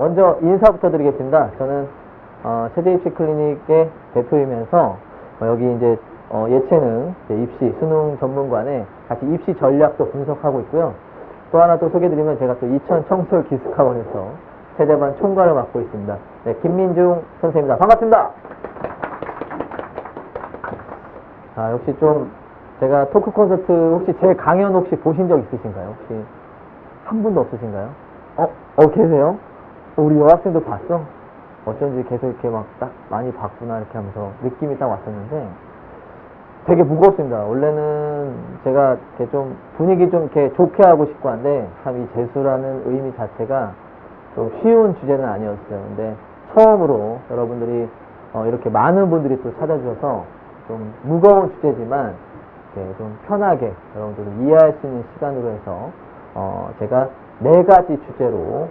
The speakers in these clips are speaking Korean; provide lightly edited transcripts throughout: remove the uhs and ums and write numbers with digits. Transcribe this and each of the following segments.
먼저 인사부터 드리겠습니다. 저는 최대 입시 클리닉의 대표이면서 여기 이제 예체능 입시 수능 전문관에 같이 입시 전략도 분석하고 있고요. 또 하나 또 소개드리면 제가 또 이천 청솔 기숙학원에서 세대반 총괄을 맡고 있습니다. 네, 김민중 선생님입니다. 반갑습니다. 역시 좀 제가 토크 콘서트 혹시 제 강연 혹시 보신 적 있으신가요? 혹시 한 분도 없으신가요? 계세요? 우리 여학생도 봤어? 어쩐지 계속 이렇게 막 딱 많이 봤구나 이렇게 하면서 느낌이 딱 왔었는데 되게 무겁습니다. 원래는 제가 이렇게 좀 분위기 좀 이렇게 좋게 하고 싶고 한데 참 이 재수라는 의미 자체가 좀 쉬운 주제는 아니었어요. 근데 처음으로 여러분들이 이렇게 많은 분들이 또 찾아주셔서 좀 무거운 주제지만 좀 편하게 여러분들이 이해할 수 있는 시간으로 해서 제가 네 가지 주제로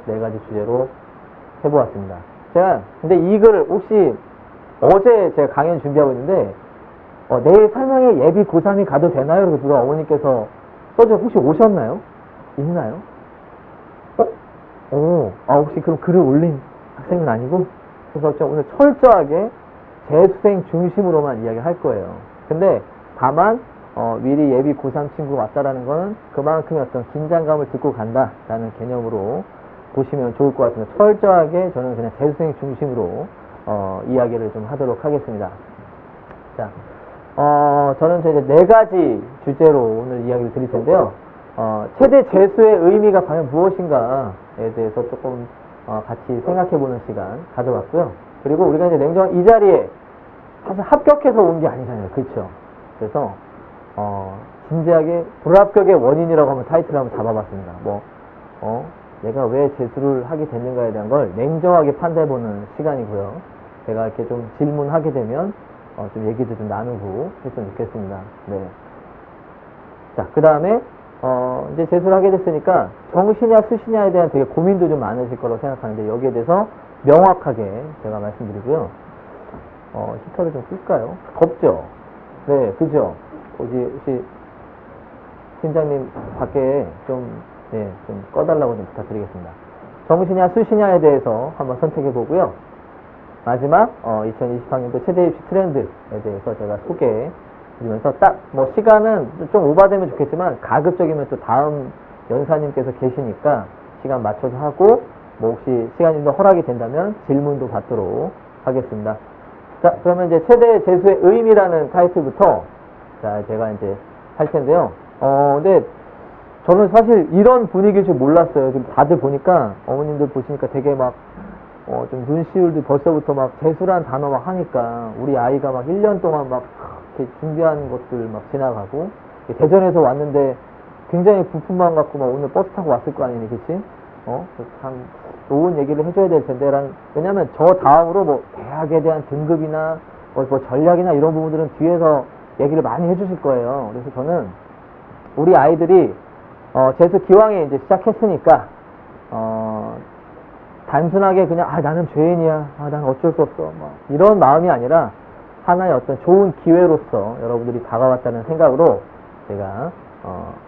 해보았습니다. 근데 이 글을 혹시 어제 제가 강연 준비하고 있는데 내일 설명회 예비 고3이 가도 되나요? 그래서 누가 어머니께서 써줘 혹시 오셨나요? 있나요? 혹시 그럼 글을 올린 학생은 아니고? 그래서 오늘 철저하게 재수생 중심으로만 이야기할 거예요. 근데 다만 미리 예비 고3 친구가 왔다라는 거는 그만큼의 어떤 긴장감을 듣고 간다라는 개념으로 보시면 좋을 것 같습니다. 철저하게 저는 그냥 재수생 중심으로 이야기를 좀 하도록 하겠습니다. 자, 저는 이제 네 가지 주제로 오늘 이야기를 드릴 텐데요. 최대 재수의 의미가 과연 무엇인가에 대해서 조금 같이 생각해보는 시간 가져봤고요. 그리고 우리가 이제 냉정한 이 자리에 사실 합격해서 온 게 아니잖아요. 그렇죠? 그래서 진지하게 불합격의 원인이라고 한번 타이틀을 한번 잡아봤습니다. 내가 왜 재수를 하게 됐는가에 대한 걸 냉정하게 판단해보는 시간이고요. 제가 이렇게 좀 질문하게 되면 좀 얘기도 좀 나누고 했으면 좋겠습니다. 네. 자, 그 다음에 이제 재수를 하게 됐으니까 정시냐 수시냐에 대한 되게 고민도 좀 많으실 거라고 생각하는데 여기에 대해서 명확하게 제가 말씀드리고요. 히터를 좀 끌까요? 덥죠? 네, 그죠? 혹시 팀장님 밖에 좀 꺼달라고 좀 부탁드리겠습니다. 정시냐 수시냐에 대해서 한번 선택해 보고요. 마지막 2020학년도 최대 입시 트렌드에 대해서 제가 소개해 드리면서 딱 시간은 좀 오버되면 좋겠지만 가급적이면 또 다음 연사님께서 계시니까 시간 맞춰서 하고 혹시 시간이 좀 더 허락이 된다면 질문도 받도록 하겠습니다. 자, 그러면 이제 최대 재수의 의미라는 타이틀부터 제가 이제 할 텐데요. 근데 저는 사실 이런 분위기일 줄 몰랐어요. 지금 다들 보니까 어머님들 보시니까 되게 좀 눈시울도 벌써부터 재수란 단어 하니까 우리 아이가 1년 동안 이렇게 준비한 것들 지나가고 대전에서 왔는데 굉장히 부푼만 갖고 오늘 버스 타고 왔을 거 아니니, 그치? 참 좋은 얘기를 해줘야 될 텐데 왜냐면 저 다음으로 대학에 대한 등급이나 전략이나 이런 부분들은 뒤에서 얘기를 많이 해주실 거예요. 그래서 저는 우리 아이들이 재수 기왕에 이제 시작했으니까 단순하게 그냥 나는 죄인이야, 난 어쩔 수 없어 이런 마음이 아니라 하나의 어떤 좋은 기회로서 여러분들이 다가왔다는 생각으로 제가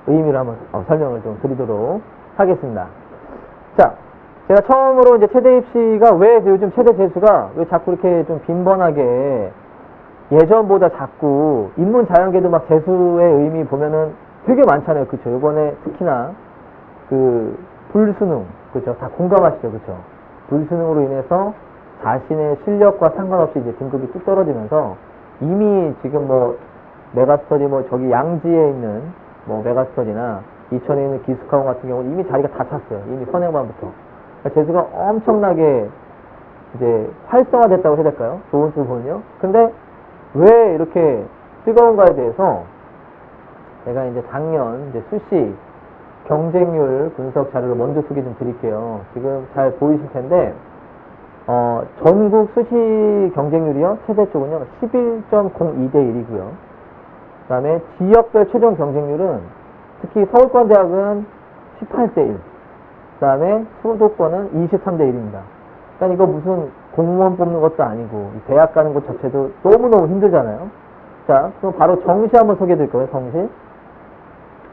의미를 한번 설명을 좀 드리도록 하겠습니다. 자, 제가 처음으로 이제 최대 입시가 왜 요즘 최대 재수가 왜 자꾸 이렇게 좀 빈번하게 예전보다 자꾸 인문 자연계도 재수의 의미 보면은 되게 많잖아요. 그쵸? 이번에 특히나 불수능, 그죠? 다 공감하시죠? 그쵸? 불수능으로 인해서 자신의 실력과 상관없이 이제 등급이 뚝 떨어지면서 이미 지금 메가스터디 저기 양지에 있는 메가스터디나 이천에 있는 기숙학원 같은 경우는 이미 자리가 다 찼어요. 이미 선행반부터. 그러니까 재수가 엄청나게 이제 활성화됐다고 해야 될까요? 좋은 쪽을 보면요. 근데 왜 이렇게 뜨거운가에 대해서 제가 이제 작년 수시 경쟁률 분석 자료를 먼저 소개 좀 드릴게요. 지금 잘 보이실 텐데 전국 수시 경쟁률이요. 최대 쪽은요. 11.02대 1이고요. 그 다음에 지역별 최종 경쟁률은 특히 서울권대학은 18대 1. 그 다음에 수도권은 23대 1입니다. 그러니까 이거 무슨 공무원 뽑는 것도 아니고 대학 가는 것 자체도 너무너무 힘들잖아요. 자, 그럼 바로 정시 한번 소개해 드릴 거예요. 정시.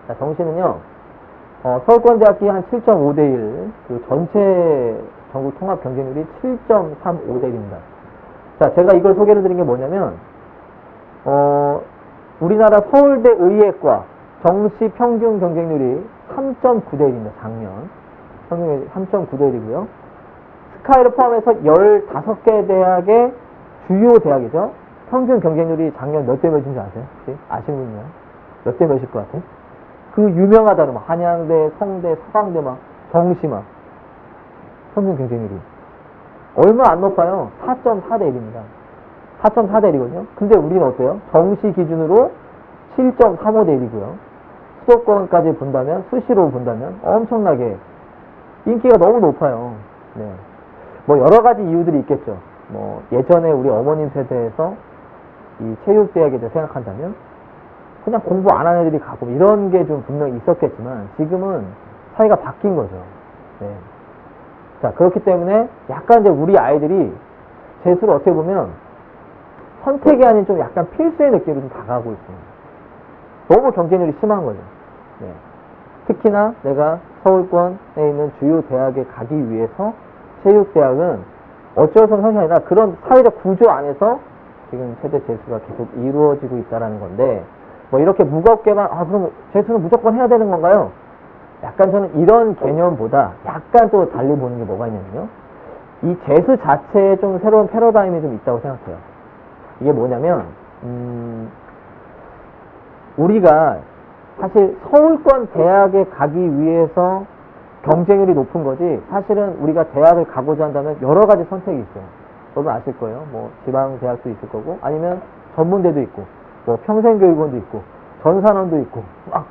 자, 정시는요. 서울권대학이 한 7.5대 1. 전체 전국 통합 경쟁률이 7.35대 1입니다. 자, 제가 이걸 소개를 드린 게 뭐냐면, 우리나라 서울대 의예과 정시 평균 경쟁률이 3.9대 1입니다. 작년. 평균 3.9대 1이고요. 스카이를 포함해서 15개 대학의 주요 대학이죠. 평균 경쟁률이 작년 몇 대 몇인지 아세요? 혹시 아시는 분 있나요? 몇 대 몇일 것 같아요? 그 유명하다는 막 한양대, 성대, 서강대 막 정시 막 평균 경쟁률이 얼마 안 높아요. 4.4대 1입니다. 4.4대 1이거든요. 근데 우리는 어때요? 정시 기준으로 7.35대 1이고요. 수도권까지 본다면, 수시로 본다면 엄청나게 인기가 너무 높아요. 네. 뭐 여러 가지 이유들이 있겠죠. 뭐 예전에 우리 어머님 세대에서 이 체육대학에 대해 생각한다면 그냥 공부 안 하는 애들이 가고 이런 게 좀 분명히 있었겠지만 지금은 사회가 바뀐 거죠. 네. 자, 그렇기 때문에 약간 이제 우리 아이들이 재수를 어떻게 보면 선택이 아닌 좀 약간 필수의 느낌으로 좀 다가가고 있습니다. 너무 경쟁률이 심한 거죠. 네. 특히나 내가 서울권에 있는 주요 대학에 가기 위해서 체육대학은 어쩔 수 없는 상황이 아니라 그런 사회적 구조 안에서 지금 세대 재수가 계속 이루어지고 있다는 건데, 뭐 이렇게 무겁게만, 그럼 재수는 무조건 해야 되는 건가요? 약간 저는 이런 개념보다 약간 또 달리 보는 게 뭐가 있냐면요. 이 재수 자체에 좀 새로운 패러다임이 좀 있다고 생각해요. 이게 뭐냐면, 우리가 사실 서울권 대학에 가기 위해서 경쟁률이 높은 거지, 사실은 우리가 대학을 가고자 한다면 여러 가지 선택이 있어요. 여러분 아실 거예요. 뭐 지방 대학도 있을 거고, 아니면 전문대도 있고, 뭐 평생교육원도 있고, 전산원도 있고, 막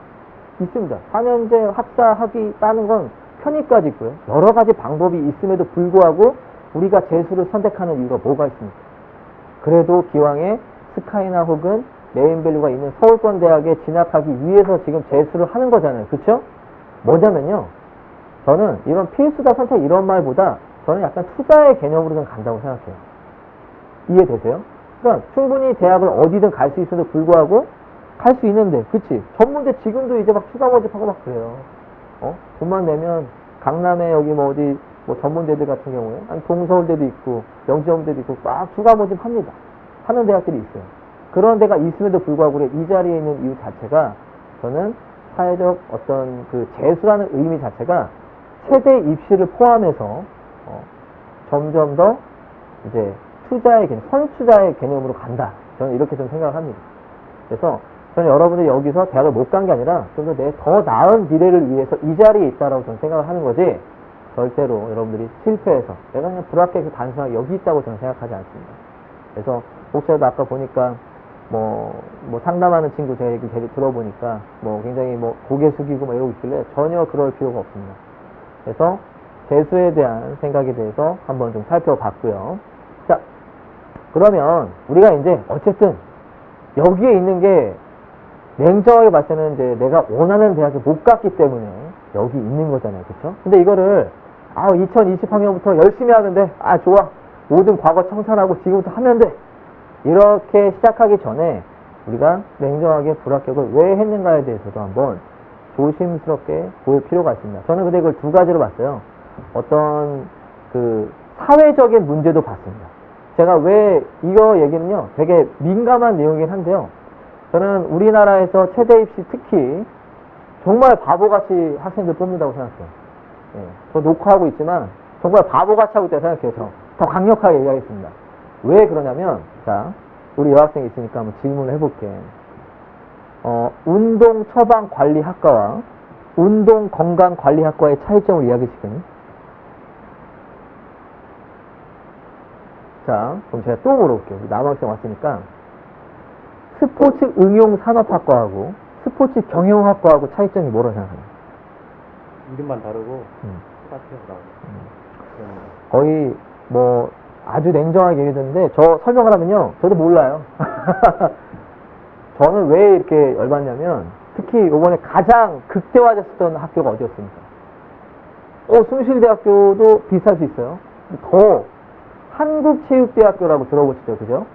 있습니다. 4년제 학사 학위 따는 건 편입까지 있고요. 여러 가지 방법이 있음에도 불구하고 우리가 재수를 선택하는 이유가 뭐가 있습니까? 그래도 기왕에 스카이나 혹은 네임밸류가 있는 서울권 대학에 진학하기 위해서 지금 재수를 하는 거잖아요. 그쵸? 뭐냐면요. 저는 이런 필수다 선택 이런 말보다 저는 약간 투자의 개념으로 좀 간다고 생각해요. 이해되세요? 그러니까 충분히 대학을 어디든 갈 수 있음에도 불구하고 갈 수 있는데, 그치? 전문대 지금도 이제 막 추가 모집하고 막 그래요. 돈만 내면 강남에 여기 뭐 어디 뭐 전문대들 같은 경우에 아니 동서울대도 있고 영재험대도 있고 막 추가 모집합니다. 하는 대학들이 있어요. 그런 데가 있음에도 불구하고 이 자리에 있는 이유 자체가 저는 사회적 어떤 그 재수라는 의미 자체가 세대 입시를 포함해서 점점 더 이제 투자의 개념, 선투자의 개념으로 간다. 저는 이렇게 좀 생각을 합니다. 그래서 저는 여러분들이 여기서 대학을 못 간 게 아니라 좀 더 내 더 나은 미래를 위해서 이 자리에 있다라고 저는 생각을 하는 거지, 절대로 여러분들이 실패해서 내가 그냥 불합격해서 단순하게 여기 있다고 저는 생각하지 않습니다. 그래서 혹시라도 아까 보니까 뭐 상담하는 친구 제 얘기 들어보니까 뭐 굉장히 뭐 고개 숙이고 막 이러고 있길래 전혀 그럴 필요가 없습니다. 그래서 재수에 대한 생각에 대해서 한번 좀 살펴봤고요. 자, 그러면 우리가 이제 어쨌든 여기에 있는 게 냉정하게 봤을 때는 이제 내가 원하는 대학에 못 갔기 때문에 여기 있는 거잖아요. 그쵸? 근데 이거를 2020학년부터 열심히 하는데 좋아. 모든 과거 청산하고 지금부터 하면 돼. 이렇게 시작하기 전에 우리가 냉정하게 불합격을 왜 했는가에 대해서도 한번 조심스럽게 볼 필요가 있습니다. 저는 근데 이걸 두 가지로 봤어요. 어떤 그 사회적인 문제도 봤습니다. 제가 왜 이거 얘기는요 되게 민감한 내용이긴 한데요. 저는 우리나라에서 체대 입시 특히 정말 바보같이 학생들 뽑는다고 생각해요. 예, 저 녹화하고 있지만 정말 바보같이 하고 있다고 생각해요. 저 더 강력하게 얘기하겠습니다. 왜 그러냐면, 자, 우리 여학생이 있으니까 한번 질문을 해볼게. 운동처방관리학과와 운동건강관리학과의 차이점을 이야기시켜요. 자, 그럼 제가 또 물어볼게요. 우리 남학생 왔으니까 스포츠 응용산업학과하고 스포츠 경영학과하고 차이점이 뭐라고 생각해요? 이름만 다르고 똑같아요. 거의 뭐 아주 냉정하게 얘기했는데 저 설명을 하면요 저도 몰라요. 저는 왜 이렇게 열받냐면 특히 이번에 가장 극대화됐었던 학교가 어디였습니까? 숭실대학교도 비슷할 수 있어요. 더 한국체육대학교라고 들어보시죠. 그죠?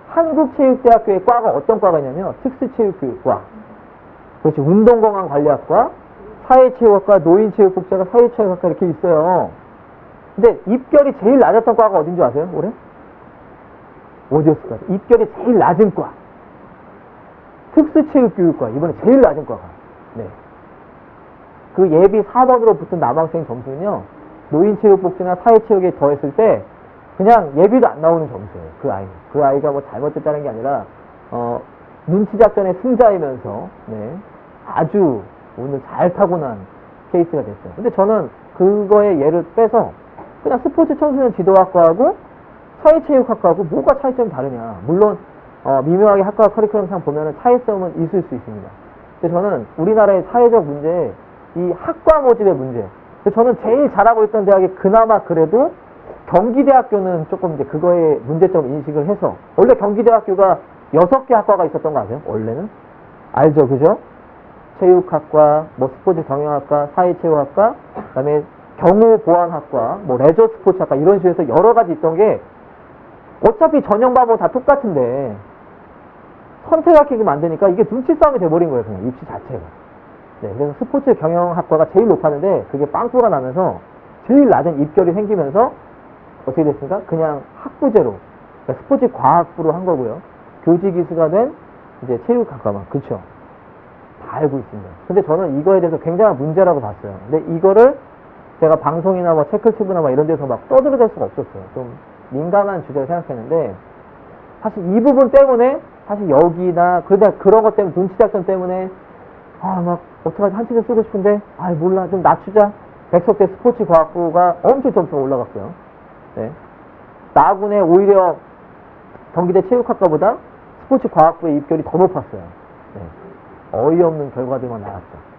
한국체육대학교의 과가 어떤 과가 있냐면 특수체육교육과, 그렇지, 운동건강관리학과, 사회체육학과, 노인체육복지학과, 사회체육학과 이렇게 있어요. 근데 입결이 제일 낮았던 과가 어딘 줄 아세요? 올해? 어디였을까요? 입결이 제일 낮은 과. 특수체육교육과. 이번에 제일 낮은 과가. 네. 그 예비 4번으로 붙은 남학생 점수는요, 노인체육복지나 사회체육에 더했을 때, 그냥 예비도 안 나오는 점수예요. 그 아이는. 그 아이가 뭐 잘못됐다는 게 아니라, 눈치작전의 승자이면서, 네. 아주 오늘 잘 타고난 케이스가 됐어요. 근데 저는 그거의 예를 빼서, 그냥 스포츠 청소년 지도학과하고 사회체육학과하고 뭐가 차이점이 다르냐. 물론 미묘하게 학과 커리큘럼상 보면은 차이점은 있을 수 있습니다. 근데 저는 우리나라의 사회적 문제, 이 학과 모집의 문제, 저는 제일 잘하고 있던 대학이 그나마 그래도 경기대학교는 조금 이제 그거에 문제점 인식을 해서, 원래 경기대학교가 6개 학과가 있었던 거 아세요? 원래는? 알죠, 그죠? 체육학과, 뭐 스포츠 경영학과, 사회체육학과, 그 다음에 경호보안학과, 뭐 레저 스포츠학과 이런 식으로 해서 여러 가지 있던 게 어차피 전형 과목 다 똑같은데 선택학기를 만드니까 이게 눈치 싸움이 돼버린 거예요, 그냥 입시 자체가. 네, 그래서 스포츠 경영학과가 제일 높았는데 그게 빵꾸가 나면서 제일 낮은 입결이 생기면서 어떻게 됐습니까? 그냥 학부제로, 그러니까 스포츠 과학부로 한 거고요. 교직이수가 된 이제 체육학과만, 그쵸? 다 알고 있습니다. 근데 저는 이거에 대해서 굉장한 문제라고 봤어요. 근데 이거를 제가 방송이나 뭐 체크튜브나 뭐 이런 데서 막 떠들어댈 수가 없었어요. 좀 민감한 주제를 생각했는데, 사실 이 부분 때문에, 사실 여기나, 그런 것 때문에, 눈치작전 때문에, 막, 어떡하지, 한 책을 쓰고 싶은데, 몰라, 좀 낮추자. 백석대 스포츠과학부가 엄청 점수가 올라갔고요. 네. 나군에 오히려 경기대 체육학과보다 스포츠과학부의 입결이 더 높았어요. 네. 어이없는 결과들만 나왔죠.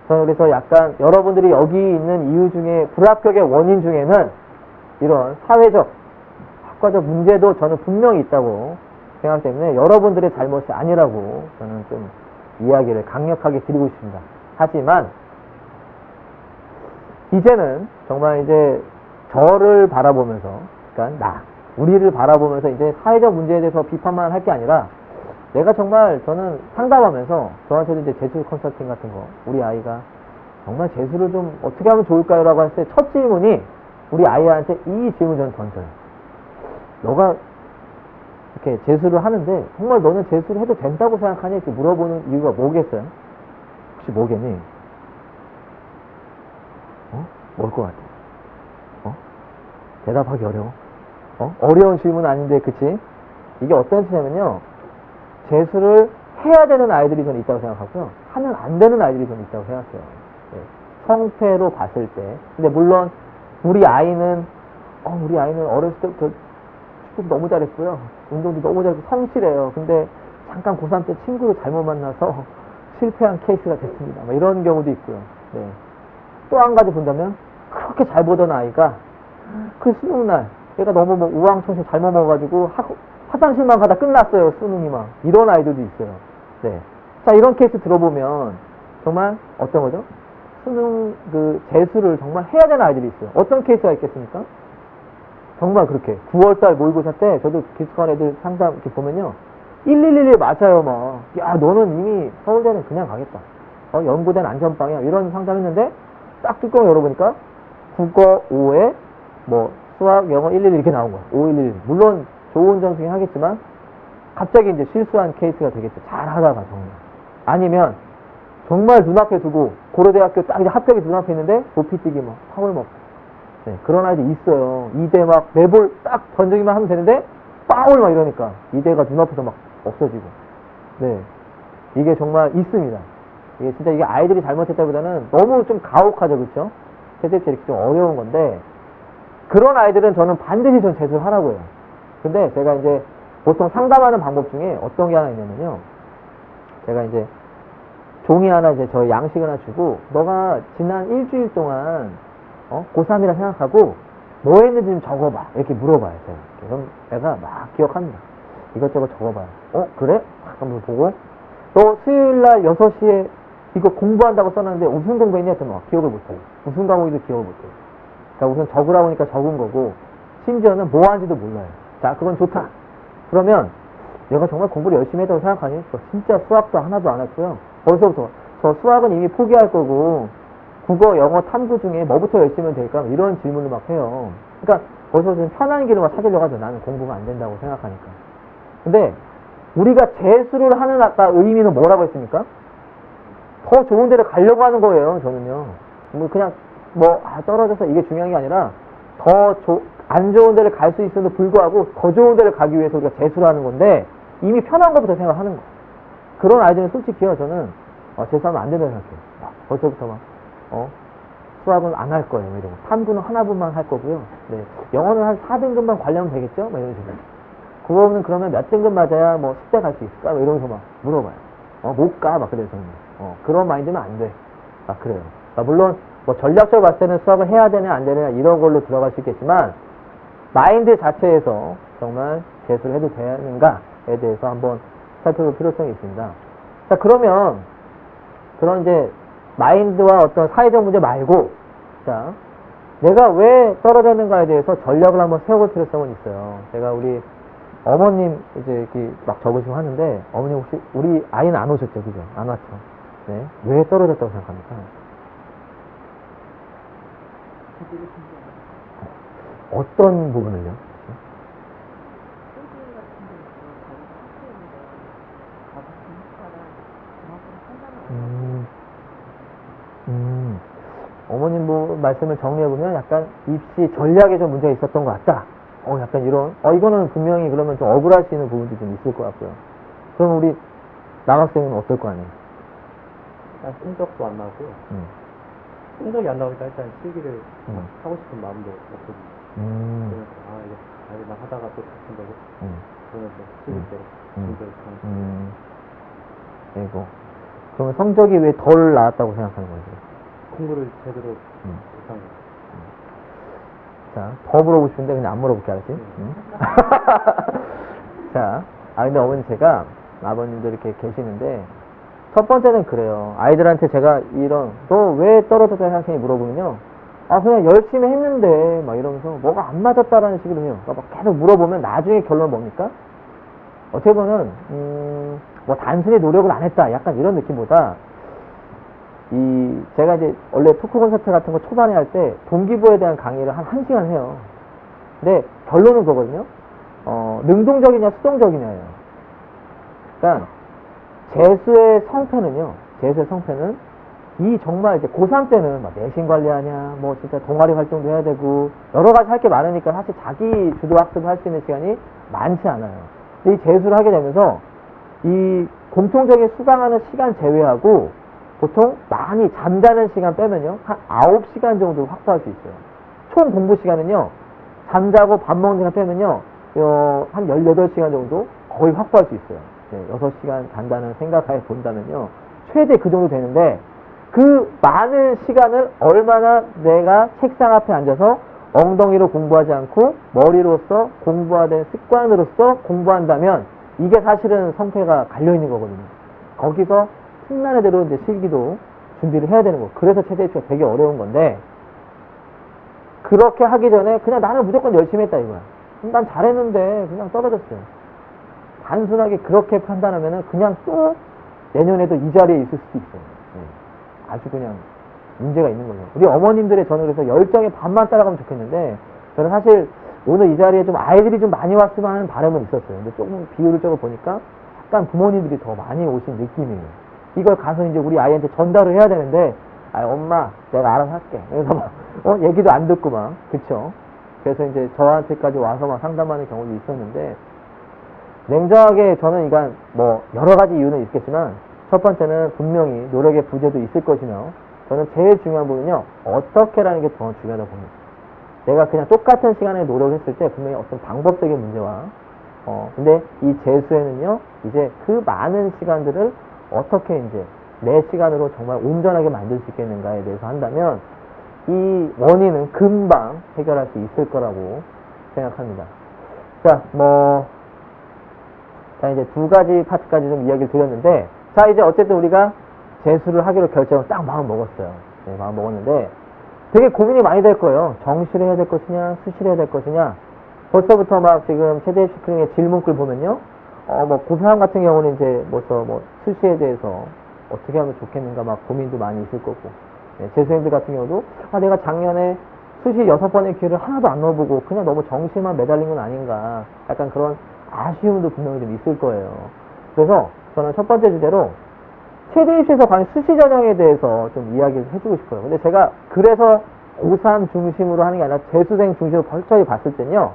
저는 그래서 약간 여러분들이 여기 있는 이유 중에 불합격의 원인 중에는 이런 사회적, 학과적 문제도 저는 분명히 있다고 생각하기 때문에 여러분들의 잘못이 아니라고 저는 좀 이야기를 강력하게 드리고 싶습니다. 하지만 이제는 정말 이제 저를 바라보면서, 그러니까 우리를 바라보면서 이제 사회적 문제에 대해서 비판만 할 게 아니라 내가 정말 저는 상담하면서 저한테도 이제 재수 컨설팅 같은 거, 우리 아이가 정말 재수를 좀 어떻게 하면 좋을까요? 라고 했을 때 첫 질문이 우리 아이한테 이 질문 저는 던져요. 너가 이렇게 재수를 하는데 정말 너는 재수를 해도 된다고 생각하니? 이렇게 물어보는 이유가 뭐겠어요? 혹시 뭐겠니? 뭘 것 같아? 대답하기 어려워. 어려운 질문 아닌데, 그치? 이게 어떤 뜻이냐면요, 재수를 해야 되는 아이들이 저는 있다고 생각하고요, 하면 안 되는 아이들이 저는 있다고 생각해요. 네. 성패로 봤을 때. 근데 물론 우리 아이는 어렸을 때부터 축구도 너무 잘했고요, 운동도 너무 잘했고 성실해요. 근데 잠깐 고3 때 친구를 잘못 만나서 실패한 케이스가 됐습니다. 뭐 이런 경우도 있고요. 네. 또 한 가지 본다면, 그렇게 잘 보던 아이가 그 수능날 얘가 너무 뭐 우왕청심 잘못 먹어가지고 화장실만 가다 끝났어요, 수능이 막. 이런 아이들도 있어요. 네. 자, 이런 케이스 들어보면 정말 어떤 거죠? 수능 재수를 정말 해야 되는 아이들이 있어요. 어떤 케이스가 있겠습니까? 정말 그렇게 9월달 모의고사 때 저도 기숙한 애들 상담 이렇게 보면요, 1111 맞아요. 막 야, 너는 이미 서울대는 그냥 가겠다, 연구된 안전방향, 이런 상담했는데 딱 뚜껑 열어보니까 국어 5에 뭐 수학, 영어 111 이렇게 나온 거야. 511. 물론 좋은 점수긴 하겠지만 갑자기 이제 실수한 케이스가 되겠죠. 잘하다가 정말. 아니면 정말 눈앞에 두고 고려대학교 딱 이제 합격이 눈앞에 있는데 도피뛰기 막 파울 먹고. 네, 그런 아이들 있어요. 이대 막 매볼 딱 던지기만 하면 되는데 파울 막 이러니까 이대가 눈앞에서 막 없어지고. 네, 이게 정말 있습니다. 이게 진짜 이게 아이들이 잘못했다기보다는 너무 좀 가혹하죠, 그렇죠? 채택제 이렇게 좀 어려운 건데, 그런 아이들은 저는 반드시 전 재수를 하라고 해요. 근데 제가 이제 보통 상담하는 방법 중에 어떤 게 하나 있냐면요, 제가 이제 종이 하나 이제 저희 양식을 하나 주고, 너가 지난 일주일 동안 고3이라 생각하고 뭐 했는지 좀 적어봐, 이렇게 물어봐요. 제가. 그럼 애가 막 기억합니다. 이것저것 적어봐요. 그래? 한번 보고, 너 수요일날 6시에 이거 공부한다고 써놨는데 무슨 공부했냐 했더니 막 기억을 못해요. 무슨 과목인지 기억을 못해요. 그러니까 우선 적으라고 하니까 적은 거고, 심지어는 뭐 하는지도 몰라요. 자, 그건 좋다. 그러면 내가 정말 공부를 열심히 했다고 생각하니? 저 진짜 수학도 하나도 안 했고요. 벌써부터 저 수학은 이미 포기할 거고 국어, 영어, 탐구 중에 뭐부터 열심히 하면 될까? 이런 질문을 막 해요. 그러니까 거기서 좀 편한 길을 막 찾으려고 하죠. 나는 공부가 안 된다고 생각하니까. 근데 우리가 재수를 하는 아까 의미는 뭐라고 했습니까? 더 좋은 데를 가려고 하는 거예요. 저는요. 뭐 그냥 떨어져서 이게 중요한 게 아니라 안 좋은 데를 갈 수 있음에도 불구하고 더 좋은 데를 가기 위해서 우리가 재수를 하는 건데 이미 편한 것부터 생각하는 거. 그런 아이들은 솔직히요. 저는 재수하면 안 된다고 생각해요. 벌써부터 수학은 안 할 거예요. 이런 거. 탐구는 하나분만 할 거고요. 네. 영어는 한 4등급만 관리하면 되겠죠? 이런 식으로. 국어는 그러면 몇 등급 맞아야 숙제 갈 수 있을까? 이러면서 막 물어봐요. 못 가? 막 그래서. 그런 마인드면 안 돼. 그래요. 물론, 전략적으로 봤을 때는 수학을 해야 되냐, 안 되냐, 이런 걸로 들어갈 수 있겠지만, 마인드 자체에서 정말 재수를 해도 되는가에 대해서 한번 살펴볼 필요성이 있습니다. 자, 그러면, 그런 이제, 마인드와 어떤 사회적 문제 말고, 자, 내가 왜 떨어졌는가에 대해서 전략을 한번 세워볼 필요성은 있어요. 제가 우리 어머님 이제 이렇게 막 적으시고 하는데, 어머님 혹시, 우리 아이는 안 오셨죠? 그죠? 안 왔죠? 네. 왜 떨어졌다고 생각합니까? 어떤 부분을요? 어머님 말씀을 정리해보면 약간 입시 전략에 좀 문제가 있었던 것 같다. 약간 이런, 이거는 분명히 그러면 좀 억울할 수 있는 부분도 좀 있을 것 같고요. 그럼 우리 남학생은 어떨 거 아니에요? 성적도 안 나고요. 성적이 안 나오니까 일단 실기를 하고 싶은 마음도 없거든요. 그래서 이거 나 하다가 또 다친다고 그러면서 실기 때로 준비를 하는 그리고 그러면 성적이 왜 덜 나왔다고 생각하는 거죠? 공부를 제대로 못한 거죠. 자, 더 물어보고 싶은데 그냥 안 물어볼게, 알았지? 자, 근데 어머니 제가 아버님도 이렇게 계시는데 첫 번째는 그래요. 아이들한테 제가 너 왜 떨어졌다 생각해? 물어보면요. 그냥 열심히 했는데, 막 이러면서 뭐가 안 맞았다라는 식으로 해요. 그러니까 막 계속 물어보면 나중에 결론은 뭡니까? 어떻게 보면, 단순히 노력을 안 했다. 약간 이런 느낌보다, 제가 이제 원래 토크 콘서트 같은 거 초반에 할 때 동기부여에 대한 강의를 한 1시간 해요. 근데 결론은 그거거든요. 능동적이냐 수동적이냐예요. 그러니까 재수의 성패는 정말 이제 고3 때는 내신 관리하냐, 진짜 동아리 활동도 해야 되고, 여러 가지 할 게 많으니까 사실 자기 주도 학습을 할 수 있는 시간이 많지 않아요. 근데 이 재수를 하게 되면서 이 공통적인 수강하는 시간 제외하고 보통 많이 잠자는 시간 빼면요, 한 9시간 정도 확보할 수 있어요. 총 공부 시간은요, 잠자고 밥 먹는 시간 빼면요, 한 18시간 정도 거의 확보할 수 있어요. 6시간 잔다는 생각하에 본다면요, 최대 그 정도 되는데, 그 많은 시간을 얼마나 내가 책상 앞에 앉아서 엉덩이로 공부하지 않고 머리로서 공부하는 습관으로서 공부한다면 이게 사실은 성패가 갈려있는 거거든요. 거기서 틈나는 대로 이제 실기도 준비를 해야 되는 거. 그래서 최대 입시가 되게 어려운 건데, 그렇게 하기 전에 그냥 나는 무조건 열심히 했다 이거야. 난 잘했는데 그냥 떨어졌어요. 단순하게 그렇게 판단하면은 그냥 또 내년에도 이 자리에 있을 수도 있어요. 아주 그냥 문제가 있는 거죠. 우리 어머님들의 저는 그래서 열정의 반만 따라가면 좋겠는데, 저는 사실 오늘 이 자리에 좀 아이들이 좀 많이 왔으면 하는 바람은 있었어요. 근데 조금 비율을 적어 보니까 약간 부모님들이 더 많이 오신 느낌이에요. 이걸 가서 이제 우리 아이한테 전달을 해야 되는데, 엄마 내가 알아서 할게. 그래서 막 얘기도 안 듣고 막, 그쵸? 그래서 이제 저한테까지 와서 막 상담하는 경우도 있었는데, 냉정하게 저는 이건 여러 가지 이유는 있겠지만, 첫 번째는 분명히 노력의 부재도 있을 것이며, 저는 제일 중요한 부분은요, 어떻게라는 게 더 중요하다고 봅니다. 내가 그냥 똑같은 시간에 노력을 했을 때 분명히 어떤 방법적인 문제와, 근데 이 재수에는요, 이제 그 많은 시간들을 어떻게 이제 내 시간으로 정말 온전하게 만들 수 있겠는가에 대해서 한다면, 이 원인은 금방 해결할 수 있을 거라고 생각합니다. 자, 이제 두 가지 파트까지 좀 이야기를 드렸는데, 자, 이제 어쨌든 우리가 재수를 하기로 결정을 딱 마음 먹었어요. 마음 먹었는데, 되게 고민이 많이 될 거예요. 정시를 해야 될 것이냐, 수시를 해야 될 것이냐. 벌써부터 막 지금 세대입시 클링의 질문글 보면요. 고3 같은 경우는 이제 수시에 대해서 어떻게 하면 좋겠는가 막 고민도 많이 있을 거고. 네, 재수생들 같은 경우도 내가 작년에 수시 6번의 기회를 하나도 안 넣어보고 그냥 너무 정시만 매달린 건 아닌가, 약간 그런 아쉬움도 분명히 좀 있을 거예요. 그래서 저는 첫 번째 주제로 최대 입시에서 과연 수시 전형에 대해서 좀 이야기를 해주고 싶어요. 근데 제가 그래서 고3 중심으로 하는 게 아니라 재수생 중심으로 철저히 봤을 땐요,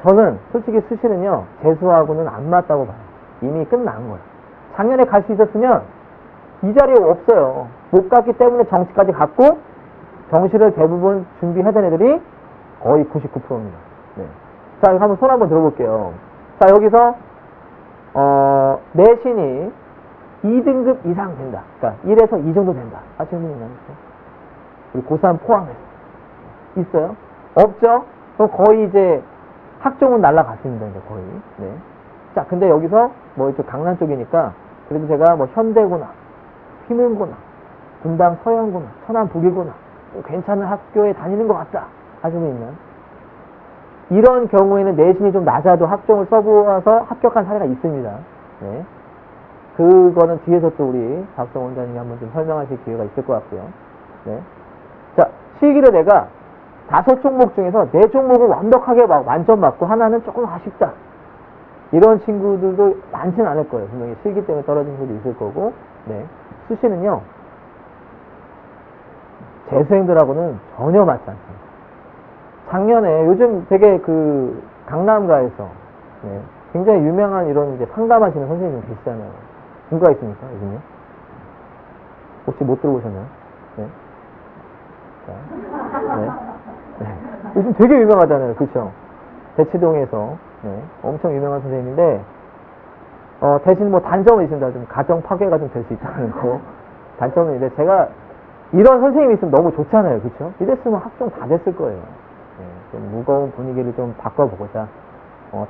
저는 솔직히 수시는요, 재수하고는 안 맞다고 봐요. 이미 끝난 거예요. 작년에 갈 수 있었으면 이 자리에 없어요. 못 갔기 때문에 정시까지 갔고, 정시를 대부분 준비하던 애들이 거의 99%입니다. 네. 자, 한번 손 한번 들어볼게요. 자, 여기서, 내신이 2등급 이상 된다. 그러니까 1에서 2 정도 된다. 하시는 분 있나요? 우리 고3 포함해서. 있어요? 없죠? 그럼 거의 이제 학종은 날라갔습니다. 이제 거의. 네. 자, 근데 여기서 뭐 이쪽 강남 쪽이니까 그래도 제가 뭐 현대구나, 휘문구나, 분당 서양구나, 천안 북일구나, 괜찮은 학교에 다니는 것 같다 하시는 분 있나요? 이런 경우에는 내신이 좀 낮아도 학종을 써보아서 합격한 사례가 있습니다. 네. 그거는 뒤에서 또 우리 박성 원장님이 한번 좀 설명하실 기회가 있을 것 같고요. 네. 자, 실기를 내가 5종목 중에서 4종목을 완벽하게 만점 맞고 하나는 조금 아쉽다. 이런 친구들도 많지는 않을 거예요. 분명히 실기 때문에 떨어진 분도 있을 거고. 네. 수시는요, 재수생들하고는 전혀 맞지 않습니다. 작년에 요즘 되게 그 강남가에서 네, 굉장히 유명한 이런 이제 상담하시는 선생님 계시잖아요. 누가 있습니까? 요즘에? 혹시 못 들어보셨나요? 네. 자, 네. 네. 요즘 되게 유명하잖아요. 그쵸? 대치동에서 네, 엄청 유명한 선생님인데 대신 뭐 단점은 있습니다. 좀 가정 파괴가 좀 될 수 있다는 거. 단점은 있는데 제가 이런 선생님이 있으면 너무 좋잖아요. 그쵸? 이랬으면 학종 다 됐을 거예요. 네, 좀 무거운 분위기를 좀 바꿔보고자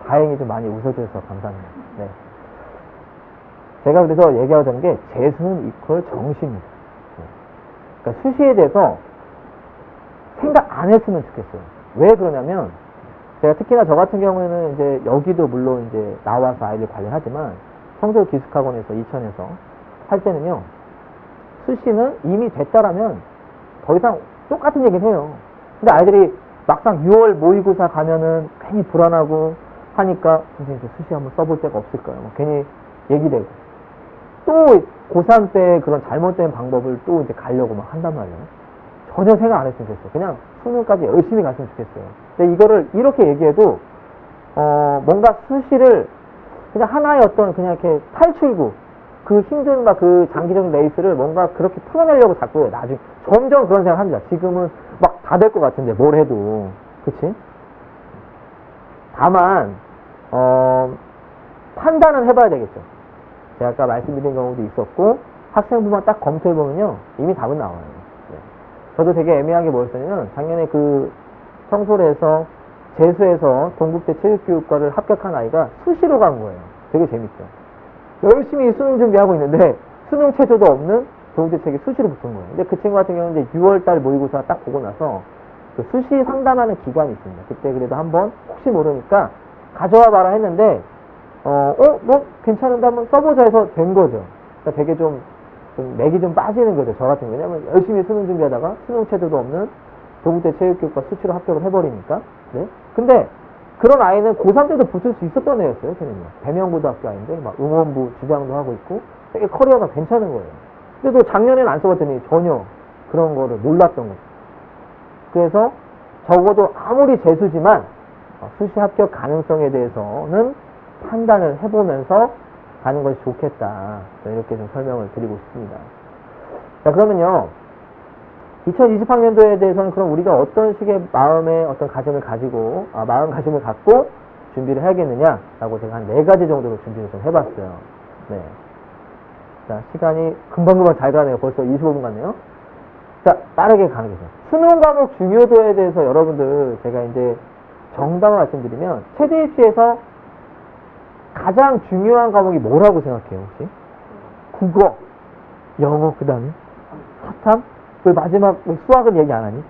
다행히 좀 많이 웃어주셔서 감사합니다. 네. 제가 그래서 얘기하던 게 재수는 이퀄 정시입니다. 네. 그러니까 수시에 대해서 생각 안 했으면 좋겠어요. 왜 그러냐면 제가 특히나 저 같은 경우에는 이제 여기도 물론 이제 나와서 아이를 관리하지만 성교 기숙학원에서 이천에서 할 때는요, 수시는 이미 됐다라면 더 이상 똑같은 얘기를 해요. 근데 아이들이 막상 6월 모의고사 가면은 괜히 불안하고 하니까 선생님 수시 한번 써볼 데가 없을까요? 괜히 얘기되고 또 고3 때 그런 잘못된 방법을 또 이제 가려고 막 한단 말이에요. 전혀 생각 안 했으면 좋겠어요. 그냥 수능까지 열심히 갔으면 좋겠어요. 근데 이거를 이렇게 얘기해도 뭔가 수시를 그냥 하나의 어떤 그냥 이렇게 탈출구, 그 힘든 막 그 장기적인 레이스를 뭔가 그렇게 풀어내려고 자꾸 나중에 점점 그런 생각 합니다. 지금은 막 다 될 것 같은데 뭘 해도. 그치? 다만 판단은 해봐야 되겠죠. 제가 아까 말씀드린 경우도 있었고 학생부만 딱 검토해보면요 이미 답은 나와요. 네. 저도 되게 애매하게 뭐였냐면 작년에 그 청솔에서 재수해서 동국대 체육교육과를 합격한 아이가 수시로 간 거예요. 되게 재밌죠. 열심히 수능 준비하고 있는데 수능 체조도 없는 동국대 책이 수시로 붙은 거예요. 근데 그 친구 같은 경우는 이제 6월달 모의고사 딱 보고 나서 그 수시 상담하는 기관이 있습니다. 그때 그래도 한번 혹시 모르니까 가져와 봐라 했는데 뭐 괜찮은데 한번 써보자 해서 된 거죠. 그러니까 되게 좀 맥이 좀 빠지는 거죠. 저 같은 경우. 왜냐면 열심히 수능 준비하다가 수능 체조도 없는 동국대 체육교육과 수시로 합격을 해버리니까. 네. 근데 그런 아이는 고3 때도 붙을 수 있었던 애였어요. 걔는요. 대명고등학교 아이인데 막 응원부 주장도 하고 있고 되게 커리어가 괜찮은 거예요. 그래도 작년에는 안 써봤더니 전혀 그런 거를 몰랐던 거죠. 그래서 적어도 아무리 재수지만 수시 합격 가능성에 대해서는 판단을 해보면서 가는 것이 좋겠다. 이렇게 좀 설명을 드리고 싶습니다. 자, 그러면요. 2020학년도에 대해서는 그럼 우리가 어떤 식의 마음의 어떤 가짐을 가지고, 마음가짐을 갖고 준비를 해야겠느냐라고 제가 한 4가지 정도로 준비를 좀 해봤어요. 네. 자, 시간이 금방금방 잘 가네요. 벌써 25분 갔네요. 자, 빠르게 가는 거죠. 수능 과목 중요도에 대해서 여러분들 제가 이제 정답을 말씀드리면 최대 입시에서 가장 중요한 과목이 뭐라고 생각해요, 혹시? 국어, 영어, 그 다음에 사탐? 왜 마지막 수학은 얘기 안 하니?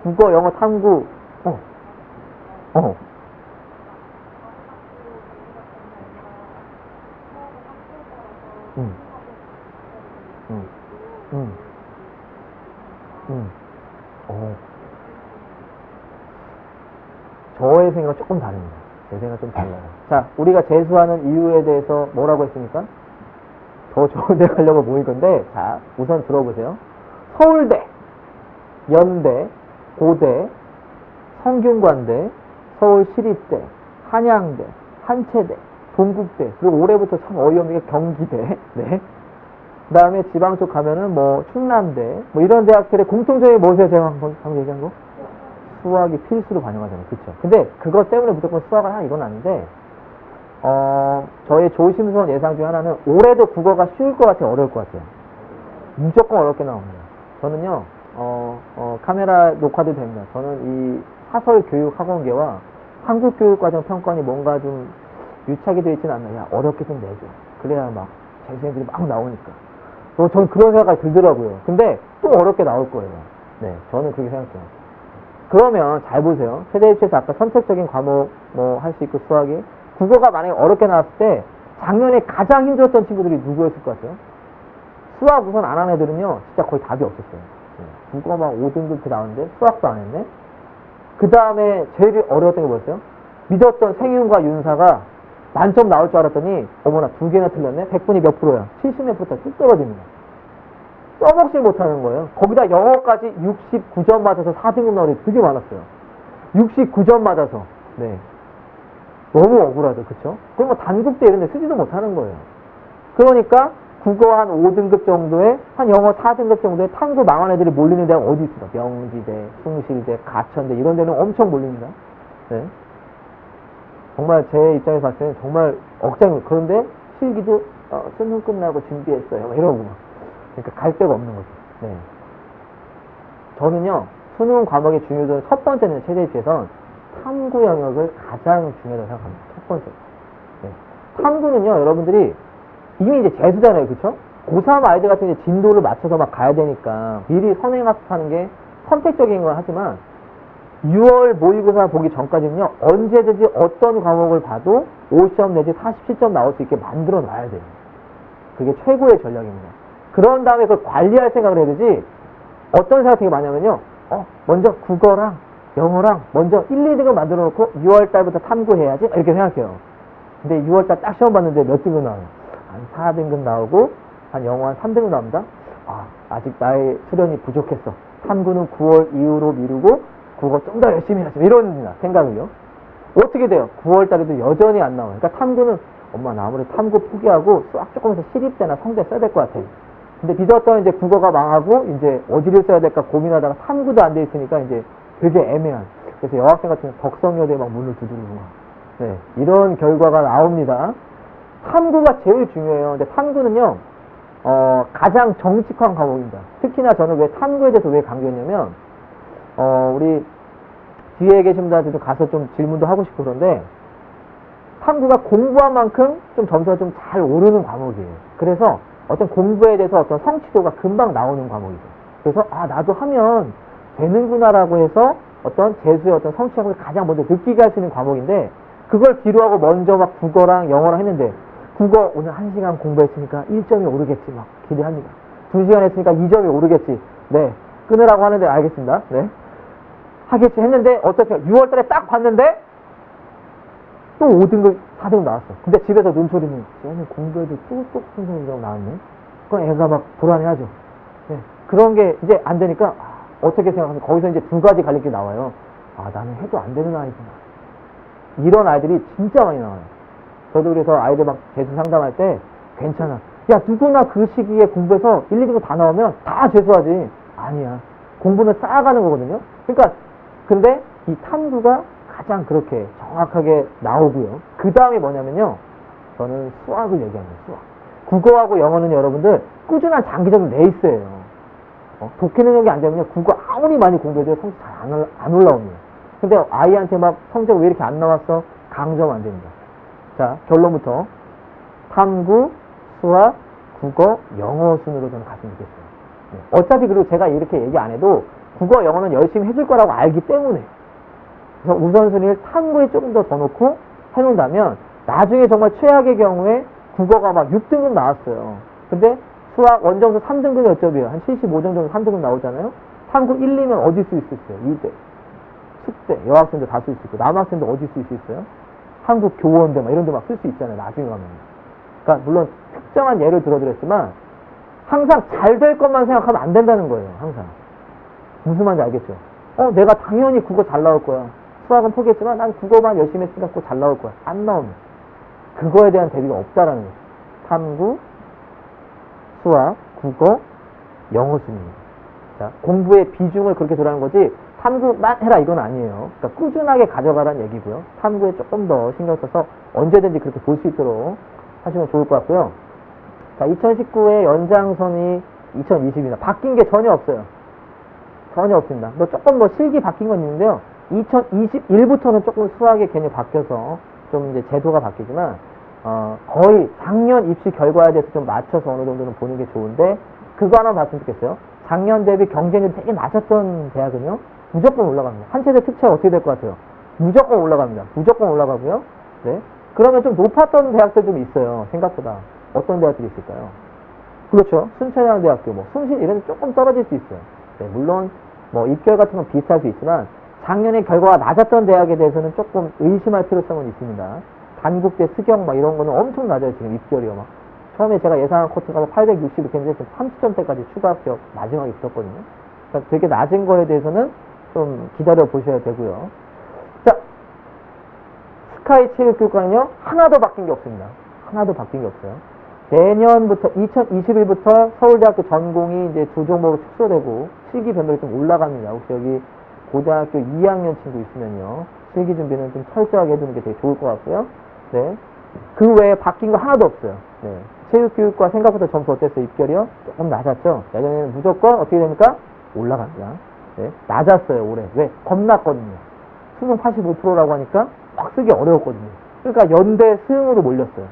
국어, 영어, 탐구, 음. 저의 생각은 조금 다릅니다. 제 생각은 좀 달라요. 자, 우리가 재수하는 이유에 대해서 뭐라고 했습니까? 더 좋은 데 가려고 모인 건데, 자, 우선 들어보세요. 서울대, 연대, 고대, 성균관대, 서울시립대, 한양대, 한체대, 동국대, 그리고 올해부터 참 어이없는 게 경기대, 네. 그 다음에 지방 쪽 가면은 뭐 충남대, 뭐 이런 대학들의 공통점이 뭐세요? 제가 방금 얘기한 거? 수학이 필수로 반영하잖아요. 그쵸? 근데 그것 때문에 무조건 수학을 하나 이건 아닌데, 저의 조심스러운 예상 중에 하나는 올해도 국어가 쉬울 것 같아요? 어려울 것 같아요? 무조건 어렵게 나옵니다. 저는요, 카메라 녹화도 됩니다. 저는 이 사설교육학원계와 한국교육과정 평가원이 뭔가 좀 유착이 되어 있지는 않나. 야, 어렵게 좀 내줘. 그래야 막 재수생들이 막 나오니까. 저는 그런 생각이 들더라고요. 근데 또 어렵게 나올 거예요. 네, 저는 그렇게 생각해요. 그러면 잘 보세요. 세대 입시에서 아까 선택적인 과목 뭐 할 수 있고 수학이 국어가 만약에 어렵게 나왔을 때 작년에 가장 힘들었던 친구들이 누구였을 것 같아요? 수학 우선 안 한 애들은요 진짜 거의 답이 없었어요. 국어 막 5등급 그 나오는데 수학도 안 했네. 그 다음에 제일 어려웠던 게 뭐였어요? 믿었던 생윤과 윤사가 만점 나올 줄 알았더니 어머나 2개나 틀렸네. 100분이 몇 프로야? 70몇 프로 뚝 떨어집니다. 써먹질 못하는 거예요. 거기다 영어까지 69점 맞아서 4등급 나오는 게 되게 많았어요. 69점 맞아서. 네. 너무 억울하죠. 그쵸? 그럼 뭐 단국대 이런 데 쓰지도 못하는 거예요. 그러니까 국어 한 5등급 정도에, 한 영어 4등급 정도에 탐구 망한 애들이 몰리는 데가 어디 있습니까? 명지대, 숭실대, 가천대 이런 데는 엄청 몰립니다. 네. 정말 제 입장에서 봤을 때는 정말 억장입니다. 그런데 실기도 수능 끝나고 준비했어요. 막 이러고 막. 그러니까 갈 데가 없는 거죠. 네. 저는요, 수능 과목의 중요도는 첫 번째는 최대 입시에선 탐구 영역을 가장 중요하다고 생각합니다. 첫 번째. 네. 탐구는요, 여러분들이 이미 이제 재수잖아요. 그쵸? 고3 아이들 같은 이제 진도를 맞춰서 막 가야 되니까 미리 선행학습하는 게 선택적인 건 하지만 6월 모의고사 보기 전까지는요, 언제든지 어떤 과목을 봐도 50점 내지 47점 나올 수 있게 만들어 놔야 돼요. 그게 최고의 전략입니다. 그런 다음에 그걸 관리할 생각을 해야 되지, 어떤 생각 되게 많이 하면요, 먼저 국어랑 영어랑 먼저 1, 2등을 만들어 놓고 6월 달부터 탐구해야지, 이렇게 생각해요. 근데 6월 달 딱 시험 봤는데 몇 등급 나와요? 한 4등급 나오고, 한 영어 한 3등급 나옵니다. 아직 나의 수련이 부족했어. 탐구는 9월 이후로 미루고, 국어 좀 더 열심히 하자. 이런 생각을요. 어떻게 돼요? 9월 달에도 여전히 안 나와요. 그러니까 탐구는, 엄마, 나 아무리 탐구 포기하고 수학 조금 해서 시립대나 성대 써야 될 것 같아. 근데 믿었던 이제 국어가 망하고, 이제 어디를 써야 될까 고민하다가 탐구도 안 돼 있으니까 이제 되게 애매한. 그래서 여학생 같은 경우 덕성여대에 막 문을 두드리고 막. 네. 이런 결과가 나옵니다. 탐구가 제일 중요해요. 근데 탐구는요, 가장 정직한 과목입니다. 특히나 저는 왜 탐구에 대해서 왜 강조했냐면, 우리 뒤에 계신 분들한테 좀 가서 좀 질문도 하고 싶고 그런데, 탐구가 공부한 만큼 좀 점수가 좀 잘 오르는 과목이에요. 그래서 어떤 공부에 대해서 어떤 성취도가 금방 나오는 과목이죠. 그래서, 나도 하면 되는구나라고 해서 어떤 재수의 어떤 성취감을 가장 먼저 느끼게 할 수 있는 과목인데, 그걸 뒤로하고 먼저 막 국어랑 영어랑 했는데, 국어 오늘 1시간 공부했으니까 1점이 오르겠지 막 기대합니다. 2시간 했으니까 2점이 오르겠지. 네. 끊으라고 하는데 알겠습니다. 네. 하겠지 했는데 어떻게 6월 달에 딱 봤는데 또 5등급, 4등급 나왔어. 근데 집에서 눈소리는 쟤는 공부해도 뚝뚝 풍성이라고 나왔네. 그럼 애가 막 불안해하죠. 네. 그런 게 이제 안 되니까 어떻게 생각하면 거기서 이제 두 가지 갈릴 게 나와요. 나는 해도 안 되는 아이구나. 이런 아이들이 진짜 많이 나와요. 저도 그래서 아이들 막 재수 상담할 때 괜찮아. 야, 누구나 그 시기에 공부해서 1, 2등급 다 나오면 다 재수하지. 아니야. 공부는 쌓아가는 거거든요. 그러니까 근데 이 탐구가 가장 그렇게 정확하게 나오고요. 그 다음에 뭐냐면요. 저는 수학을 얘기합니다. 수학. 국어하고 영어는 여러분들 꾸준한 장기적인 레이스예요. 독해 능력이 안 되면요. 국어 아무리 많이 공부해도 성적 잘 안 올라옵니다. 근데 아이한테 막 성적 왜 이렇게 안 나왔어? 강조하면 안 됩니다. 자, 결론부터 탐구, 수학, 국어, 영어 순으로 저는 갔으면 좋겠어요. 네. 어차피 그리고 제가 이렇게 얘기 안 해도 국어, 영어는 열심히 해줄 거라고 알기 때문에, 그래서 우선순위를 탐구에 조금 더 놓고 해놓는다면 나중에 정말 최악의 경우에 국어가 막 6등급 나왔어요. 근데 수학 원점수 3등급이 몇 점이에요? 한 75점 정도 3등급 나오잖아요. 탐구 1, 2면 어디 쓸 수 있어요? 이대, 숙대, 여학생들 다 쓸 수 있고, 남학생들 어디 쓸 수 있어요? 한국 교원대 막 이런 데 막 쓸 수 있잖아요. 나중에 가면. 그러니까 물론 특정한 예를 들어드렸지만 항상 잘 될 것만 생각하면 안 된다는 거예요. 항상. 무슨 말인지 알겠죠? 내가 당연히 국어 잘 나올 거야. 수학은 포기했지만 난 국어만 열심히 했으니까 국어 잘 나올 거야. 안 나오면. 그거에 대한 대비가 없다라는 거예요. 탐구, 수학, 국어, 영어 수입니다. 자, 공부의 비중을 그렇게 두라는 거지 탐구만 해라 이건 아니에요. 그러니까 꾸준하게 가져가라는 얘기고요. 탐구에 조금 더 신경 써서 언제든지 그렇게 볼 수 있도록 하시면 좋을 것 같고요. 자, 2019의 연장선이 2020입니다. 바뀐 게 전혀 없어요. 전혀 없습니다. 조금 실기 바뀐 건 있는데요. 2021부터는 조금 수학의 개념이 바뀌어서 좀 이제 제도가 바뀌지만 거의 작년 입시 결과에 대해서 좀 맞춰서 어느 정도는 보는 게 좋은데 그거 하나 봤으면 좋겠어요. 작년 대비 경쟁률이 되게 낮았던 대학은요 무조건 올라갑니다. 한 세대 특채가 어떻게 될 것 같아요? 무조건 올라갑니다. 무조건 올라가고요. 네. 그러면 좀 높았던 대학들 좀 있어요. 생각보다. 어떤 대학들이 있을까요? 그렇죠. 순천향대학교, 순신 이런 데 조금 떨어질 수 있어요. 네, 물론 입결 같은 건 비슷할 수 있지만 작년에 결과가 낮았던 대학에 대해서는 조금 의심할 필요성은 있습니다. 단국대, 수경 이런 거는 엄청 낮아요. 지금 입결이요. 처음에 제가 예상한 코트가 860 이렇게 했는데 지금 30점대까지 추가 합격 마지막에 있었거든요. 그러니까 되게 낮은 거에 대해서는 좀 기다려 보셔야 되고요. 자, 스카이 체육교육과는요 하나도 바뀐 게 없습니다. 하나도 바뀐 게 없어요. 내년부터 2021부터 서울대학교 전공이 이제 두 종목으로 축소되고 실기 변별이 좀 올라갑니다. 혹시 여기 고등학교 2학년 친구 있으면요 실기 준비는 좀 철저하게 해두는 게 되게 좋을 것 같고요. 네. 그 외에 바뀐 거 하나도 없어요. 네. 체육교육과 생각보다 점수 어땠어요? 입결이요? 조금 낮았죠? 내년에는 무조건 어떻게 됩니까? 올라갑니다. 네. 낮았어요, 올해. 왜? 겁났거든요. 수능 85%라고 하니까 막 쓰기 어려웠거든요. 그러니까 연대 수능으로 몰렸어요.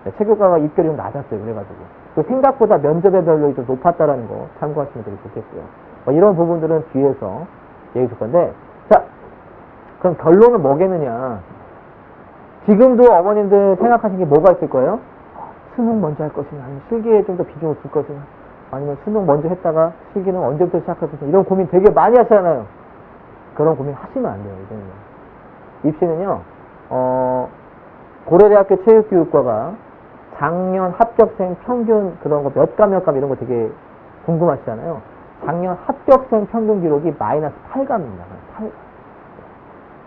네. 체육과가 입결이 좀 낮았어요. 그래가지고. 그 생각보다 면접의 별로이 좀 높았다라는 거 참고하시면 되게 좋겠고요. 이런 부분들은 뒤에서 얘기해 줄 건데, 자, 그럼 결론은 뭐겠느냐? 지금도 어머님들 생각하시는 게 뭐가 있을 거예요? 수능 먼저 할 것이냐, 아니면 실기에 좀 더 비중을 둘 것이냐, 아니면 수능 먼저 했다가 실기는 언제부터 시작할 것이냐, 이런 고민 되게 많이 하시잖아요. 그런 고민 하시면 안 돼요, 이제는. 입시는요, 고려대학교 체육교육과가 작년 합격생 평균 그런 거 몇 감 이런 거 되게 궁금하시잖아요. 작년 합격생 평균 기록이 마이너스 8감입니다. 8감.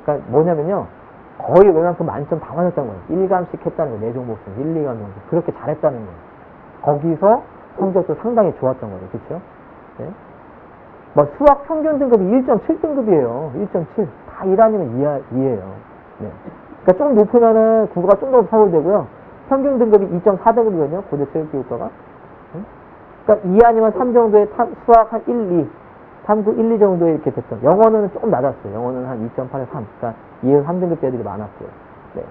그러니까 뭐냐면요. 거의 웬만큼 만점 다 맞았다는 거예요. 1감씩 했다는 거예요. 4종목씩 1, 2감 정도. 그렇게 잘했다는 거예요. 거기서 성적도 상당히 좋았던 거예요. 그렇죠? 네? 수학 평균 등급이 1.7등급이에요. 1.7. 다 1아니면 2예요. 네. 그러니까 좀 높으면은 국어가 좀 더 서울되고요. 평균 등급이 2.4등급이거든요. 고대 체육교육과가. 그러니까 2 아니면 3 정도의 수학 한 1, 2. 탐구 1, 2 정도에 이렇게 됐던. 영어는 조금 낮았어요. 영어는 한 2.8에 3. 그러니까 2에서 3등급 애들이 많았고요. 네.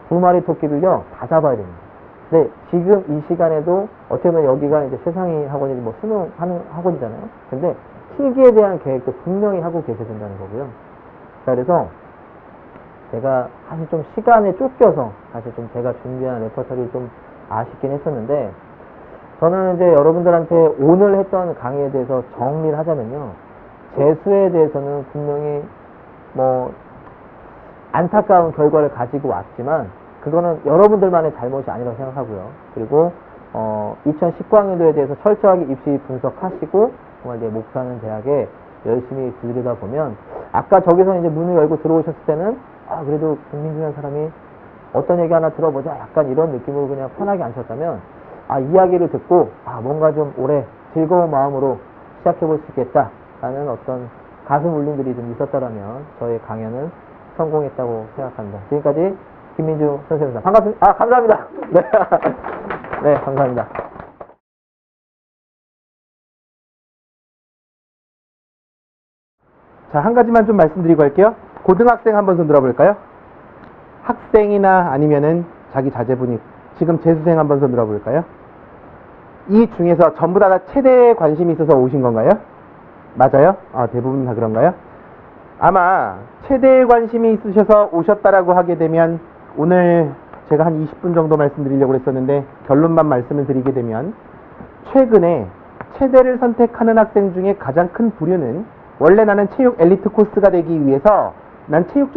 두 마리 토끼를요, 다 잡아야 됩니다. 근데 지금 이 시간에도 어떻게 보면 여기가 이제 세상이 학원이 수능 하는 학원이잖아요. 근데 실기에 대한 계획도 분명히 하고 계셔야 된다는 거고요. 자, 그래서 제가 사실 좀 시간에 쫓겨서 사실 좀 제가 준비한 레퍼토리를 좀 아쉽긴 했었는데, 저는 이제 여러분들한테 오늘 했던 강의에 대해서 정리를 하자면요. 재수에 대해서는 분명히 안타까운 결과를 가지고 왔지만 그거는 여러분들만의 잘못이 아니라고 생각하고요. 그리고 2019학년도에 대해서 철저하게 입시 분석하시고 정말 내 목표하는 대학에 열심히 들여다보면 아까 저기서 이제 문을 열고 들어오셨을 때는 그래도 김민준이라는 사람이 어떤 얘기 하나 들어보자 약간 이런 느낌으로 그냥 편하게 앉으셨다면 이야기를 듣고 뭔가 좀 올해 즐거운 마음으로 시작해볼 수 있겠다 라는 어떤 가슴 울림들이 좀 있었다라면 저의 강연은 성공했다고 생각합니다. 지금까지 김민중 선생님입니다. 반갑습니다. 감사합니다. 네. 네, 감사합니다. 자, 한 가지만 좀 말씀드리고 할게요. 고등학생 한번 손 들어볼까요? 학생이나 아니면은 자기 자제분이 지금 재수생 한번 손 들어볼까요? 이 중에서 전부 다 체대에 관심이 있어서 오신 건가요? 맞아요? 대부분 다 그런가요? 아마 체대에 관심이 있으셔서 오셨다라고 하게 되면 오늘 제가 한 20분 정도 말씀드리려고 했었는데 결론만 말씀을 드리게 되면 최근에 체대를 선택하는 학생 중에 가장 큰 부류는 원래 나는 체육 엘리트 코스가 되기 위해서 난 체육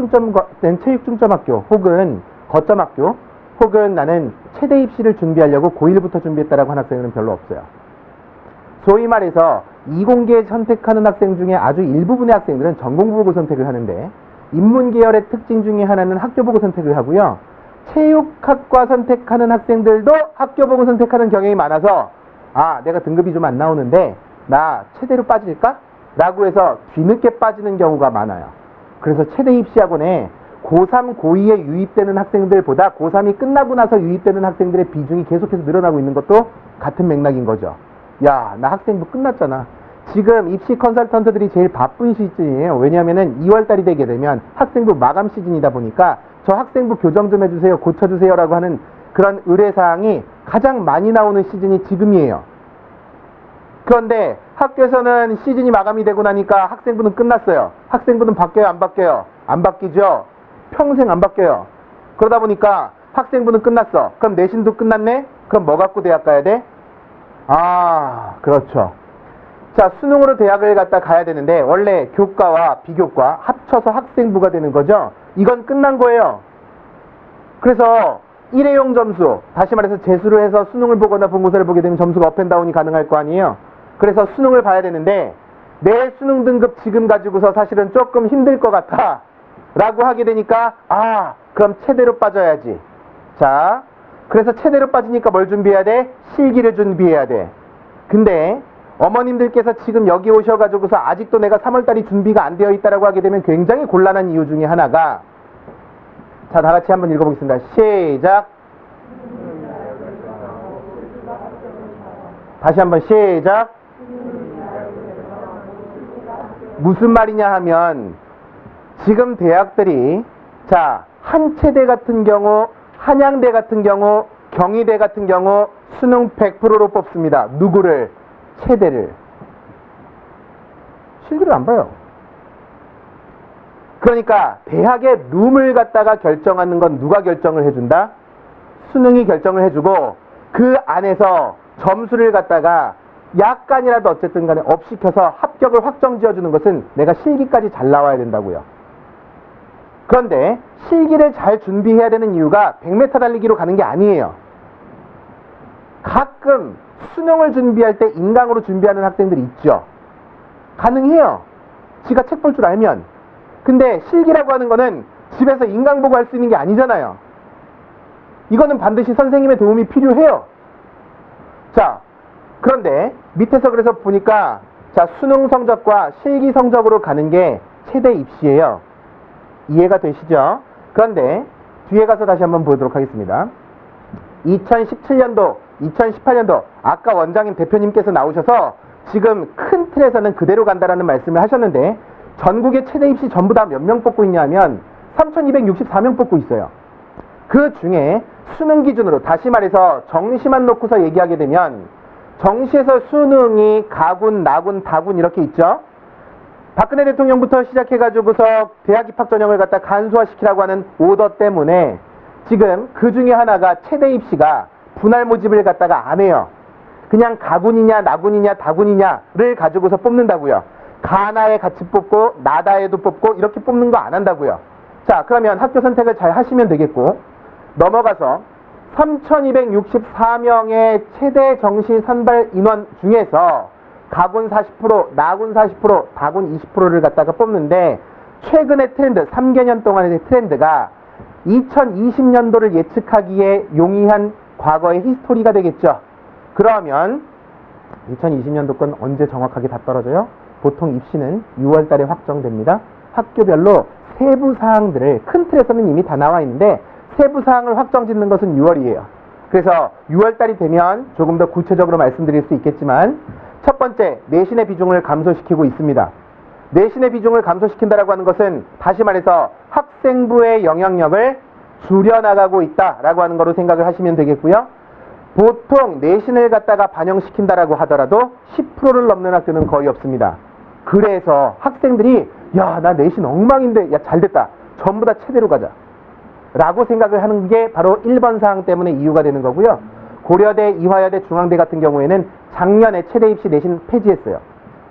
중점학교 혹은 거점학교 혹은 나는 체대 입시를 준비하려고 고1부터 준비했다라고 하는 학생은 별로 없어요. 소위 말해서 이공계 선택하는 학생 중에 아주 일부분의 학생들은 전공보고 선택을 하는데 인문계열의 특징 중에 하나는 학교보고 선택을 하고요. 체육학과 선택하는 학생들도 학교보고 선택하는 경향이 많아서 아, 내가 등급이 좀 안 나오는데 나 체대로 빠질까? 라고 해서 뒤늦게 빠지는 경우가 많아요. 그래서 체대 입시학원에 고3, 고2에 유입되는 학생들보다 고3이 끝나고 나서 유입되는 학생들의 비중이 계속해서 늘어나고 있는 것도 같은 맥락인 거죠. 야, 나 학생부 끝났잖아. 지금 입시 컨설턴트들이 제일 바쁜 시즌이에요. 왜냐하면은 2월달이 되게 되면 학생부 마감 시즌이다 보니까 저 학생부 교정 좀 해주세요, 고쳐주세요 라고 하는 그런 의뢰사항이 가장 많이 나오는 시즌이 지금이에요. 그런데 학교에서는 시즌이 마감이 되고 나니까 학생부는 끝났어요. 학생부는 바뀌어요, 안 바뀌어요? 안 바뀌죠? 평생 안 바뀌어요. 그러다 보니까 학생부는 끝났어. 그럼 내신도 끝났네? 그럼 뭐 갖고 대학 가야 돼? 아, 그렇죠. 자, 수능으로 대학을 갔다 가야 되는데 원래 교과와 비교과 합쳐서 학생부가 되는 거죠. 이건 끝난 거예요. 그래서 일회용 점수, 다시 말해서 재수를 해서 수능을 보거나 본고사를 보게 되면 점수가 업앤다운이 가능할 거 아니에요. 그래서 수능을 봐야 되는데 내 수능 등급 지금 가지고서 사실은 조금 힘들 것 같아 라고 하게 되니까 아, 그럼 체대로 빠져야지. 자, 그래서 체대로 빠지니까 뭘 준비해야 돼? 실기를 준비해야 돼. 근데 어머님들께서 지금 여기 오셔가지고서 아직도 내가 3월달이 준비가 안 되어 있다라고 하게 되면 굉장히 곤란한 이유 중에 하나가, 자, 다 같이 한번 읽어보겠습니다. 시작. 다시 한번 시작. 무슨 말이냐 하면 지금 대학들이 자, 한체대 같은 경우, 한양대 같은 경우, 경희대 같은 경우 수능 100%로 뽑습니다. 누구를? 체대를. 실기를 안 봐요. 그러니까 대학의 룸을 갖다가 결정하는 건 누가 결정을 해준다? 수능이 결정을 해주고 그 안에서 점수를 갖다가 약간이라도 어쨌든 간에 업시켜서 합격을 확정 지어주는 것은 내가 실기까지 잘 나와야 된다고요. 그런데 실기를 잘 준비해야 되는 이유가 100m 달리기로 가는 게 아니에요. 가끔 수능을 준비할 때 인강으로 준비하는 학생들이 있죠. 가능해요. 지가 책 볼 줄 알면. 근데 실기라고 하는 거는 집에서 인강 보고 할 수 있는 게 아니잖아요. 이거는 반드시 선생님의 도움이 필요해요. 자, 그런데 밑에서 그래서 보니까 자, 수능 성적과 실기 성적으로 가는 게 체대 입시예요. 이해가 되시죠? 그런데 뒤에 가서 다시 한번 보도록 하겠습니다. 2017년도, 2018년도 아까 원장님 대표님께서 나오셔서 지금 큰 틀에서는 그대로 간다라는 말씀을 하셨는데 전국의 체대 입시 전부 다 몇 명 뽑고 있냐면 3,264명 뽑고 있어요. 그 중에 수능 기준으로 다시 말해서 정시만 놓고서 얘기하게 되면 정시에서 수능이 가군, 나군, 다군 이렇게 있죠. 박근혜 대통령부터 시작해가지고서 대학 입학 전형을 갖다 간소화시키라고 하는 오더 때문에 지금 그 중에 하나가 체대 입시가 분할 모집을 갖다가 안 해요. 그냥 가군이냐 나군이냐 다군이냐를 가지고서 뽑는다고요. 가나에 같이 뽑고 나다에도 뽑고 이렇게 뽑는 거 안 한다고요. 자, 그러면 학교 선택을 잘 하시면 되겠고 넘어가서 3,264명의 체대 정시 선발 인원 중에서 가군 40%, 나군 40%, 다군 20%를 갖다가 뽑는데 최근의 트렌드, 3개년 동안의 트렌드가 2020년도를 예측하기에 용이한 과거의 히스토리가 되겠죠. 그러면 2020년도 건 언제 정확하게 다 떨어져요? 보통 입시는 6월 달에 확정됩니다. 학교별로 세부 사항들을 큰 틀에서는 이미 다 나와 있는데 세부 사항을 확정 짓는 것은 6월이에요. 그래서 6월 달이 되면 조금 더 구체적으로 말씀드릴 수 있겠지만 첫 번째, 내신의 비중을 감소시키고 있습니다. 내신의 비중을 감소시킨다라고 하는 것은 다시 말해서 학생부의 영향력을 줄여나가고 있다라고 하는 거로 생각을 하시면 되겠고요. 보통 내신을 갖다가 반영시킨다라고 하더라도 10%를 넘는 학교는 거의 없습니다. 그래서 학생들이 야, 나 내신 엉망인데 야, 잘됐다. 전부 다 체대로 가자. 라고 생각을 하는 게 바로 1번 사항 때문에 이유가 되는 거고요. 고려대, 이화여대, 중앙대 같은 경우에는 작년에 최대 입시 내신 폐지했어요.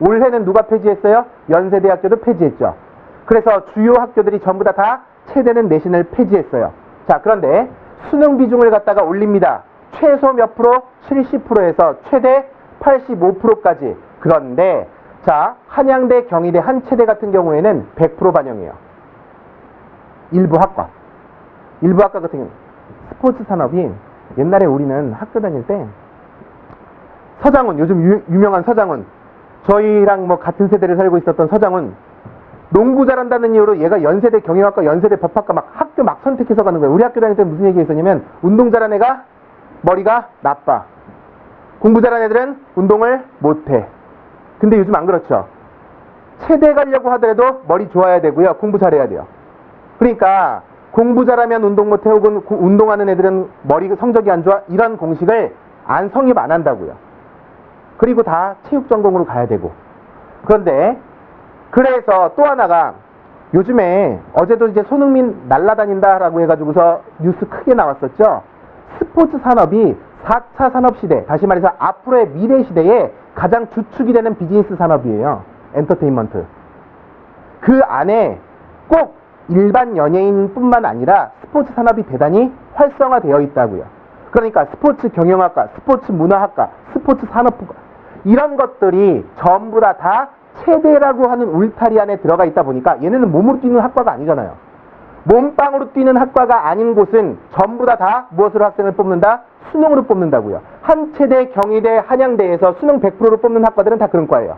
올해는 누가 폐지했어요? 연세대학교도 폐지했죠. 그래서 주요 학교들이 전부 다 최대는 내신을 폐지했어요. 자, 그런데 수능 비중을 갖다가 올립니다. 최소 몇 프로? 70%에서 최대 85%까지. 그런데 자, 한양대, 경희대, 한체대 같은 경우에는 100% 반영이에요. 일부 학과 같은 경우 스포츠 산업이 옛날에 우리는 학교 다닐 때 서장훈, 요즘 유명한 서장훈, 저희랑 뭐 같은 세대를 살고 있었던 서장훈, 농구 잘한다는 이유로 얘가 연세대 경영학과, 연세대 법학과 막 학교 막 선택해서 가는 거예요. 우리 학교 다닐 때 무슨 얘기가 있었냐면 운동 잘하는 애가 머리가 나빠. 공부 잘하는 애들은 운동을 못해. 근데 요즘 안 그렇죠. 체대 가려고 하더라도 머리 좋아야 되고요. 공부 잘해야 돼요. 그러니까 공부 잘하면 운동 못해, 혹은 운동하는 애들은 머리 성적이 안 좋아, 이런 공식을 성립 안 한다고요. 그리고 다 체육 전공으로 가야 되고. 그런데 그래서 또 하나가 요즘에 어제도 이제 손흥민 날라다닌다라고 해가지고서 뉴스 크게 나왔었죠. 스포츠 산업이 4차 산업시대, 다시 말해서 앞으로의 미래 시대에 가장 주축이 되는 비즈니스 산업이에요. 엔터테인먼트. 그 안에 꼭 일반 연예인뿐만 아니라 스포츠 산업이 대단히 활성화되어 있다고요. 그러니까 스포츠 경영학과, 스포츠 문화학과, 스포츠 산업부가, 이런 것들이 전부 다 체대라고 하는 울타리 안에 들어가 있다 보니까 얘네는 몸으로 뛰는 학과가 아니잖아요. 몸빵으로 뛰는 학과가 아닌 곳은 전부 다 무엇으로 학생을 뽑는다? 수능으로 뽑는다고요. 한체대, 경희대, 한양대에서 수능 100%로 뽑는 학과들은 다 그런 과예요.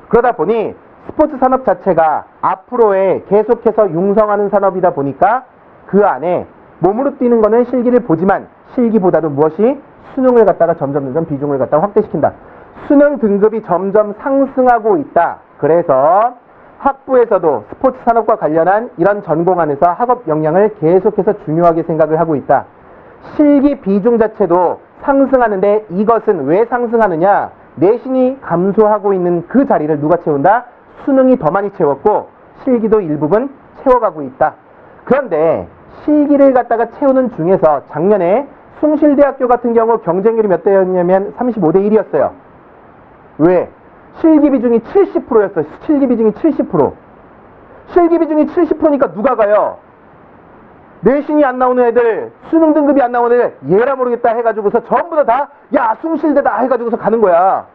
그러다 보니 스포츠 산업 자체가 앞으로의 계속해서 융성하는 산업이다 보니까 그 안에 몸으로 뛰는 거는 실기를 보지만 실기보다도 무엇이? 수능을 갖다가 점점 비중을 갖다가 확대시킨다. 수능 등급이 점점 상승하고 있다. 그래서 학부에서도 스포츠 산업과 관련한 이런 전공 안에서 학업 역량을 계속해서 중요하게 생각을 하고 있다. 실기 비중 자체도 상승하는데 이것은 왜 상승하느냐? 내신이 감소하고 있는 그 자리를 누가 채운다? 수능이 더 많이 채웠고 실기도 일부분 채워가고 있다. 그런데 실기를 갖다가 채우는 중에서 작년에 숭실대학교 같은 경우 경쟁률이 몇 대였냐면 35대 1이었어요. 왜? 실기 비중이 70%였어요. 실기 비중이 70%. 실기 비중이 70%니까 누가 가요? 내신이 안 나오는 애들, 수능 등급이 안 나오는 애들, 얘라 모르겠다 해가지고서 전부 다, 야, 숭실대다 해가지고서 가는 거야.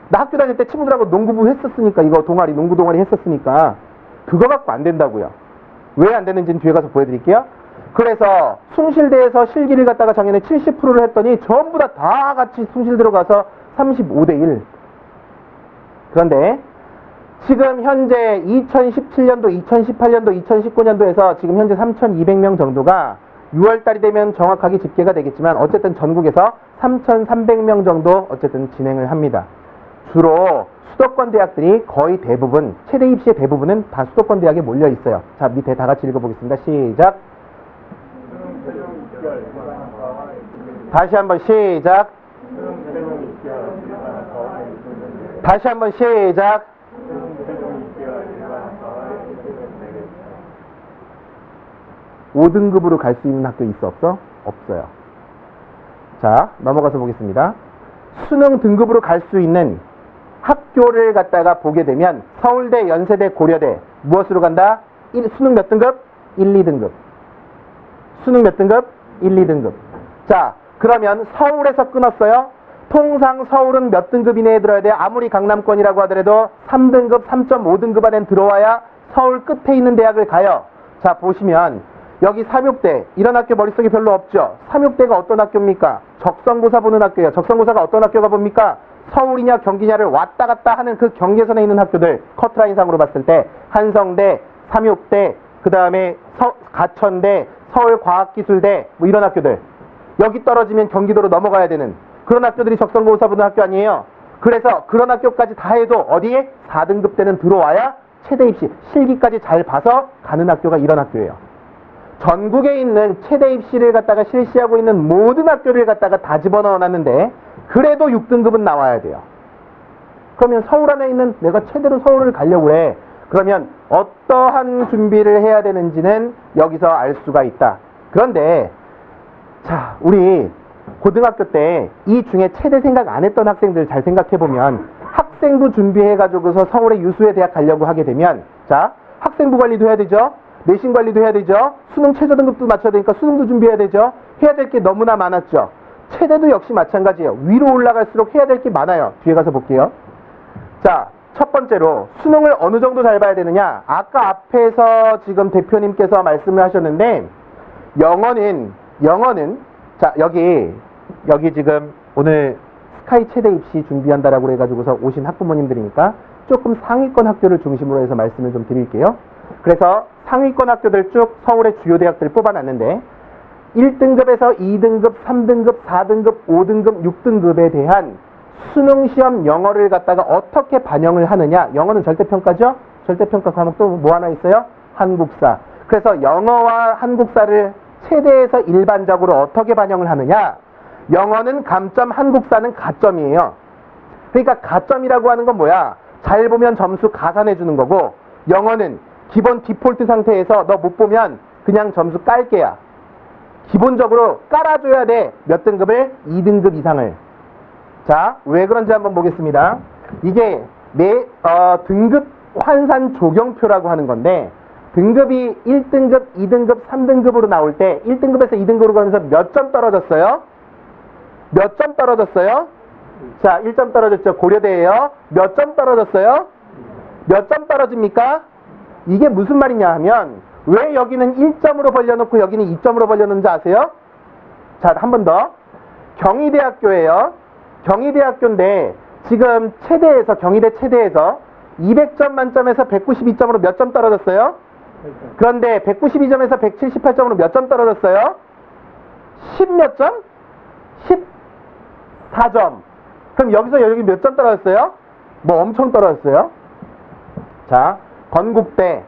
나 학교 다닐 때 친구들하고 농구부 했었으니까, 이거 동아리, 농구 동아리 했었으니까, 그거 갖고 안 된다고요. 왜 안 되는지는 뒤에 가서 보여드릴게요. 그래서 숭실대에서 실기를 갖다가 작년에 70%를 했더니 전부 다 같이 숭실대로 가서 35대 1. 그런데 지금 현재 2017년도, 2018년도, 2019년도에서 지금 현재 3,200명 정도가 6월달이 되면 정확하게 집계가 되겠지만 어쨌든 전국에서 3,300명 정도 어쨌든 진행을 합니다. 주로 수도권 대학들이 거의 대부분, 최대 입시의 대부분은 다 수도권 대학에 몰려 있어요. 자, 밑에 다 같이 읽어보겠습니다. 시작. 다시 한번 시작. 다시 한번 시작. 5등급으로 갈 수 있는 학교 있어 없어? 없어요. 자, 넘어가서 보겠습니다. 수능 등급으로 갈 수 있는 학교를 갖다가 보게 되면 서울대, 연세대, 고려대 무엇으로 간다? 수능 몇 등급? 1, 2등급. 수능 몇 등급? 1, 2등급. 자, 그러면 서울에서 끊었어요. 통상 서울은 몇 등급 이내에 들어야 돼요? 아무리 강남권이라고 하더라도 3등급, 3.5등급 안에 들어와야 서울 끝에 있는 대학을 가요. 자, 보시면 여기 삼육대, 이런 학교 머릿속에 별로 없죠? 삼육대가 어떤 학교입니까? 적성고사 보는 학교예요. 적성고사가 어떤 학교가 봅니까? 서울이냐 경기냐를 왔다 갔다 하는 그 경계선에 있는 학교들, 커트라인상으로 봤을 때 한성대, 삼육대, 그 다음에 가천대, 서울과학기술대, 뭐 이런 학교들. 여기 떨어지면 경기도로 넘어가야 되는 그런 학교들이 적성고사 보는 학교 아니에요? 그래서 그런 학교까지 다 해도 어디에? 4등급 때는 들어와야 최대 입시, 실기까지 잘 봐서 가는 학교가 이런 학교예요. 전국에 있는 최대 입시를 갖다가 실시하고 있는 모든 학교를 갖다가 다 집어넣어 놨는데 그래도 6등급은 나와야 돼요. 그러면 서울 안에 있는 내가 최대로 서울을 가려고 해. 그러면 어떠한 준비를 해야 되는지는 여기서 알 수가 있다. 그런데 자, 우리 고등학교 때 이 중에 체대 생각 안 했던 학생들 잘 생각해보면 학생부 준비해가지고서 서울의 유수의 대학 가려고 하게 되면 자, 학생부 관리도 해야 되죠. 내신 관리도 해야 되죠. 수능 최저 등급도 맞춰야 되니까 수능도 준비해야 되죠. 해야 될 게 너무나 많았죠. 체대도 역시 마찬가지예요. 위로 올라갈수록 해야 될 게 많아요. 뒤에 가서 볼게요. 자, 첫 번째로 수능을 어느 정도 잘 봐야 되느냐. 아까 앞에서 지금 대표님께서 말씀을 하셨는데 영어는 자, 여기 지금 오늘 스카이 체대 입시 준비한다라고 해가지고서 오신 학부모님들이니까 조금 상위권 학교를 중심으로 해서 말씀을 좀 드릴게요. 그래서 상위권 학교들 쭉 서울의 주요 대학들 뽑아놨는데 1등급에서 2등급, 3등급, 4등급, 5등급, 6등급에 대한 수능시험 영어를 갖다가 어떻게 반영을 하느냐. 영어는 절대평가죠? 절대평가 과목 또 뭐 하나 있어요? 한국사. 그래서 영어와 한국사를 체대에서 일반적으로 어떻게 반영을 하느냐. 영어는 감점, 한국사는 가점이에요. 그러니까 가점이라고 하는 건 뭐야? 잘 보면 점수 가산해 주는 거고, 영어는 기본 디폴트 상태에서 너 못 보면 그냥 점수 깔게야. 기본적으로 깔아줘야 돼. 몇 등급을? 2등급 이상을. 자, 왜 그런지 한번 보겠습니다. 이게 등급 환산 조경표라고 하는 건데, 등급이 1등급, 2등급, 3등급으로 나올 때 1등급에서 2등급으로 가면서 몇 점 떨어졌어요? 몇 점 떨어졌어요? 자, 1점 떨어졌죠. 고려대예요. 몇 점 떨어졌어요? 몇 점 떨어집니까? 이게 무슨 말이냐 하면 왜 여기는 1점으로 벌려놓고 여기는 2점으로 벌려놓는지 아세요? 자, 한 번 더. 경희대학교예요. 경희대학교인데 지금 체대에서 경희대 체대에서 200점 만점에서 192점으로 몇 점 떨어졌어요? 그런데 192점에서 178점으로 몇 점 떨어졌어요? 10 몇 점? 14점. 그럼 여기서 여기 몇 점 떨어졌어요? 뭐 엄청 떨어졌어요? 자, 건국대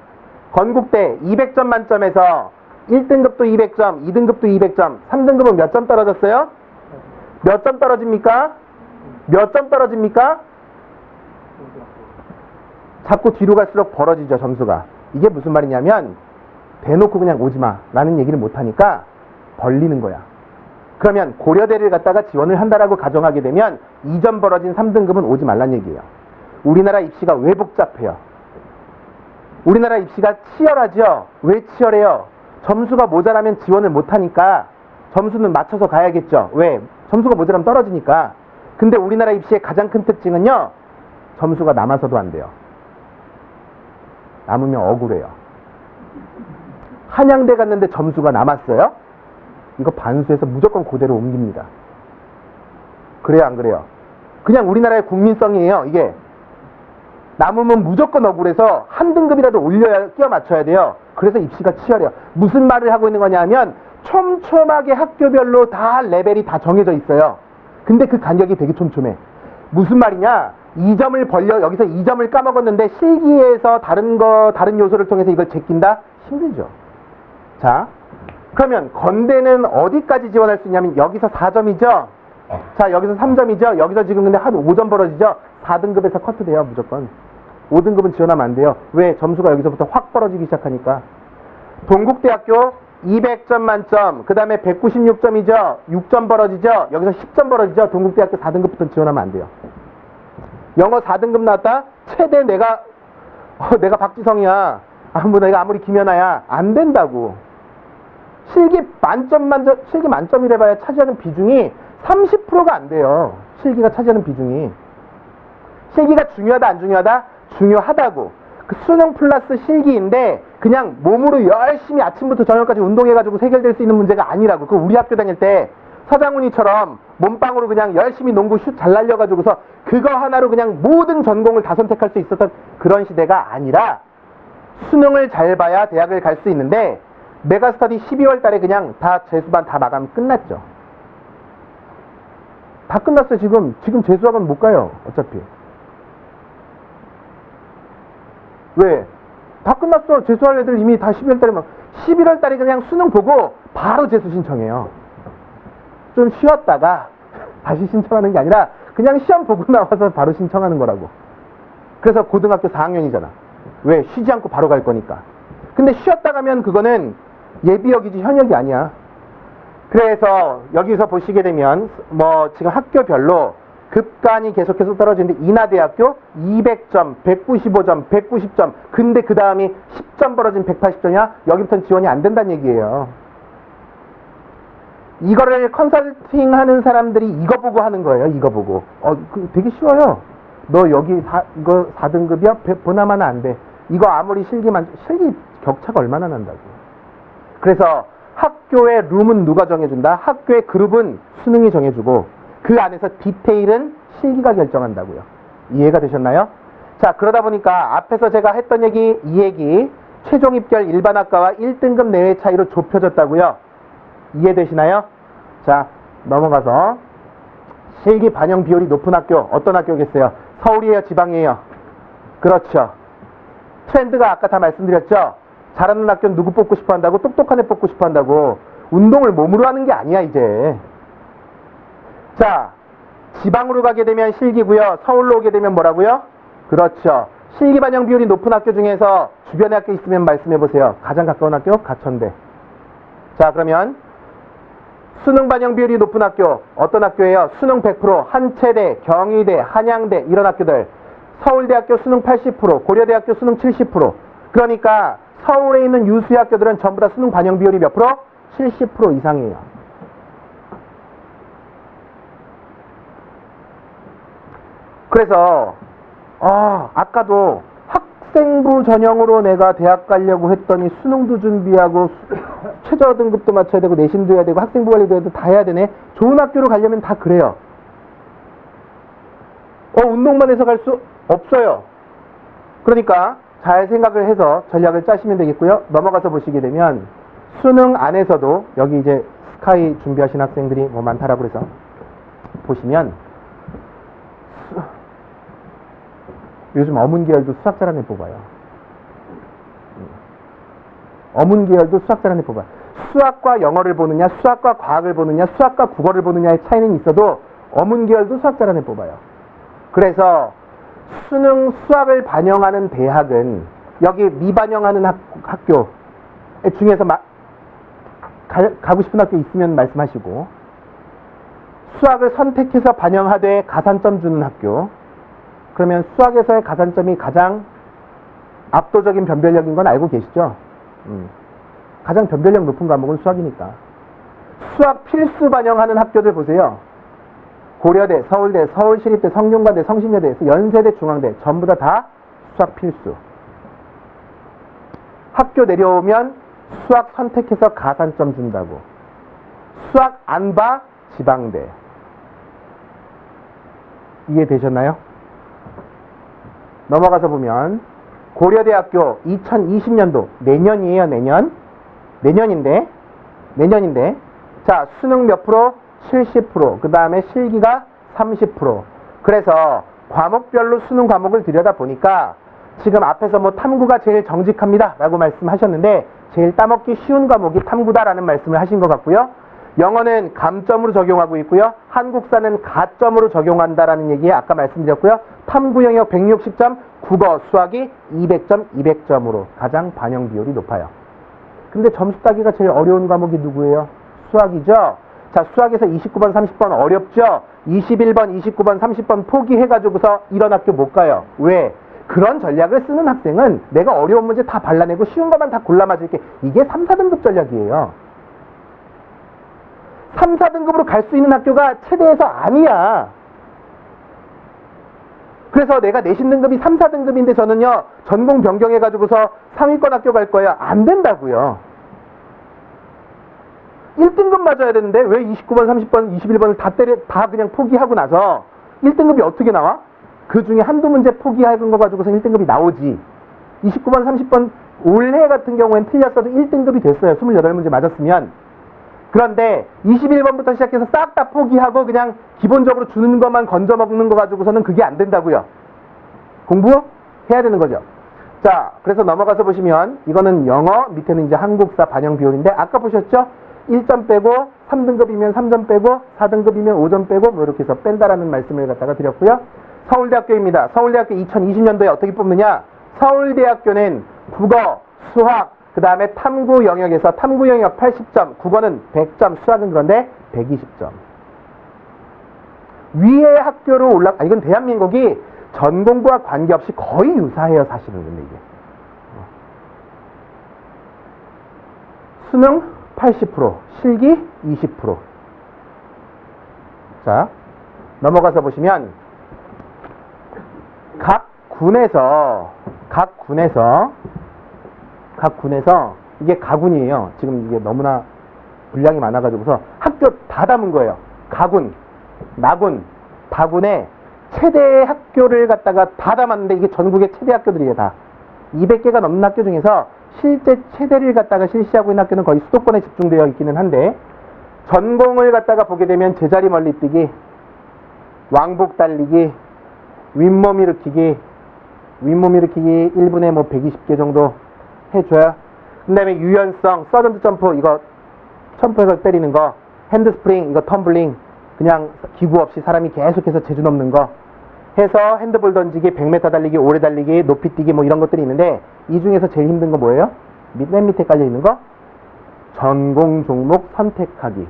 200점 만점에서 1등급도 200점, 2등급도 200점, 3등급은 몇 점 떨어졌어요? 몇 점 떨어집니까? 몇 점 떨어집니까? 자꾸 뒤로 갈수록 벌어지죠, 점수가. 이게 무슨 말이냐면 대놓고 그냥 오지마 라는 얘기를 못하니까 벌리는 거야. 그러면 고려대를 갖다가 지원을 한다라고 가정하게 되면 2점 벌어진 3등급은 오지 말란 얘기예요. 우리나라 입시가 왜 복잡해요? 우리나라 입시가 치열하죠? 왜 치열해요? 점수가 모자라면 지원을 못하니까 점수는 맞춰서 가야겠죠. 왜? 점수가 모자라면 떨어지니까. 근데 우리나라 입시의 가장 큰 특징은요, 점수가 남아서도 안 돼요. 남으면 억울해요. 한양대 갔는데 점수가 남았어요? 이거 반수해서 무조건 그대로 옮깁니다. 그래요, 안 그래요? 그냥 우리나라의 국민성이에요, 이게. 남으면 무조건 억울해서 한 등급이라도 올려야, 끼워 맞춰야 돼요. 그래서 입시가 치열해요. 무슨 말을 하고 있는 거냐 하면 촘촘하게 학교별로 다 레벨이 다 정해져 있어요. 근데 그 간격이 되게 촘촘해. 무슨 말이냐? 2점을 벌려, 여기서 2점을 까먹었는데 실기에서 다른 요소를 통해서 이걸 제낀다? 힘들죠. 자, 그러면 건대는 어디까지 지원할 수 있냐면 여기서 4점이죠? 자, 여기서 3점이죠? 여기서 지금 근데 한 5점 벌어지죠? 4등급에서 커트돼요, 무조건. 5등급은 지원하면 안 돼요. 왜? 점수가 여기서부터 확 벌어지기 시작하니까. 동국대학교 200점 만점, 그 다음에 196점이죠? 6점 벌어지죠? 여기서 10점 벌어지죠? 동국대학교 4등급부터 지원하면 안 돼요. 영어 4등급 나왔다? 최대 내가 박지성이야. 내가 아무리 김연아야. 안 된다고. 실기 만점이래봐야 차지하는 비중이 30%가 안 돼요. 실기가 차지하는 비중이. 실기가 중요하다, 안 중요하다? 중요하다고. 그 수능 플러스 실기인데 그냥 몸으로 열심히 아침부터 저녁까지 운동해가지고 해결될 수 있는 문제가 아니라고. 그 우리 학교 다닐 때 서장훈이처럼 몸빵으로 그냥 열심히 농구 슛 잘 날려가지고서 그거 하나로 그냥 모든 전공을 다 선택할 수 있었던 그런 시대가 아니라 수능을 잘 봐야 대학을 갈 수 있는데 메가스터디 12월 달에 그냥 다 재수반 다 마감 끝났죠. 다 끝났어요. 지금 재수학원 못 가요. 어차피. 왜? 다 끝났어. 재수할 애들 이미 다 12월 달에 11월 달에 그냥 수능 보고 바로 재수 신청해요. 좀 쉬었다가 다시 신청하는 게 아니라 그냥 시험 보고 나와서 바로 신청하는 거라고. 그래서 고등학교 4학년이잖아. 왜? 쉬지 않고 바로 갈 거니까. 근데 쉬었다 가면 그거는 예비역이지 현역이 아니야. 그래서 여기서 보시게 되면 뭐 지금 학교별로 급간이 계속해서 떨어지는데 인하대학교 200점, 195점, 190점. 근데 그 다음이 10점 벌어진 180점이야? 여기부터는 지원이 안 된다는 얘기예요. 이거를 컨설팅 하는 사람들이 이거 보고 하는 거예요. 이거 보고. 되게 쉬워요. 너 여기 이거 4등급이야? 보나마나 안 돼. 이거 아무리 실기 격차가 얼마나 난다고. 그래서 학교의 룸은 누가 정해준다? 학교의 그룹은 수능이 정해주고 그 안에서 디테일은 실기가 결정한다고요. 이해가 되셨나요? 자, 그러다 보니까 앞에서 제가 했던 얘기, 이 얘기 최종 입결 일반학과와 1등급 내외 차이로 좁혀졌다고요. 이해되시나요? 자, 넘어가서 실기 반영 비율이 높은 학교, 어떤 학교겠어요? 서울이에요? 지방이에요? 그렇죠. 트렌드가 아까 다 말씀드렸죠? 잘하는 학교는 누구 뽑고 싶어 한다고? 똑똑한 애 뽑고 싶어 한다고. 운동을 몸으로 하는 게 아니야, 이제. 자, 지방으로 가게 되면 실기고요. 서울로 오게 되면 뭐라고요? 그렇죠. 실기 반영 비율이 높은 학교 중에서 주변에 학교 있으면 말씀해 보세요. 가장 가까운 학교? 가천대. 자, 그러면 수능 반영 비율이 높은 학교 어떤 학교예요? 수능 100%, 한체대, 경희대, 한양대 이런 학교들. 서울대학교 수능 80%, 고려대학교 수능 70%. 그러니까 서울에 있는 유수의 학교들은 전부 다 수능 반영 비율이 몇 프로? 70% 이상이에요. 그래서 아까도 학생부 전형으로 내가 대학 가려고 했더니 수능도 준비하고 최저 등급도 맞춰야 되고 내신도 해야 되고 학생부 관리도 해야 되고 다 해야 되네. 좋은 학교로 가려면 다 그래요. 운동만 해서 갈 수 없어요. 그러니까 잘 생각을 해서 전략을 짜시면 되겠고요. 넘어가서 보시게 되면 수능 안에서도 여기 이제 스카이 준비하신 학생들이 뭐 많다라고 그래서 보시면 요즘 어문계열도 수학 잘하는 애 뽑아요. 어문계열도 수학 잘하는 애 뽑아요. 수학과 영어를 보느냐, 수학과 과학을 보느냐, 수학과 국어를 보느냐의 차이는 있어도 어문계열도 수학 잘하는 애 뽑아요. 그래서 수능 수학을 반영하는 대학은 여기 미반영하는 학교 중에서 가고 싶은 학교 있으면 말씀하시고, 수학을 선택해서 반영하되 가산점 주는 학교, 그러면 수학에서의 가산점이 가장 압도적인 변별력인 건 알고 계시죠? 가장 변별력 높은 과목은 수학이니까. 수학 필수 반영하는 학교들 보세요. 고려대, 서울대, 서울시립대, 성균관대, 성신여대, 연세대, 중앙대 전부 다 수학 필수. 학교 내려오면 수학 선택해서 가산점 준다고. 수학 안 봐? 지방대. 이해되셨나요? 넘어가서 보면 고려대학교 2020년도 내년이에요. 내년인데 자, 수능 몇 프로? 70%. 그 다음에 실기가 30%. 그래서 과목별로 수능 과목을 들여다보니까 지금 앞에서 뭐 탐구가 제일 정직합니다 라고 말씀하셨는데 제일 따먹기 쉬운 과목이 탐구다라는 말씀을 하신 것 같고요. 영어는 감점으로 적용하고 있고요. 한국사는 가점으로 적용한다라는 얘기 아까 말씀드렸고요. 탐구 영역 160점, 국어, 수학이 200점, 200점으로 가장 반영 비율이 높아요. 근데 점수 따기가 제일 어려운 과목이 누구예요? 수학이죠? 자, 수학에서 29번, 30번 어렵죠? 21번, 29번, 30번 포기해가지고서 이런 학교 못 가요. 왜? 그런 전략을 쓰는 학생은 내가 어려운 문제 다 발라내고 쉬운 것만 다 골라 맞을게. 이게 3, 4등급 전략이에요. 3, 4등급으로 갈 수 있는 학교가 최대에서 아니야. 그래서 내가 내신 등급이 3, 4등급인데 저는요, 전공 변경해가지고서 상위권 학교 갈 거예요. 안 된다고요. 1등급 맞아야 되는데 왜 29번, 30번, 21번을 다 그냥 포기하고 나서 1등급이 어떻게 나와? 그 중에 한두 문제 포기한 거 가지고서 1등급이 나오지. 29번, 30번 올해 같은 경우엔 틀렸어도 1등급이 됐어요. 28문제 맞았으면. 그런데 21번부터 시작해서 싹 다 포기하고 그냥 기본적으로 주는 것만 건져 먹는 거 가지고서는 그게 안 된다고요. 공부해야 되는 거죠. 자, 그래서 넘어가서 보시면 이거는 영어, 밑에는 이제 한국사 반영 비율인데 아까 보셨죠? 1점 빼고 3등급이면 3점 빼고 4등급이면 5점 빼고 뭐 이렇게 해서 뺀다라는 말씀을 갖다가 드렸고요. 서울대학교입니다. 서울대학교 2020년도에 어떻게 뽑느냐? 서울대학교는 국어, 수학, 그 다음에 탐구 영역에서 탐구 영역 80점, 국어는 100점, 수학은 그런데 120점. 위의 학교로 이건 대한민국이 전공부와 관계없이 거의 유사해요, 사실은. 근데 이게. 수능 80%, 실기 20%. 자, 넘어가서 보시면, 각 군에서 이게 가군이에요. 지금 이게 너무나 분량이 많아가지고서 학교 다 담은 거예요. 가군, 나군, 다군에 최대 학교를 갖다가 다 담았는데 이게 전국의 최대 학교들이에요, 다. 200개가 넘는 학교 중에서 실제 최대를 갖다가 실시하고 있는 학교는 거의 수도권에 집중되어 있기는 한데, 전공을 갖다가 보게 되면 제자리 멀리뛰기, 왕복 달리기, 윗몸 일으키기 1분에 뭐 120개 정도 해줘요. 그 다음에 유연성, 서전트 점프, 이거 점프해서 때리는 거, 핸드스프링, 이거 텀블링, 그냥 기구 없이 사람이 계속해서 제주 넘는 거 해서 핸드볼 던지기, 100m 달리기, 오래 달리기, 높이 뛰기 뭐 이런 것들이 있는데, 이 중에서 제일 힘든 거 뭐예요? 맨 밑에 깔려 있는 거? 전공 종목 선택하기.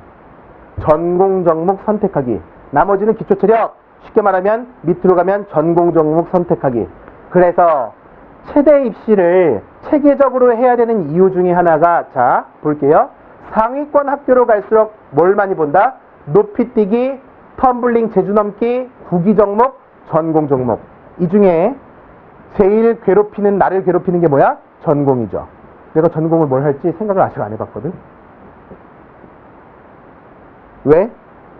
전공 종목 선택하기. 나머지는 기초 체력. 쉽게 말하면 밑으로 가면 전공 종목 선택하기. 그래서 최대 입시를 체계적으로 해야 되는 이유 중에 하나가, 자, 볼게요. 상위권 학교로 갈수록 뭘 많이 본다? 높이 뛰기, 텀블링, 제주 넘기, 구기 종목, 전공 종목. 이 중에 제일 나를 괴롭히는 게 뭐야? 전공이죠. 내가 전공을 뭘 할지 생각을 아직 안 해봤거든. 왜?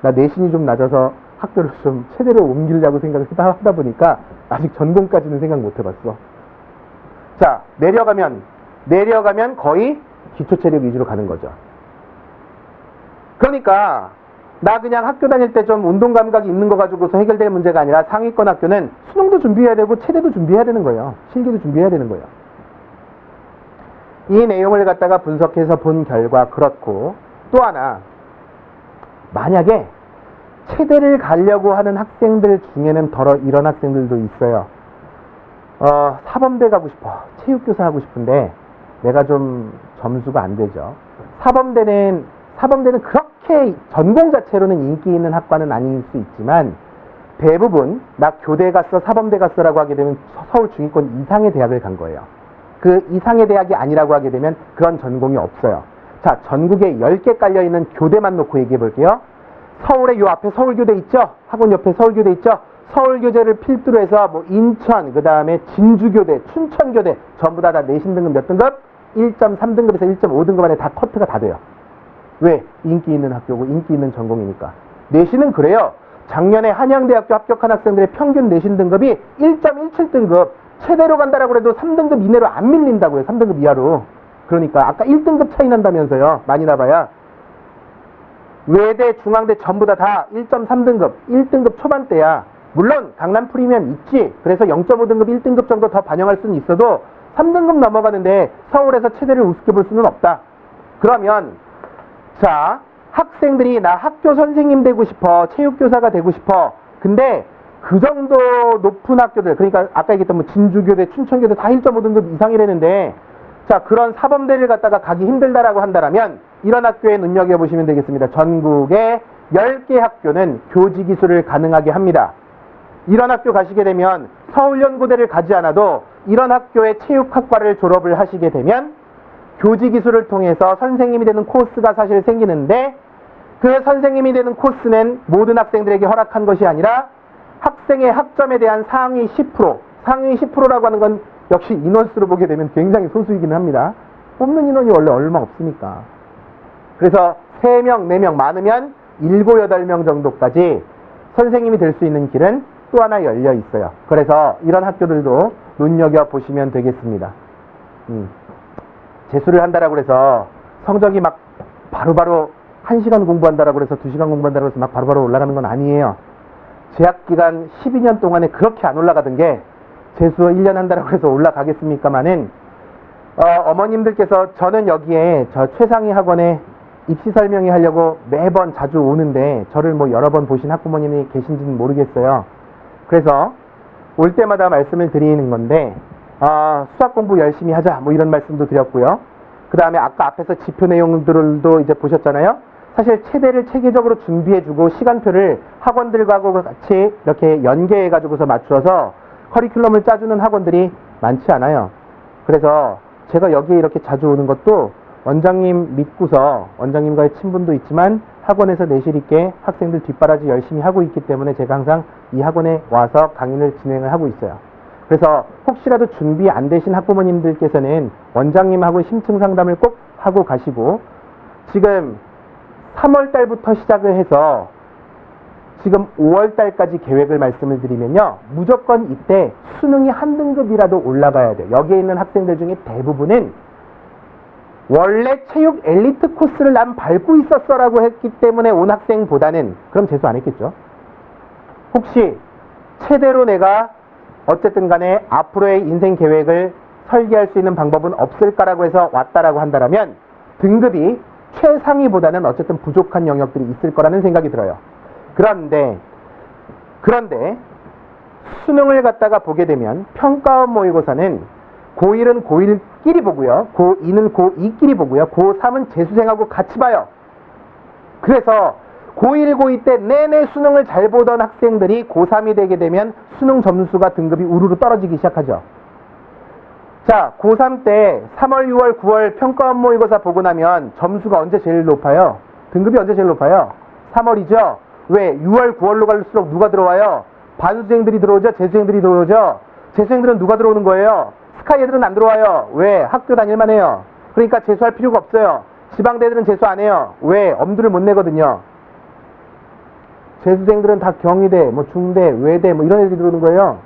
나 내신이 좀 낮아서 학교를 좀 최대로 옮기려고 생각을 하다 보니까 아직 전공까지는 생각 못 해봤어. 자, 내려가면 거의 기초체력 위주로 가는 거죠. 그러니까 나 그냥 학교 다닐 때 좀 운동 감각이 있는 거 가지고서 해결될 문제가 아니라, 상위권 학교는 수능도 준비해야 되고 체대도 준비해야 되는 거예요. 실기도 준비해야 되는 거예요. 이 내용을 갖다가 분석해서 본 결과 그렇고, 또 하나, 만약에 체대를 가려고 하는 학생들 중에는 이런 학생들도 있어요. 사범대 가고 싶어. 체육교사 하고 싶은데 내가 좀 점수가 안 되죠. 사범대는 그렇게 전공 자체로는 인기 있는 학과는 아닐 수 있지만, 대부분 나 교대 갔어, 사범대 갔어라고 하게 되면 서울 중위권 이상의 대학을 간 거예요. 그 이상의 대학이 아니라고 하게 되면 그런 전공이 없어요. 자, 전국에 10개 깔려있는 교대만 놓고 얘기해 볼게요. 서울에 요 앞에 서울교대 있죠? 학원 옆에 서울교대 있죠? 서울교대를 필두로 해서 뭐 인천, 그 다음에 진주교대, 춘천교대 전부 다 내신 등급 몇 등급? 1.3등급에서 1.5등급 안에 다 커트가 다 돼요. 왜? 인기 있는 학교고 인기 있는 전공이니까. 내신은 그래요. 작년에 한양대학교 합격한 학생들의 평균 내신 등급이 1.17등급, 최대로 간다라고 해도 3등급 이내로 안 밀린다고요. 3등급 이하로. 그러니까 아까 1등급 차이 난다면서요. 많이 나봐야. 외대, 중앙대 전부 다 1.3등급, 1등급 초반대야. 물론 강남 프리미엄 있지. 그래서 0.5등급, 1등급 정도 더 반영할 수는 있어도 3등급 넘어가는데 서울에서 최대를 우습게 볼 수는 없다. 그러면 자, 학생들이 나 학교 선생님 되고 싶어, 체육교사가 되고 싶어. 근데 그 정도 높은 학교들, 그러니까 아까 얘기했던 뭐 진주교대, 춘천교대 다 1.5등급 이상이라는데, 자, 그런 사범대를 갖다가 가기 힘들다라고 한다면 이런 학교에 눈여겨보시면 되겠습니다. 전국에 10개 학교는 교직이수를 가능하게 합니다. 이런 학교 가시게 되면 서울연고대를 가지 않아도 이런 학교의 체육학과를 졸업을 하시게 되면 교직이수를 통해서 선생님이 되는 코스가 사실 생기는데, 그 선생님이 되는 코스는 모든 학생들에게 허락한 것이 아니라 학생의 학점에 대한 상위 10%, 상위 10%라고 하는 건 역시 인원수로 보게 되면 굉장히 소수이기는 합니다. 뽑는 인원이 원래 얼마 없으니까. 그래서 3명, 4명 많으면 7, 8명 정도까지 선생님이 될 수 있는 길은 또 하나 열려 있어요. 그래서 이런 학교들도 눈여겨보시면 되겠습니다. 재수를 한다라고 해서 성적이 막 바로바로 1시간 공부한다라고 해서 2시간 공부한다라고 해서 막 바로바로 올라가는 건 아니에요. 재학기간 12년 동안에 그렇게 안 올라가던 게 재수 1년 한다라고 해서 올라가겠습니까마는, 어머님들께서 저는 여기에 저 최상위 학원에 입시 설명회 하려고 매번 자주 오는데 저를 뭐 여러 번 보신 학부모님이 계신지는 모르겠어요. 그래서 올 때마다 말씀을 드리는 건데, 수학 공부 열심히 하자 뭐 이런 말씀도 드렸고요. 그 다음에 아까 앞에서 지표 내용들도 이제 보셨잖아요. 사실 체대를 체계적으로 준비해주고 시간표를 학원들과 같이 이렇게 연계해가지고서 맞추어서 커리큘럼을 짜주는 학원들이 많지 않아요. 그래서 제가 여기에 이렇게 자주 오는 것도 원장님 믿고서 원장님과의 친분도 있지만 학원에서 내실 있게 학생들 뒷바라지 열심히 하고 있기 때문에 제가 항상 이 학원에 와서 강의를 진행을 하고 있어요. 그래서 혹시라도 준비 안 되신 학부모님들께서는 원장님하고 심층 상담을 꼭 하고 가시고, 지금 3월 달부터 시작을 해서 지금 5월 달까지 계획을 말씀을 드리면요, 무조건 이때 수능이 한 등급이라도 올라가야 돼요. 여기에 있는 학생들 중에 대부분은 원래 체육 엘리트 코스를 난 밟고 있었어 라고 했기 때문에 온 학생보다는, 그럼 재수 안 했겠죠. 혹시 최대로 내가 어쨌든 간에 앞으로의 인생 계획을 설계할 수 있는 방법은 없을까라고 해서 왔다라고 한다면 등급이 최상위보다는 어쨌든 부족한 영역들이 있을 거라는 생각이 들어요. 그런데 수능을 갖다가 보게 되면 평가원 모의고사는 고1은 고1끼리 보고요, 고2는 고2끼리 보고요, 고3은 재수생하고 같이 봐요. 그래서 고1, 고2 때 내내 수능을 잘 보던 학생들이 고3이 되게 되면 수능 점수가 등급이 우르르 떨어지기 시작하죠. 자, 고3 때 3월, 6월, 9월 평가원 모의고사 보고 나면 점수가 언제 제일 높아요? 등급이 언제 제일 높아요? 3월이죠. 왜? 6월, 9월로 갈수록 누가 들어와요? 반수생들이 들어오죠? 재수생들이 들어오죠? 재수생들은 누가 들어오는 거예요? 스카이 애들은 안 들어와요. 왜? 학교 다닐만 해요. 그러니까 재수할 필요가 없어요. 지방대들은 재수 안 해요. 왜? 엄두를 못 내거든요. 재수생들은 다 경희대, 뭐 중대, 외대 뭐 이런 애들이 들어오는 거예요.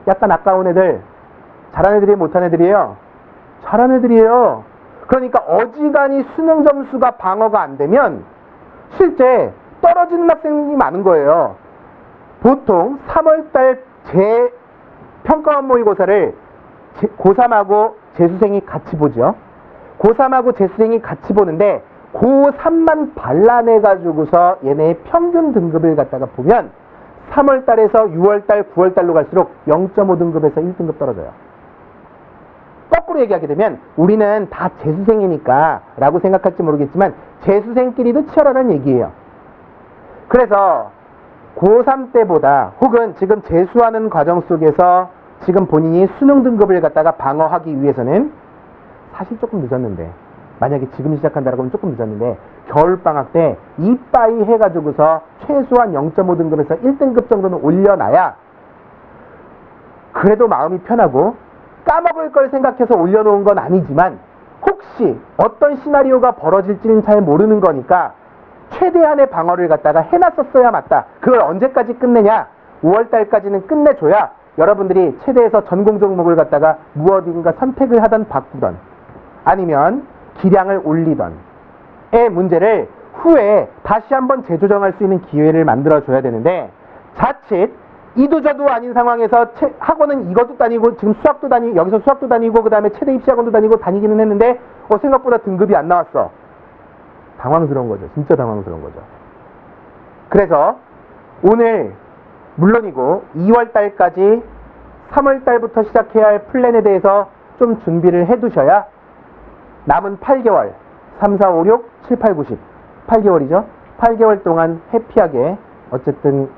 약간 아까운 애들, 잘하는 애들이 못한 애들이에요. 잘하는 애들이에요. 그러니까 어지간히 수능 점수가 방어가 안 되면 실제 떨어지는 학생이 많은 거예요. 보통 3월달 평가원 모의고사를 고3하고 재수생이 같이 보죠. 고3하고 재수생이 같이 보는데 고3만 발라내가지고서 얘네의 평균 등급을 갖다가 보면 3월달에서 6월달, 9월달로 갈수록 0.5등급에서 1등급 떨어져요. 거꾸로 얘기하게 되면 우리는 다 재수생이니까 라고 생각할지 모르겠지만 재수생끼리도 치열하다는 얘기예요. 그래서 고3 때보다 혹은 지금 재수하는 과정 속에서 지금 본인이 수능 등급을 갖다가 방어하기 위해서는 사실 조금 늦었는데, 만약에 지금 시작한다라고 하면 조금 늦었는데 겨울방학 때 이빠이 해가지고서 최소한 0.5등급에서 1등급 정도는 올려놔야 그래도 마음이 편하고, 까먹을 걸 생각해서 올려놓은 건 아니지만 혹시 어떤 시나리오가 벌어질지는 잘 모르는 거니까 최대한의 방어를 갖다가 해놨었어야 맞다. 그걸 언제까지 끝내냐? 5월달까지는 끝내줘야 여러분들이 체대에서 전공 종목을 갖다가 무엇인가 선택을 하던 바꾸던 아니면 기량을 올리던 의 문제를 후에 다시 한번 재조정할 수 있는 기회를 만들어줘야 되는데, 자칫 이도저도 아닌 상황에서 학원은 이것도 다니고 지금 수학도 다니고 여기서 수학도 다니고 그 다음에 체대 입시학원도 다니고 다니기는 했는데 생각보다 등급이 안 나왔어. 당황스러운 거죠. 진짜 당황스러운 거죠. 그래서 오늘 물론이고 2월달까지 3월달부터 시작해야 할 플랜에 대해서 좀 준비를 해두셔야 남은 8개월 3, 4, 5, 6, 7, 8, 9, 10 8개월이죠. 8개월 동안 해피하게 어쨌든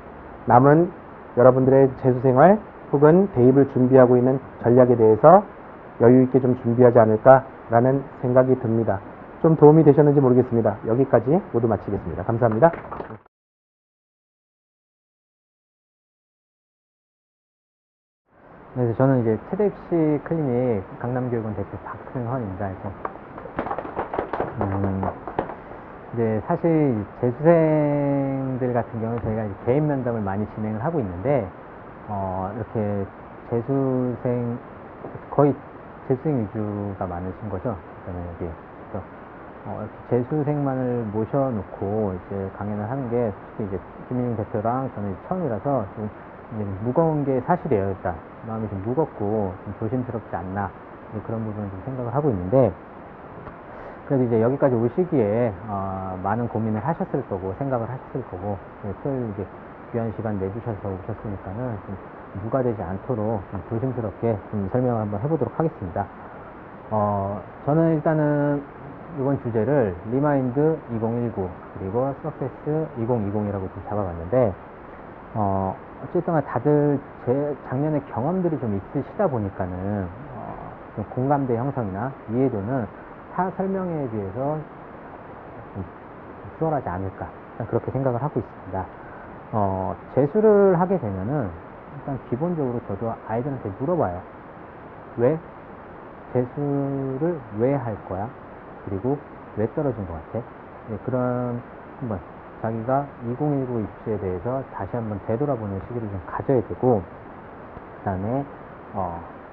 남은 여러분들의 재수생활 혹은 대입을 준비하고 있는 전략에 대해서 여유있게 좀 준비하지 않을까라는 생각이 듭니다. 좀 도움이 되셨는지 모르겠습니다. 여기까지 모두 마치겠습니다. 감사합니다. 네, 저는 이제 체대 입시 클리닉 강남교육원 대표 박승헌입니다. 이제 사실 재수생들 같은 경우는 저희가 이제 개인 면담을 많이 진행을 하고 있는데, 이렇게 재수생, 거의 재수생 위주가 많으신 거죠. 저는 여기. 그래서, 이렇게 재수생만을 모셔놓고 이제 강연을 하는 게 솔직히 이제 김민중 대표랑 저는 처음이라서 좀 이제 무거운 게 사실이에요. 일단 마음이 좀 무겁고 좀 조심스럽지 않나, 그런 부분을 좀 생각을 하고 있는데, 그래도 이제 여기까지 오시기에 많은 고민을 하셨을 거고 생각을 하셨을 거고, 토요일 이제 귀한 시간 내주셔서 오셨으니까는 좀 무가되지 않도록 좀 조심스럽게 좀 설명을 한번 해보도록 하겠습니다. 저는 일단은 이번 주제를 리마인드 2019 그리고 석세스 2020이라고 좀 잡아봤는데 어쨌든 간에 다들 제 작년에 경험들이 좀 있으시다 보니까는 좀 공감대 형성이나 이해도는 타 설명에 비해서 좀 수월하지 않을까 그렇게 생각을 하고 있습니다. 재수를 하게 되면은 일단 기본적으로 저도 아이들한테 물어봐요. 왜? 재수를 왜 할 거야? 그리고 왜 떨어진 것 같아? 네, 그런 한번 자기가 2019 입시에 대해서 다시 한번 되돌아보는 시기를 좀 가져야 되고, 그 다음에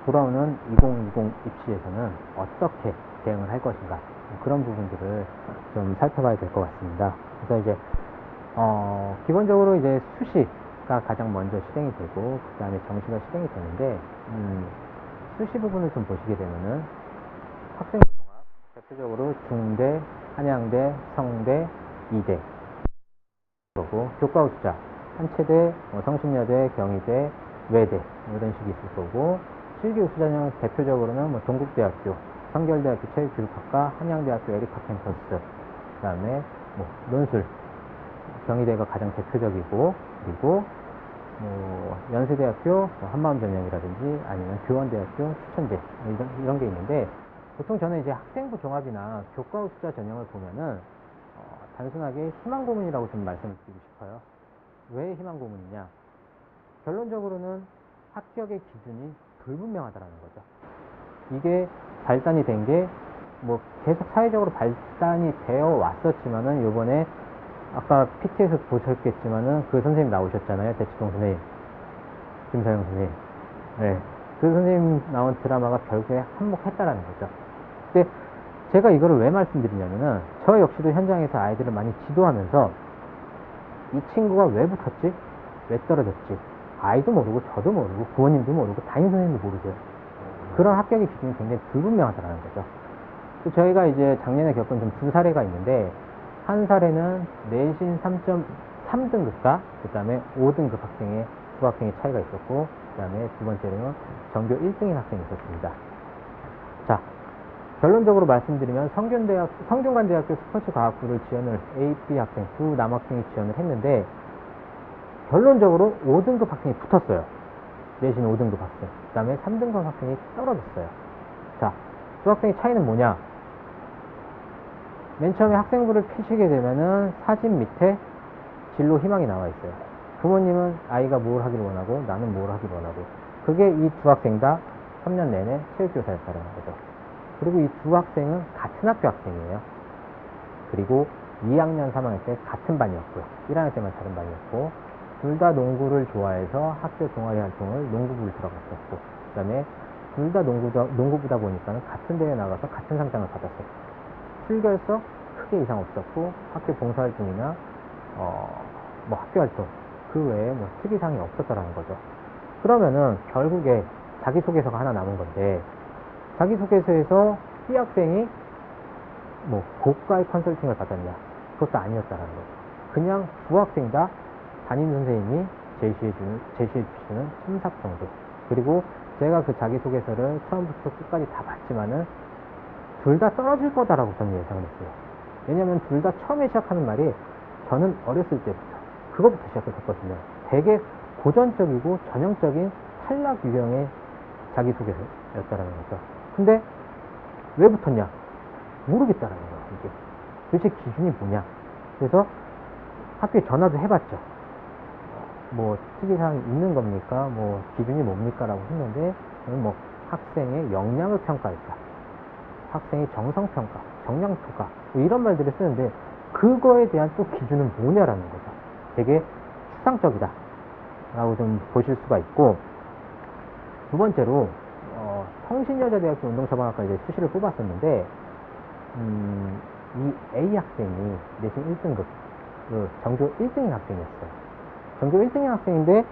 돌아오는 2020 입시에서는 어떻게 대응을 할 것인가, 그런 부분들을 좀 살펴봐야 될 것 같습니다. 그래서 이제 기본적으로 이제 수시가 가장 먼저 실행이 되고, 그 다음에 정시가 실행이 되는데, 수시 부분을 좀 보시게 되면은 학생부 종합, 대표적으로 중대, 한양대, 성대, 이대, 그리고 교과 숫자, 한체대, 성신여대, 경희대, 외대 이런 식이 있을 거고, 실기 우수전형 대표적으로는 동국대학교, 성결대학교 체육교육학과, 한양대학교 에리카 캠퍼스, 그 다음에 논술, 경희대가 가장 대표적이고, 그리고 연세대학교 한마음전형이라든지 아니면 교원대학교 추천대 이런 게 있는데, 보통 저는 이제 학생부 종합이나 교과 숫자 전형을 보면은 단순하게 희망 고문이라고 좀 말씀을 드리고 싶어요. 왜 희망 고문이냐? 결론적으로는 합격의 기준이 불분명하다라는 거죠. 이게 발단이 된 게 계속 사회적으로 발단이 되어 왔었지만은, 요번에 아까 PT에서 보셨겠지만은 그 선생님 나오셨잖아요. 대치동 선생님, 김사영 선생님. 네, 그 선생님 나온 드라마가 결국에 한몫했다라는 거죠. 근데 제가 이거를 왜 말씀드리냐면은, 저 역시도 현장에서 아이들을 많이 지도하면서 이 친구가 왜 붙었지? 왜 떨어졌지? 아이도 모르고 저도 모르고 부모님도 모르고 담임선생님도 모르세요. 그런 합격의 기준이 굉장히 불분명하다는 거죠. 저희가 이제 작년에 겪은 좀 두 사례가 있는데, 한 사례는 내신 3.3등급과 그 다음에 5등급 학생의 두 학생의 차이가 있었고, 그 다음에 두 번째로는 전교 1등인 학생이 있었습니다. 자, 결론적으로 말씀드리면 성균관대학교 스포츠과학부를 지원을 AP 학생 두 남학생이 지원을 했는데, 결론적으로 5등급 학생이 붙었어요. 내신 5등급 학생. 그 다음에 3등급 학생이 떨어졌어요. 자, 두 학생의 차이는 뭐냐? 맨 처음에 학생부를 펴시게 되면은 사진 밑에 진로 희망이 나와 있어요. 부모님은 아이가 뭘 하기를 원하고 나는 뭘 하기를 원하고, 그게 이 두 학생 다 3년 내내 체육교사였다는 거죠. 그리고 이 두 학생은 같은 학교 학생이에요. 그리고 2학년, 3학년 때 같은 반이었고요. 1학년 때만 다른 반이었고, 둘 다 농구를 좋아해서 학교 동아리 활동을 농구부를 들어갔었고, 그 다음에 둘 다 농구부다 보니까 같은 대회 나가서 같은 상장을 받았었고, 출결서 크게 이상 없었고, 학교 봉사활동이나 학교 활동 그 외에 특이사항이 없었다라는 거죠. 그러면은 결국에 자기소개서가 하나 남은 건데, 자기소개서에서 B 학생이 고가의 컨설팅을 받았냐? 그것도 아니었다라는 거죠. 그냥 두 학생 다 담임선생님이 제시해주시는 첨삭 정도. 그리고 제가 그 자기소개서를 처음부터 끝까지 다 봤지만은 둘 다 떨어질 거다라고 저는 예상을 했어요. 왜냐면 둘 다 처음에 시작하는 말이, 저는 어렸을 때부터 그것부터 시작을 했거든요. 되게 고전적이고 전형적인 탈락 유형의 자기소개서였다라는 거죠. 근데 왜 붙었냐? 모르겠다라는 거예요. 이게 도대체 기준이 뭐냐? 그래서 학교에 전화도 해봤죠. 특이사항이 있는 겁니까? 기준이 뭡니까? 라고 했는데, 저는 학생의 역량을 평가했다, 학생의 정성평가, 정량평가, 이런 말들을 쓰는데, 그거에 대한 또 기준은 뭐냐라는 거죠. 되게 추상적이다 라고 좀 보실 수가 있고, 두 번째로 성신여자대학교 운동처방학과 이제 수시를 뽑았었는데, 이 A 학생이 내신 1등급 전교 1등인 학생이었어요. 전교 1등인 학생인데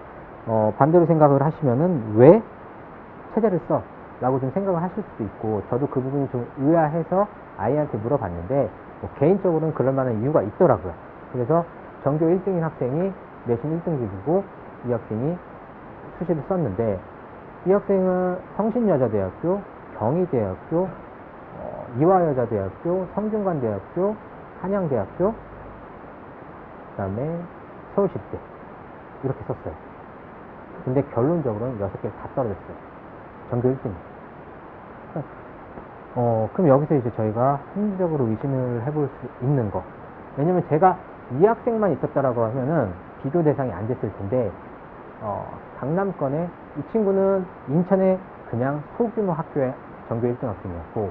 반대로 생각을 하시면은 왜 체대를 써? 라고 좀 생각을 하실 수도 있고, 저도 그 부분이 좀 의아해서 아이한테 물어봤는데, 개인적으로는 그럴 만한 이유가 있더라고요. 그래서 전교 1등인 학생이 내신 1등급이고 이 학생이 수시를 썼는데, 이 학생은 성신여자대학교, 경희대학교, 이화여자대학교, 성균관대학교, 한양대학교, 그 다음에 서울시립대 이렇게 썼어요. 근데 결론적으로는 6개 다 떨어졌어요. 전교 1등. 그럼 여기서 이제 저희가 합리적으로 의심을 해볼 수 있는 거. 왜냐면 제가 이 학생만 있었다라고 하면은 비교 대상이 안 됐을 텐데, 강남권에 이 친구는 인천의 그냥 소규모 학교의 전교 1등 학생이었고,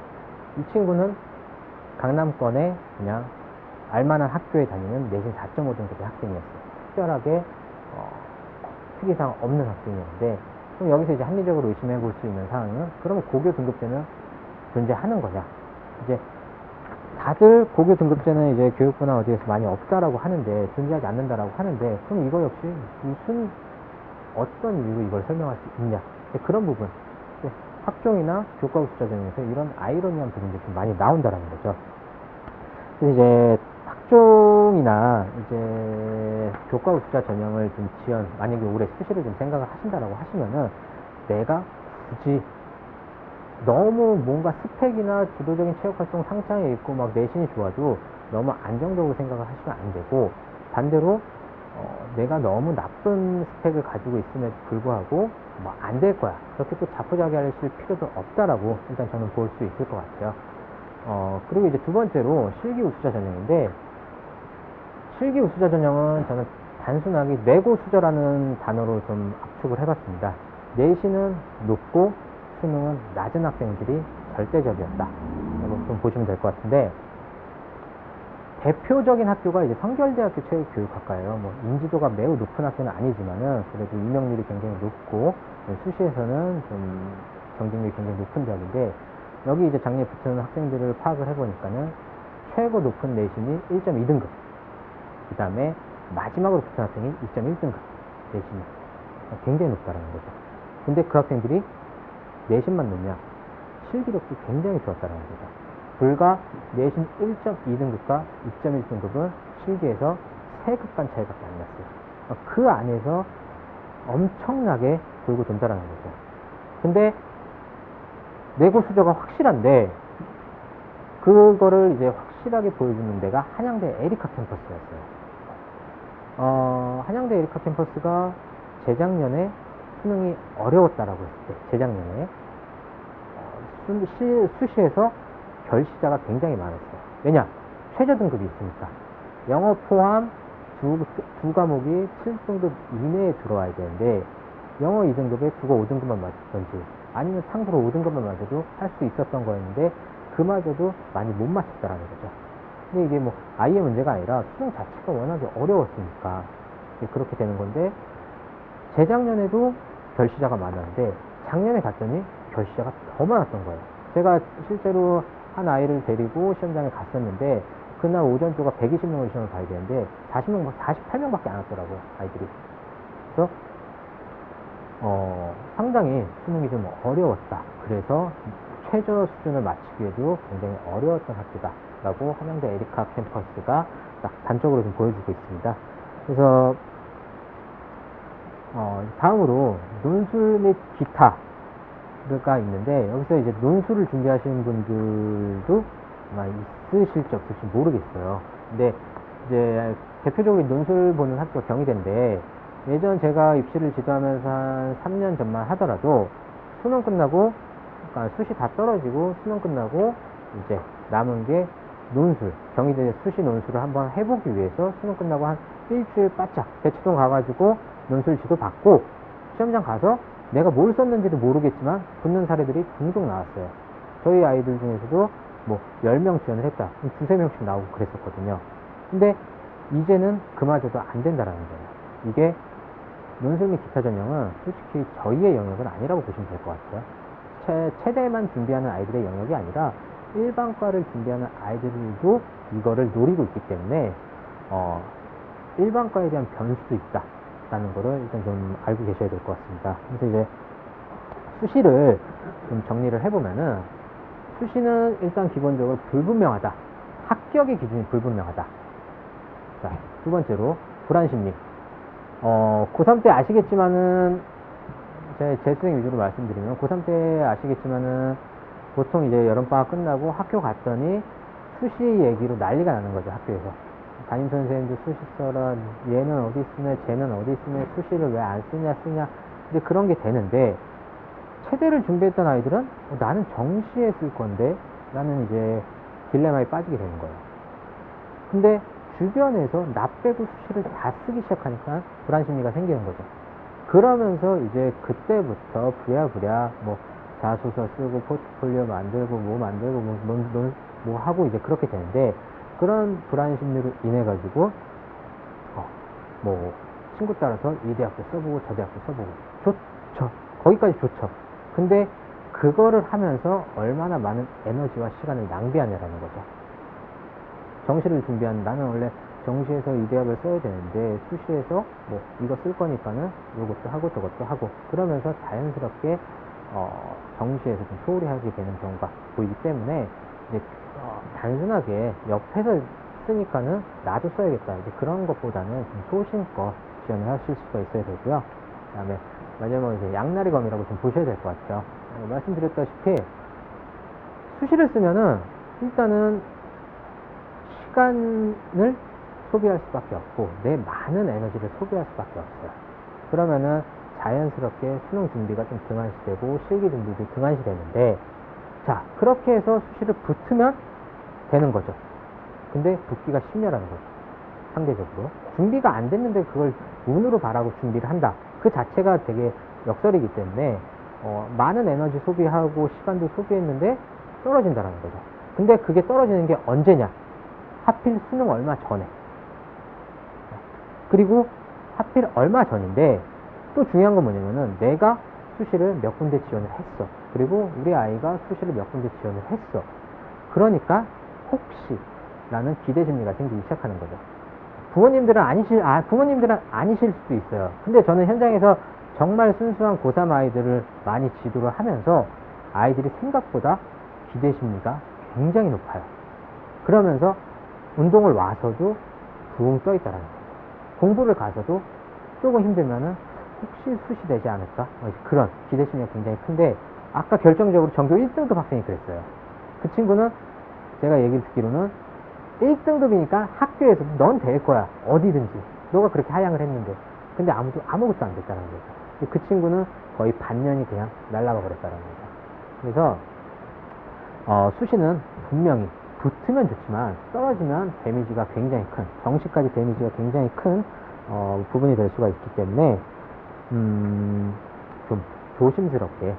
이 친구는 강남권에 그냥 알만한 학교에 다니는 내신 4.5등급의 학생이었어요. 특별하게 특이사항 없는 학생이었는데, 그럼 여기서 이제 합리적으로 의심해 볼 수 있는 사항은, 그러면 고교 등급제는 존재하는 거냐? 이제 다들 고교 등급제는 이제 교육부나 어디에서 많이 없다라고 하는데, 존재하지 않는다라고 하는데, 그럼 이거 역시 무슨 어떤 이유로 이걸 설명할 수 있냐? 그런 부분, 학종이나 교과 숫자 전형에서 이런 아이러니한 부분들이 좀 많이 나온다라는 거죠. 그래서 이제 학종이나 이제 교과 숫자 전형을 좀 만약에 올해 수시를 좀 생각을 하신다라고 하시면은, 내가 굳이 너무 뭔가 스펙이나 주도적인 체육활동 상장에 있고 막 내신이 좋아도 너무 안정적으로 생각을 하시면 안 되고, 반대로 내가 너무 나쁜 스펙을 가지고 있음에도 불구하고 뭐 안 될 거야, 그렇게 또 자포자기하실 필요도 없다라고 일단 저는 볼 수 있을 것 같아요. 그리고 이제 두 번째로 실기 우수자 전형인데, 실기 우수자 전형은 저는 단순하게 내고수저라는 단어로 좀 압축을 해봤습니다. 내신은 높고 수능은 낮은 학생들이 절대적이었다 라고 좀 보시면 될 것 같은데, 대표적인 학교가 이제 성결대학교 체육교육학과예요. 뭐 인지도가 매우 높은 학교는 아니지만은 그래도 임명률이 굉장히 높고 수시에서는 좀 경쟁률이 굉장히 높은 대학인데, 여기 이제 작년에 붙은 학생들을 파악을 해보니까는 최고 높은 내신이 1.2등급, 그 다음에 마지막으로 붙은 학생이 2.1등급 내신이 굉장히 높다라는 거죠. 근데 그 학생들이 내신만 높냐? 실기력도 굉장히 좋았다는 거죠. 불과 내신 1.2등급과 2.1등급은 실기에서 3급간 차이밖에 안 났어요. 그 안에서 엄청나게 돌고 돈다라는 거죠. 근데 내고 수저가 확실한데, 그거를 이제 확실하게 보여주는 데가 한양대 에리카 캠퍼스였어요. 한양대 에리카 캠퍼스가 재작년에 수능이 어려웠다라고 했을 때, 재작년에 수시에서 결시자가 굉장히 많았어요. 왜냐? 최저 등급이 있으니까. 영어 포함 두 과목이 7등급 이내에 들어와야 되는데, 영어 2등급에 국어 5등급만 맞았던지 아니면 상부로 5등급만 맞아도 할 수 있었던 거였는데, 그마저도 많이 못 맞췄다라는 거죠. 근데 이게 뭐 아이의 문제가 아니라 수능 자체가 워낙에 어려웠으니까 그렇게 되는 건데, 재작년에도 결시자가 많았는데 작년에 갔더니 결시자가 더 많았던 거예요. 제가 실제로 한 아이를 데리고 시험장에 갔었는데, 그날 오전조가 120명을 시험을 봐야 되는데 48명밖에 안 왔더라고요, 아이들이. 그래서 상당히 수능이 좀 어려웠다. 그래서 최저 수준을 맞추기에도 굉장히 어려웠던 학교다 라고 한양대 에리카 캠퍼스가 딱 단적으로 좀 보여주고 있습니다. 그래서 다음으로 논술 및 기타가 있는데, 여기서 이제 논술을 준비하시는 분들도 아마 있으실지 없을지 모르겠어요. 근데 이제 대표적으로 논술 보는 학교가 경희대인데, 예전 제가 입시를 지도하면서 한 3년 전만 하더라도 수능 끝나고, 그러니까 수시 다 떨어지고 수능 끝나고 이제 남은 게 논술, 경희대 수시 논술을 한번 해보기 위해서 수능 끝나고 한 일주일 바짝 대치동 가가지고 논술 지도 받고 시험장 가서 내가 뭘 썼는지도 모르겠지만 붙는 사례들이 종종 나왔어요. 저희 아이들 중에서도 뭐 10명 지원을 했다, 2~3명씩 나오고 그랬었거든요. 근데 이제는 그마저도 안 된다라는 거예요. 이게 논술 및 기타 전형은 솔직히 저희의 영역은 아니라고 보시면 될 것 같아요. 체대만 준비하는 아이들의 영역이 아니라 일반과를 준비하는 아이들도 이거를 노리고 있기 때문에 일반과에 대한 변수도 있다라는 거를 일단 좀 알고 계셔야 될 것 같습니다. 그래서 이제 수시를 좀 정리를 해보면은, 수시는 일단 기본적으로 불분명하다. 합격의 기준이 불분명하다. 자, 두 번째로 불안심리. 고3 때 아시겠지만은, 제 재수생 위주로 말씀드리면, 고3 때 아시겠지만은, 보통 이제 여름방학 끝나고 학교 갔더니 수시 얘기로 난리가 나는 거죠, 학교에서. 담임선생님도 수시 써라, 얘는 어디 쓰네, 쟤는 어디 쓰네, 수시를 왜 안 쓰냐, 이제 그런 게 되는데, 체대를 준비했던 아이들은 나는 정시에 쓸 건데, 라는 이제 딜레마에 빠지게 되는 거예요. 근데 주변에서 나 빼고 수시를 다 쓰기 시작하니까 불안심리가 생기는 거죠. 그러면서 이제 그때부터 부랴부랴 뭐 자소서 쓰고 포트폴리오 만들고 뭐 하고 이제 그렇게 되는데, 그런 불안심리로 인해 가지고 뭐 친구 따라서 이 대학교 써보고 저 대학교 써보고 좋죠. 거기까지 좋죠. 근데 그거를 하면서 얼마나 많은 에너지와 시간을 낭비하냐라는 거죠. 정시를 준비한, 나는 원래 정시에서 이 대학을 써야 되는데 수시에서 뭐 이거 쓸 거니까는 이것도 하고 저것도 하고, 그러면서 자연스럽게 정시에서 좀 소홀히 하게 되는 경우가 보이기 때문에 이제 단순하게 옆에서 쓰니까는 나도 써야겠다, 이제 그런 것보다는 좀 소신껏 지원을 하실 수가 있어야 되고요. 그 다음에 마지막으로 이제 양날의 검이라고 좀 보셔야 될 것 같아요. 말씀드렸다시피 수시를 쓰면은 일단은 시간을 소비할 수밖에 없고 내 많은 에너지를 소비할 수밖에 없어요. 그러면은 자연스럽게 수능 준비가 좀 등한시되고 실기 준비도 등한시되는데, 자, 그렇게 해서 수시를 붙으면 되는 거죠. 근데 붙기가 심려라는 거죠. 상대적으로 준비가 안 됐는데 그걸 운으로 바라고 준비를 한다, 그 자체가 되게 역설이기 때문에 많은 에너지 소비하고 시간도 소비했는데 떨어진다는 거죠. 근데 그게 떨어지는 게 언제냐? 하필 수능 얼마 전에. 그리고 하필 얼마 전인데 또 중요한 건 뭐냐면은 내가 수시를 몇 군데 지원을 했어. 그리고 우리 아이가 수시를 몇 군데 지원을 했어. 그러니까 혹시 라는 기대 심리가 생기기 시작하는 거죠. 부모님들은 아니실 수도 있어요. 근데 저는 현장에서 정말 순수한 고3 아이들을 많이 지도를 하면서 아이들이 생각보다 기대 심리가 굉장히 높아요. 그러면서 운동을 와서도 붕 떠 있다라는 거죠. 공부를 가서도 조금 힘들면은 혹시 수시 되지 않을까? 그런 기대 심리가 굉장히 큰데, 아까 결정적으로 전교 1등급 학생이 그랬어요. 그 친구는 제가 얘기를 듣기로는 1등급이니까 학교에서 넌 될 거야, 어디든지 너가 그렇게 하향을 했는데, 근데 아무것도 안 됐다는 거죠. 그 친구는 거의 반년이 그냥 날아가 버렸다는 거죠. 그래서 수시는 분명히 붙으면 좋지만 떨어지면 데미지가 굉장히 큰, 정시까지 데미지가 굉장히 큰 부분이 될 수가 있기 때문에 좀 조심스럽게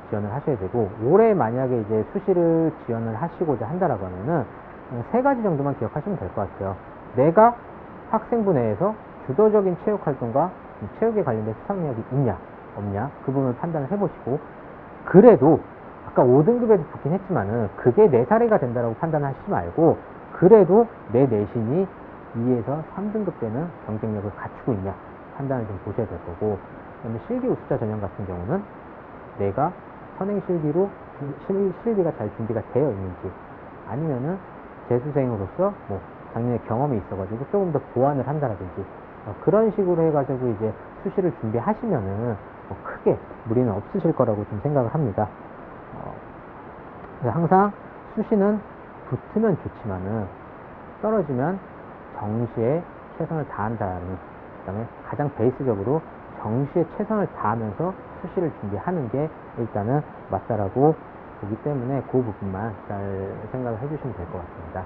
지원을 하셔야 되고, 올해 만약에 이제 수시를 지원을 하시고자 한다라고 하면은 세 가지 정도만 기억하시면 될 것 같아요. 내가 학생부 내에서 주도적인 체육 활동과 체육에 관련된 수상력이 있냐 없냐, 그 부분을 판단을 해보시고, 그래도 아까 5등급에도 붙긴 했지만은 그게 내 사례가 된다라고 판단하시지 말고, 그래도 내 내신이 2에서 3등급 되는 경쟁력을 갖추고 있냐 판단을 좀 보셔야 될 거고, 그다음에 실기 우수자 전형 같은 경우는 내가 선행 실기로 실기가 잘 준비가 되어 있는지, 아니면은 재수생으로서 뭐 작년에 경험이 있어가지고 조금 더 보완을 한다라든지 그런 식으로 해가지고 이제 수시를 준비하시면은 크게 무리는 없으실 거라고 좀 생각을 합니다. 항상 수시는 붙으면 좋지만은 떨어지면 정시에 최선을 다한다는, 그 다음에 가장 베이스적으로 정시에 최선을 다하면서 수시를 준비하는 게 일단은 맞다라고 보기 때문에 그 부분만 잘 생각을 해주시면 될 것 같습니다.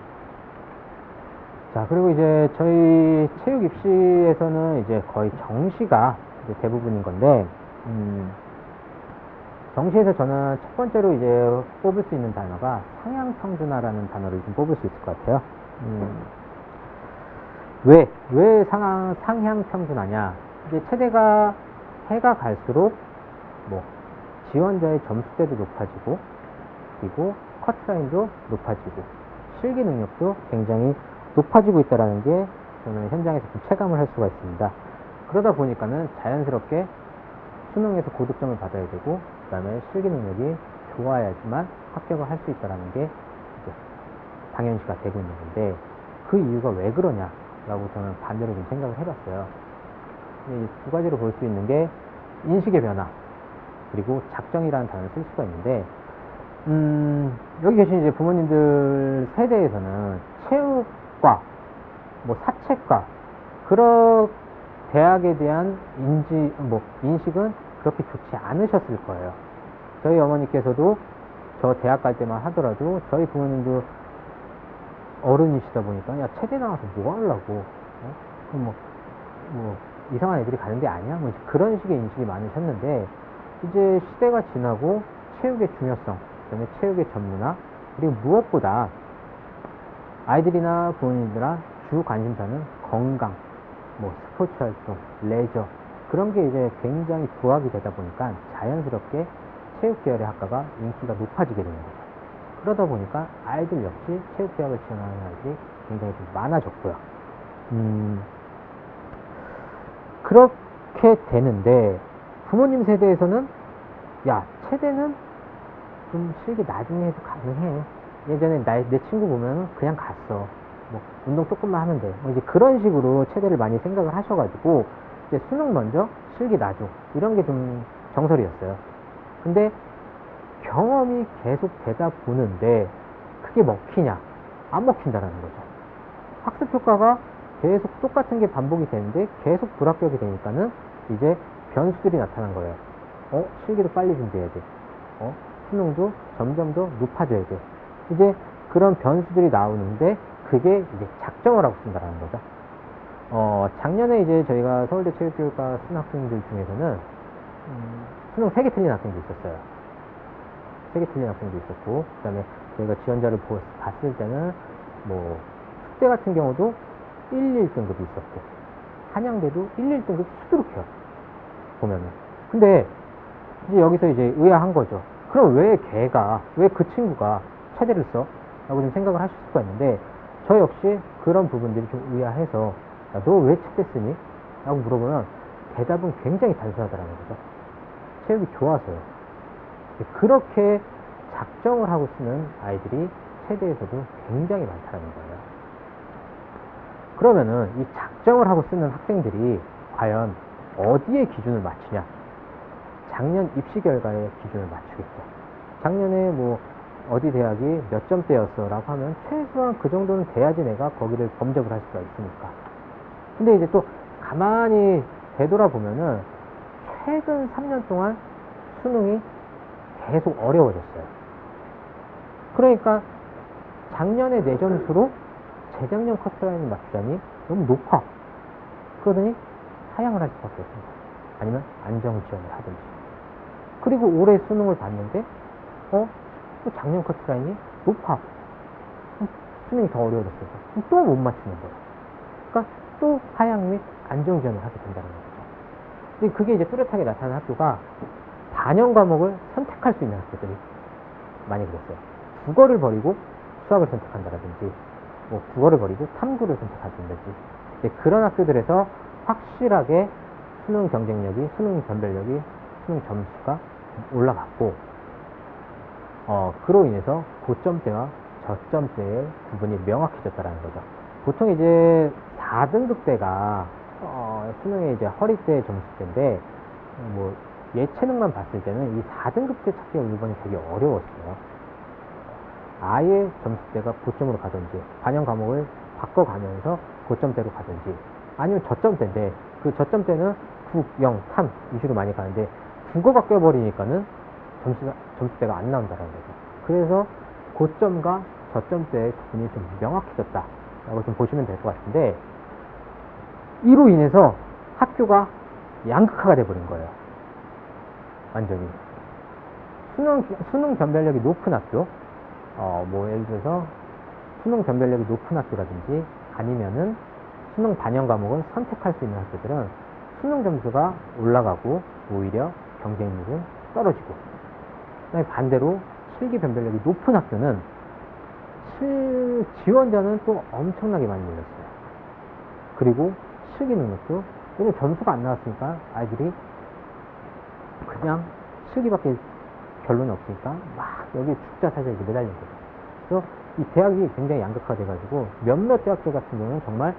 자, 그리고 이제 저희 체육 입시에서는 이제 거의 정시가 이제 대부분인 건데, 정시에서 저는 첫 번째로 이제 뽑을 수 있는 단어가 상향평준화라는 단어를 좀 뽑을 수 있을 것 같아요. 왜 상향평준화냐? 이제 체대가 해가 갈수록 뭐 지원자의 점수대도 높아지고, 그리고 커트라인도 높아지고, 실기 능력도 굉장히 높아지고 있다는 게 저는 현장에서 좀 체감을 할 수가 있습니다. 그러다 보니까는 자연스럽게 수능에서 고득점을 받아야 되고, 그 다음에 실기 능력이 좋아야지만 합격을 할 수 있다는 게 이제 당연시가 되고 있는 건데, 그 이유가 왜 그러냐라고 저는 반대로 좀 생각을 해봤어요. 두 가지로 볼 수 있는 게 인식의 변화, 그리고 작정이라는 단어를 쓸 수가 있는데, 여기 계신 이제 부모님들 세대에서는 체육과, 뭐 사채과, 그런 대학에 대한 인식은 그렇게 좋지 않으셨을 거예요. 저희 어머니께서도 저 대학 갈 때만 하더라도 저희 부모님도 어른이시다 보니까 야, 체대 나와서 뭐 하려고? 그럼 뭐 이상한 애들이 가는 데 아니야? 뭐 그런 식의 인식이 많으셨는데, 이제 시대가 지나고 체육의 중요성, 그다음에 체육의 전문화, 그리고 무엇보다 아이들이나 부모님들아 주 관심사는 건강, 뭐 스포츠 활동, 레저, 그런 게 이제 굉장히 부각이 되다 보니까 자연스럽게 체육 계열의 학과가 인기가 높아지게 되는 거죠. 그러다 보니까 아이들 역시 체육대학을 지원하는 아이들이 굉장히 좀 많아졌고요. 그렇게 되는데, 부모님 세대에서는 야, 체대는 좀 실기 나중에 해도 가능해. 예전에 내 친구 보면 그냥 갔어. 뭐 운동 조금만 하면 돼. 뭐 이제 그런 식으로 체대를 많이 생각을 하셔가지고 이제 수능 먼저 실기 나중 이런 게 좀 정설이었어요. 근데 경험이 계속 되다 보는데 그게 먹히냐? 안 먹힌다라는 거죠. 학습 효과가 계속 똑같은 게 반복이 되는데 계속 불합격이 되니까는 이제 변수들이 나타난 거예요. 실기도 빨리 준비해야 돼. 수능도 점점 더 높아져야 돼. 이제 그런 변수들이 나오는데 그게 이제 작정을 하고 쓴다라는 거죠. 작년에 이제 저희가 서울대 체육교육과 쓴 학생들 중에서는 수능 3개 틀린 학생도 있었어요. 3개 틀린 학생도 있었고, 그 다음에 저희가 지원자를 봤을 때는 뭐 숙대 같은 경우도 1, 1등급이 있었고, 한양대도 1, 1등급 수두룩해요. 보면은. 근데 이제 여기서 이제 의아한 거죠. 그럼 왜 그 친구가 체대를 써? 라고 좀 생각을 하실 수가 있는데, 저 역시 그런 부분들이 좀 의아해서 너 왜 체대 쓰니? 라고 물어보면 대답은 굉장히 단순하다라는 거죠. 체육이 좋아서요. 그렇게 작정을 하고 쓰는 아이들이 체대에서도 굉장히 많다는 거예요. 그러면은 이 작정을 하고 쓰는 학생들이 과연 어디에 기준을 맞추냐? 작년 입시 결과에 기준을 맞추겠죠. 작년에 뭐 어디 대학이 몇 점대였어 라고 하면 최소한 그 정도는 돼야지 내가 거기를 범접을 할 수가 있으니까. 근데 이제 또 가만히 되돌아보면은 최근 3년 동안 수능이 계속 어려워졌어요. 그러니까 작년에 내 점수로 재작년 커트라인을 맞추자니 너무 높아. 그러더니 하향을 할 수밖에 없습니다. 아니면 안정 지원을 하든지. 그리고 올해 수능을 봤는데 또 작년 커트라인이 높아. 수능이 더 어려워졌어요. 또 못 맞추는 거예요. 그러니까 또 하향 및 안정 지원을 하게 된다는 거죠. 근데 그게 이제 뚜렷하게 나타나는 학교가 반영 과목을 선택할 수 있는 학교들이 많이 그랬어요. 국어를 버리고 수학을 선택한다라든지, 뭐 국어를 버리고 탐구를 선택한다든지, 그런 학교들에서 확실하게 수능 경쟁력이, 수능 변별력이, 수능 점수가 올라갔고, 그로 인해서 고점대와 저점대의 구분이 명확해졌다라는 거죠. 보통 이제 4등급대가 수능의 이제 허리대 점수대인데, 뭐 예체능만 봤을 때는 이 4등급대 찾기가 이번에 되게 어려웠어요. 아예 점수대가 고점으로 가든지, 반영 과목을 바꿔가면서 고점대로 가든지, 아니면 저점대인데, 그 저점대는 국, 영, 탐 이슈로 많이 가는데, 국어가 껴버리니까는 점수대가 안 나온다는 거죠. 그래서 고점과 저점대의 구분이 좀 명확해졌다라고 좀 보시면 될 것 같은데, 이로 인해서 학교가 양극화가 돼버린 거예요. 완전히. 수능 변별력이 높은 학교, 뭐 예를 들어서 수능 변별력이 높은 학교라든지, 아니면은 수능 반영 과목을 선택할 수 있는 학교들은 수능 점수가 올라가고 오히려 경쟁률은 떨어지고, 그다음에 반대로 실기 변별력이 높은 학교는 지원자는 또 엄청나게 많이 몰렸어요. 그리고 실기 능력도, 왜냐면 점수가 안 나왔으니까 아이들이 그냥 실기밖에 결론이 없으니까 막 여기 축자사자에 매달린 거죠. 그래서 이 대학이 굉장히 양극화돼가지고 몇몇 대학들 같은 경우는 정말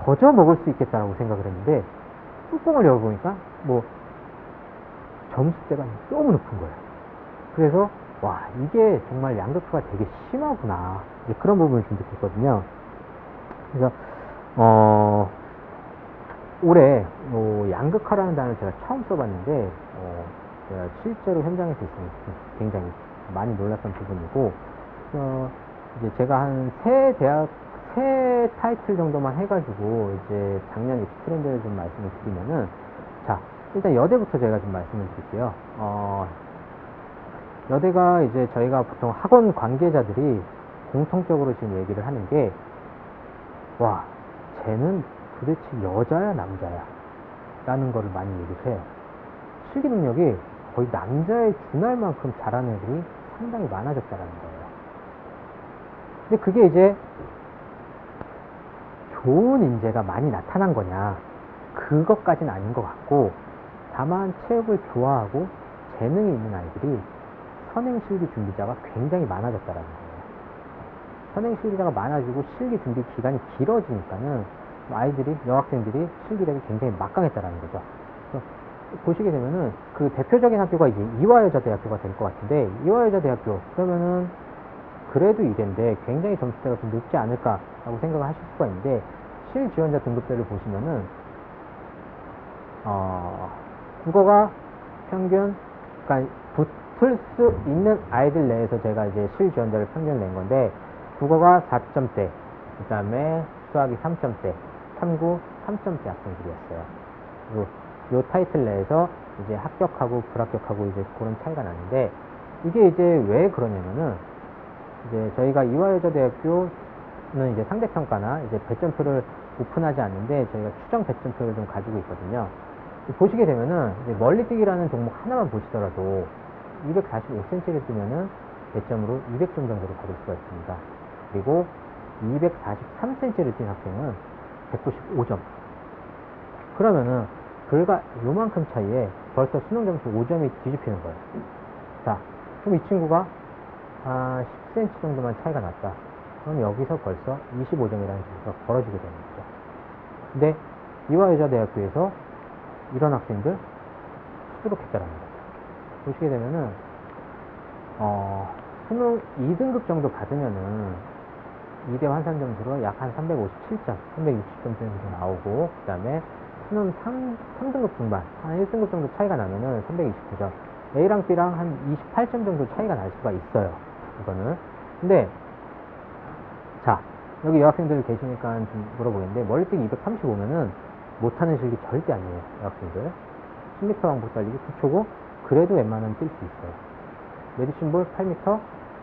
거저 먹을 수 있겠다라고 생각을 했는데, 뚜껑을 열어보니까 뭐 점수대가 너무 높은 거예요. 그래서 와, 이게 정말 양극화가 되게 심하구나. 이제 그런 부분을 좀 느꼈거든요. 그래서, 올해, 양극화라는 단어를 제가 처음 써봤는데, 제가 실제로 현장에서 있으면 굉장히 많이 놀랐던 부분이고, 이제 제가 한 세 타이틀 정도만 해가지고, 이제 작년 입시 트렌드를 좀 말씀을 드리면은, 자, 일단 여대부터 제가 좀 말씀을 드릴게요. 여대가 이제 저희가 보통 학원 관계자들이 공통적으로 지금 얘기를 하는 게, 와, 쟤는 도대체 여자야, 남자야? 라는 거를 많이 얘기를 해요. 실기 능력이 거의 남자에 준할 만큼 잘하는 애들이 상당히 많아졌다라는 거예요. 근데 그게 이제 좋은 인재가 많이 나타난 거냐, 그것까지는 아닌 것 같고, 다만 체육을 좋아하고 재능이 있는 아이들이 선행실기 준비자가 굉장히 많아졌다라는 거예요. 선행실기자가 많아지고 실기 준비 기간이 길어지니까는 아이들이, 여학생들이 실기력이 굉장히 막강했다라는 거죠. 그래서 보시게 되면은 그 대표적인 학교가 이제 이화여자대학교가 될 것 같은데, 이화여자대학교 그러면은 그래도 이대인데 굉장히 점수대가 좀 높지 않을까라고 생각을 하실 수가 있는데, 실지원자 등급대를 보시면은 국어가 평균, 그러니까 붙을 수 있는 아이들 내에서 제가 이제 실지원자를 평균을 낸 건데, 국어가 4점대, 그 다음에 수학이 3점대, 탐구 3점대 학생들이었어요. 그리고 요 타이틀 내에서 이제 합격하고 불합격하고 이제 그런 차이가 나는데, 이게 이제 왜 그러냐면은, 이제 저희가 이화여자대학교는 이제 상대평가나 이제 배점표를 오픈하지 않는데, 저희가 추정 배점표를 좀 가지고 있거든요. 보시게 되면은, 이제 멀리뛰기라는 종목 하나만 보시더라도 245cm를 뛰면은 배점으로 200점 정도를 받을 수가 있습니다. 그리고 243cm를 뛴 학생은 195점. 그러면은 불과 요만큼 차이에 벌써 수능 점수 5점이 뒤집히는 거예요. 자, 그럼 이 친구가 10cm 정도만 차이가 났다. 그럼 여기서 벌써 25점이라는 점수가 벌어지게 되는 거죠. 근데 이화여자대학교에서 이런 학생들 수두룩했다라는 거죠. 보시게 되면은 수능 2등급 정도 받으면은 2대 환산 점수로 약 한 357점, 360점 정도 나오고, 그 다음에 수능 3등급 중반, 한 1등급 정도 차이가 나면은 329점, A랑 B랑 한 28점 정도 차이가 날 수가 있어요. 이거는. 근데, 자, 여기 여학생들 계시니까 좀 물어보겠는데, 멀리뛰기 235면은 못하는 실기 절대 아니에요, 여학생들. 10m 왕복 달리기 9초고, 그래도 웬만하면 뛸 수 있어요. 메디신볼 8m,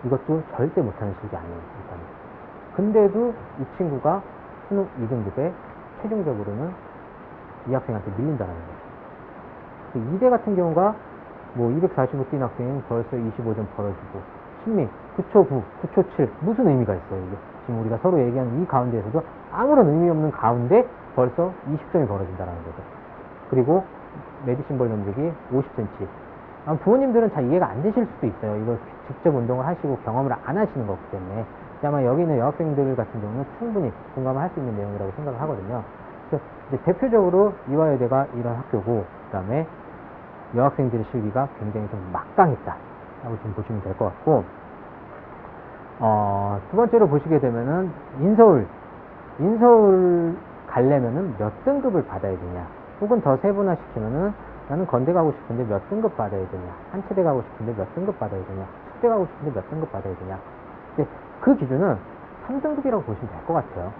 이것도 절대 못하는 실기 아니에요, 일단은. 근데도 이 친구가 수능 2등급에 최종적으로는 이 학생한테 밀린다는 거죠. 이대 같은 경우가 뭐 245 뛴 학생은 벌써 25점 벌어지고, 신미 9초 9, 9초 7, 무슨 의미가 있어요, 이게? 지금 우리가 서로 얘기하는 이 가운데에서도 아무런 의미 없는 가운데 벌써 20점이 벌어진다는 거죠. 그리고 메디신볼 면적이 50cm. 부모님들은 잘 이해가 안 되실 수도 있어요. 이걸 직접 운동을 하시고 경험을 안 하시는 거기 때문에. 아마 여기 있는 여학생들 같은 경우는 충분히 공감을 할 수 있는 내용이라고 생각을 하거든요. 그래서 이제 대표적으로 이화여대가 이런 학교고, 그 다음에 여학생들의 실기가 굉장히 좀 막강했다라고 좀 보시면 될 것 같고, 두 번째로 보시게 되면은 인서울 가려면은 몇 등급을 받아야 되냐, 혹은 더 세분화 시키면은 나는 건대 가고 싶은데 몇 등급 받아야 되냐, 한체대 가고 싶은데 몇 등급 받아야 되냐, 숙대 가고 싶은데 몇 등급 받아야 되냐. 근데 그 기준은 3등급이라고 보시면 될 것 같아요.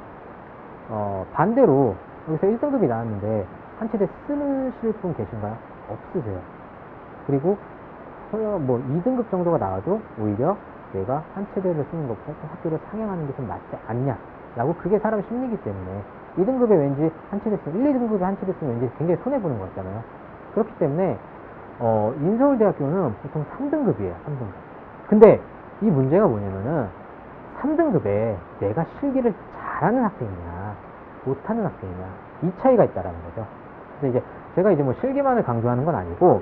반대로 여기서 1등급이 나왔는데 한체대 쓰실 분 계신가요? 없으세요. 그리고 뭐 2등급 정도가 나와도 오히려 내가 한체대를 쓰는 것보다 학교를 상향하는 게 좀 낫지 않냐 라고, 그게 사람 심리이기 때문에 2등급에 왠지 한체대 쓰면, 1, 2등급에 한체대 쓰면 왠지 굉장히 손해보는 거 있잖아요. 그렇기 때문에 인서울대학교는 보통 3등급이에요. 3등급. 근데 이 문제가 뭐냐면은 3등급에 내가 실기를 잘하는 학생이냐 못하는 학생이냐, 이 차이가 있다라는 거죠. 그래서 이제 제가 이제 뭐 실기만을 강조하는 건 아니고,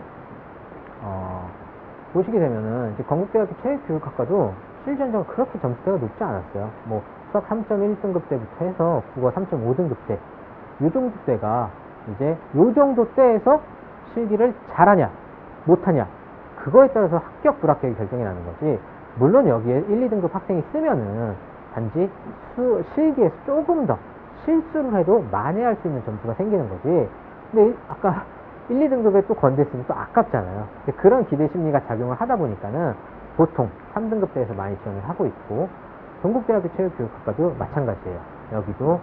보시게 되면은 이제 건국대학교 체육교육학과도 실전적으로 그렇게 점수대가 높지 않았어요. 뭐 수학 3.1등급 때부터 해서 국어 3.5등급 때, 요 정도 때가 이제 요 정도 때에서 실기를 잘하냐 못하냐, 그거에 따라서 합격 불합격이 결정이 나는 거지. 물론 여기에 1, 2등급 학생이 쓰면은 단지 실기에서 조금 더 실수를 해도 만회할 수 있는 점수가 생기는 거지. 근데 아까 1, 2등급에 또 건댔으면 또 아깝잖아요. 그런 기대 심리가 작용을 하다 보니까는 보통 3등급대에서 많이 지원을 하고 있고, 동국대학교 체육교육학과도 마찬가지예요. 여기도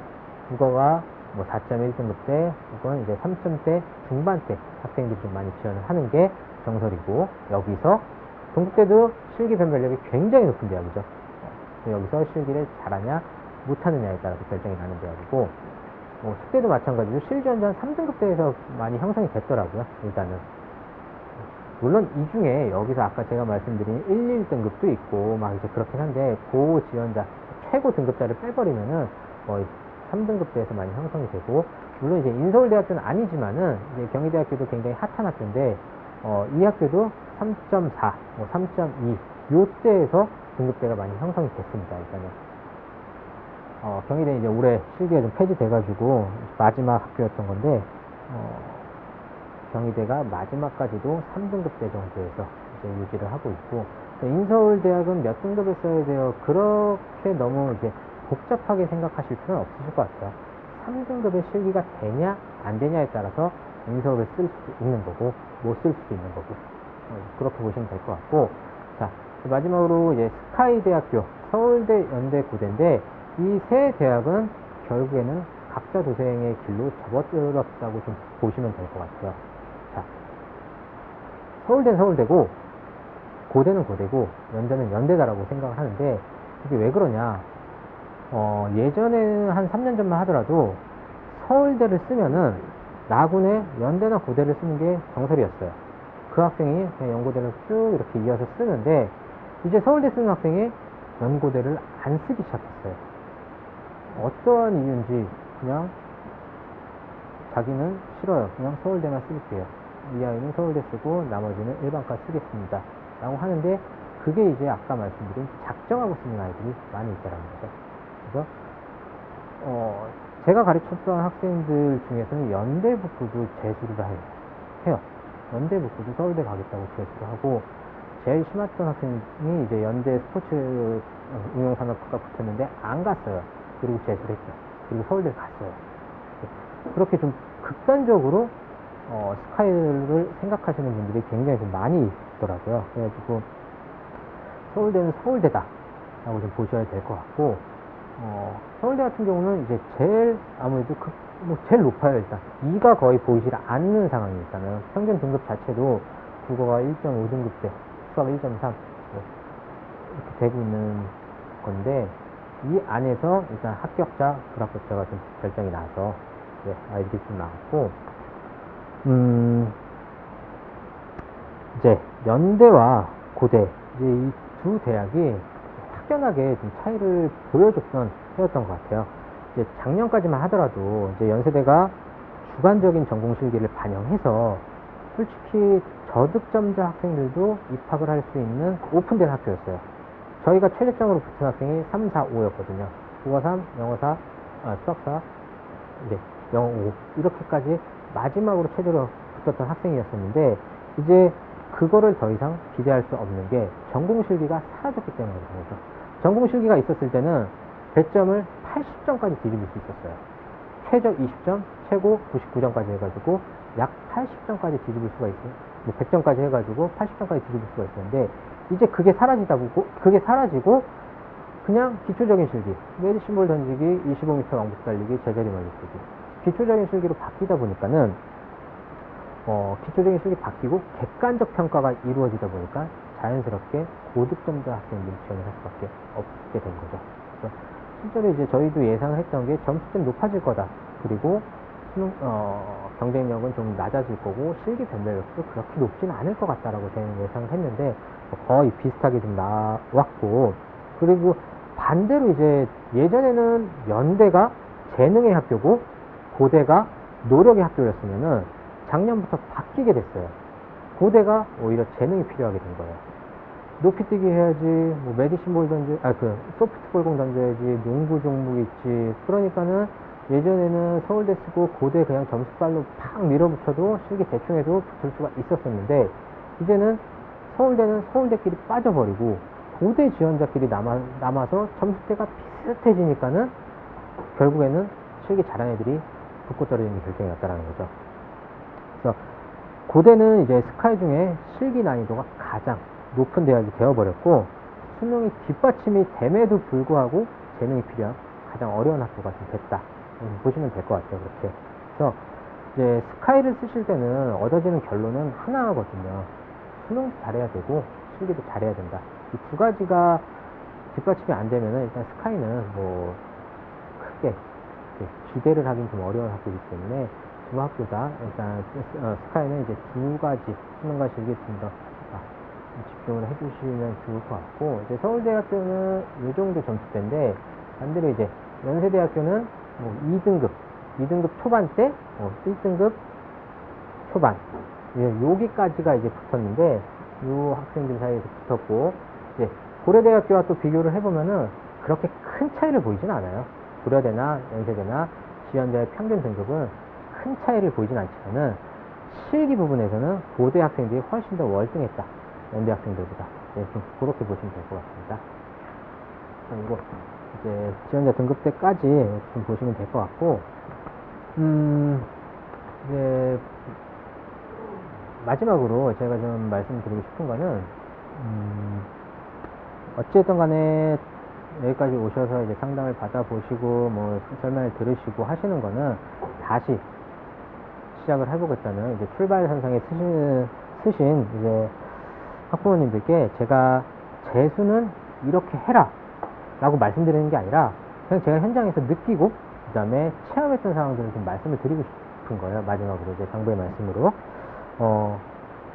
국어가 뭐 4.1등급대 혹은 이제 3점대 중반대 학생들이 좀 많이 지원을 하는 게 정설이고, 여기서 동국대도 실기 변별력이 굉장히 높은 대학이죠. 여기서 실기를 잘하냐 못하느냐에 따라서 결정이 나는 대학이고, 숙대도 마찬가지로 실기 현장 3등급대에서 많이 형성이 됐더라고요. 일단은 물론 이 중에 여기서 아까 제가 말씀드린 1, 2등급도 있고 막 이제 그렇긴 한데, 고 지원자 최고 등급자를 빼버리면은 거의 3등급대에서 많이 형성이 되고, 물론 이제 인서울대학교는 아니지만은 이제 경희대학교도 굉장히 핫한 학교인데, 이 학교도 3.4, 뭐 3.2 요때에서 등급대가 많이 형성이 됐습니다. 일단은 경희대는 이제 올해 실기가 좀 폐지돼가지고 마지막 학교였던 건데, 경희대가 마지막까지도 3등급대 정도에서 이제 유지를 하고 있고, 인서울대학은 몇 등급을 써야 돼요? 그렇게 너무 이제 복잡하게 생각하실 필요는 없으실 것 같아요. 3등급의 실기가 되냐 안 되냐에 따라서 인서울을 쓸 수 있는 거고 못 쓸 수도 있는 거고, 그렇게 보시면 될 것 같고, 자 마지막으로 이제 스카이대학교, 서울대, 연대, 고대인데 이 세 대학은 결국에는 각자 도생의 길로 접어들었다고 좀 보시면 될 것 같아요. 자, 서울대는 서울대고 고대는 고대고 연대는 연대다라고 생각을 하는데, 이게 왜 그러냐? 예전에는 한 3년 전만 하더라도 서울대를 쓰면은 나군에 연대나 고대를 쓰는 게 정설이었어요. 그 학생이 그냥 연고대를 쭉 이렇게 이어서 쓰는데, 이제 서울대 쓰는 학생이 연고대를 안 쓰기 시작했어요. 어떠한 이유인지 그냥 자기는 싫어요. 그냥 서울대만 쓸게요. 이 아이는 서울대 쓰고 나머지는 일반과 쓰겠습니다. 라고 하는데, 그게 이제 아까 말씀드린 작정하고 쓰는 아이들이 많이 있다는 거죠. 그래서 제가 가르쳤던 학생들 중에서는 연대 북부도 재수를 해요. 연대 북부도 서울대 가겠다고 재수를 하고, 제일 심했던 학생이 이제 연대 스포츠 응용산업학과 붙었는데 안 갔어요. 그리고 재수를 했죠. 그리고 서울대 갔어요. 그렇게 좀 극단적으로 스카이를 생각하시는 분들이 굉장히 좀 많이 있더라고요. 그래가지고 서울대는 서울대다 라고 좀 보셔야 될 것 같고, 서울대 같은 경우는 이제 제일 아무래도 제일 높아요. 일단 2가 거의 보이질 않는 상황이니까는 평균 등급 자체도 국어가 1.5등급대, 수학 1.3 이렇게 되고 있는 건데, 이 안에서 일단 합격자, 불합격자가 좀 결정이 나서 아이들이 좀 나왔고, 이제 연대와 고대, 이제 이 두 대학이 확연하게 좀 차이를 보여줬던 해였던 것 같아요. 이제 작년까지만 하더라도 이제 연세대가 주관적인 전공 실기를 반영해서 솔직히 저득점자 학생들도 입학을 할 수 있는 오픈된 학교였어요. 저희가 최저점으로 붙은 학생이 3, 4, 5였거든요. 국어 3, 영어 4, 수학 4, 영어 5 이렇게까지 마지막으로 최저로 붙었던 학생이었었는데, 이제 그거를 더 이상 기대할 수 없는 게 전공 실기가 사라졌기 때문에 그런 거죠. 전공 실기가 있었을 때는 배점을 80점까지 뒤집을 수 있었어요. 최저 20점, 최고 99점까지 해가지고 약 80점까지 뒤집을 수가 있어요. 뭐 100점까지 해가지고 80점까지 뒤집을 수가 있었는데, 이제 그게 사라지고 그냥 기초적인 실기, 메디신볼 던지기, 25m 왕복 달리기, 제자리 멀리 쓰기, 기초적인 실기로 바뀌다 보니까는 기초적인 실기 바뀌고 객관적 평가가 이루어지다 보니까 자연스럽게 고득점자 학생들이 지원을 할 수밖에 없게 된 거죠. 그래서 실제로 이제 저희도 예상을 했던 게 점수는 높아질 거다. 그리고 경쟁력은 좀 낮아질 거고 실기 변별력도 그렇게 높지는 않을 것 같다라고 저희는 예상을 했는데 거의 비슷하게 좀 나왔고, 그리고 반대로 이제 예전에는 연대가 재능의 학교고 고대가 노력의 학교였으면은 작년부터 바뀌게 됐어요. 고대가 오히려 재능이 필요하게 된 거예요. 높이뛰기 해야지, 뭐 메디신볼 소프트볼 공 던져야지, 농구 종목 있지. 그러니까는 예전에는 서울대 쓰고 고대 그냥 점수빨로 팍 밀어붙여도 실기 대충 해도 붙을 수가 있었었는데, 이제는 서울대는 서울대끼리 빠져버리고 고대 지원자끼리 남아서 점수대가 비슷해지니까는 결국에는 실기 잘하는 애들이 붙고 떨어지는 게 결정이 났다는 거죠. 그래서 고대는 이제 스카이 중에 실기 난이도가 가장 높은 대학이 되어버렸고 수능이 뒷받침이 됨에도 불구하고 재능이 필요한 가장 어려운 학교가 좀 됐다. 보시면 될 것 같아요. 그렇게. 그래서 이제 스카이를 쓰실 때는 얻어지는 결론은 하나거든요. 수능도 잘해야 되고 실기도 잘해야 된다. 이 두 가지가 뒷받침이 안 되면은 일단 스카이는 뭐 크게 기대를 하긴 좀 어려운 학교이기 때문에 두 학교 다 일단 스카이는 이제 두 가지 수능과 실기 좀 더 집중을 해주시면 좋을 것 같고 이제 서울대학교는 이 정도 점수대인데 반대로 이제 연세대학교는 뭐 2등급 초반대, 1등급 초반 여기까지가 이제 붙었는데 요 학생들 사이에서 붙었고 이제 고려대학교와 또 비교를 해보면은 그렇게 큰 차이를 보이진 않아요. 고려대나 연세대나 지원자의 평균 등급은 큰 차이를 보이진 않지만은 실기 부분에서는 고대 학생들이 훨씬 더 월등했다. 연대 학생들보다. 네, 좀 그렇게 보시면 될 것 같습니다. 그리고 이제 지원자 등급대까지 좀 보시면 될 것 같고, 이제 마지막으로 제가 좀 말씀드리고 싶은 거는, 어찌됐든 간에 여기까지 오셔서 이제 상담을 받아보시고, 뭐 설명을 들으시고 하시는 거는 다시 시작을 해보겠다는 이제 출발선상에 쓰신 이제 학부모님들께 제가 재수는 이렇게 해라 라고 말씀드리는 게 아니라 그냥 제가 현장에서 느끼고 그 다음에 체험했던 상황들을 좀 말씀을 드리고 싶은 거예요. 마지막으로 이제 당부의 말씀으로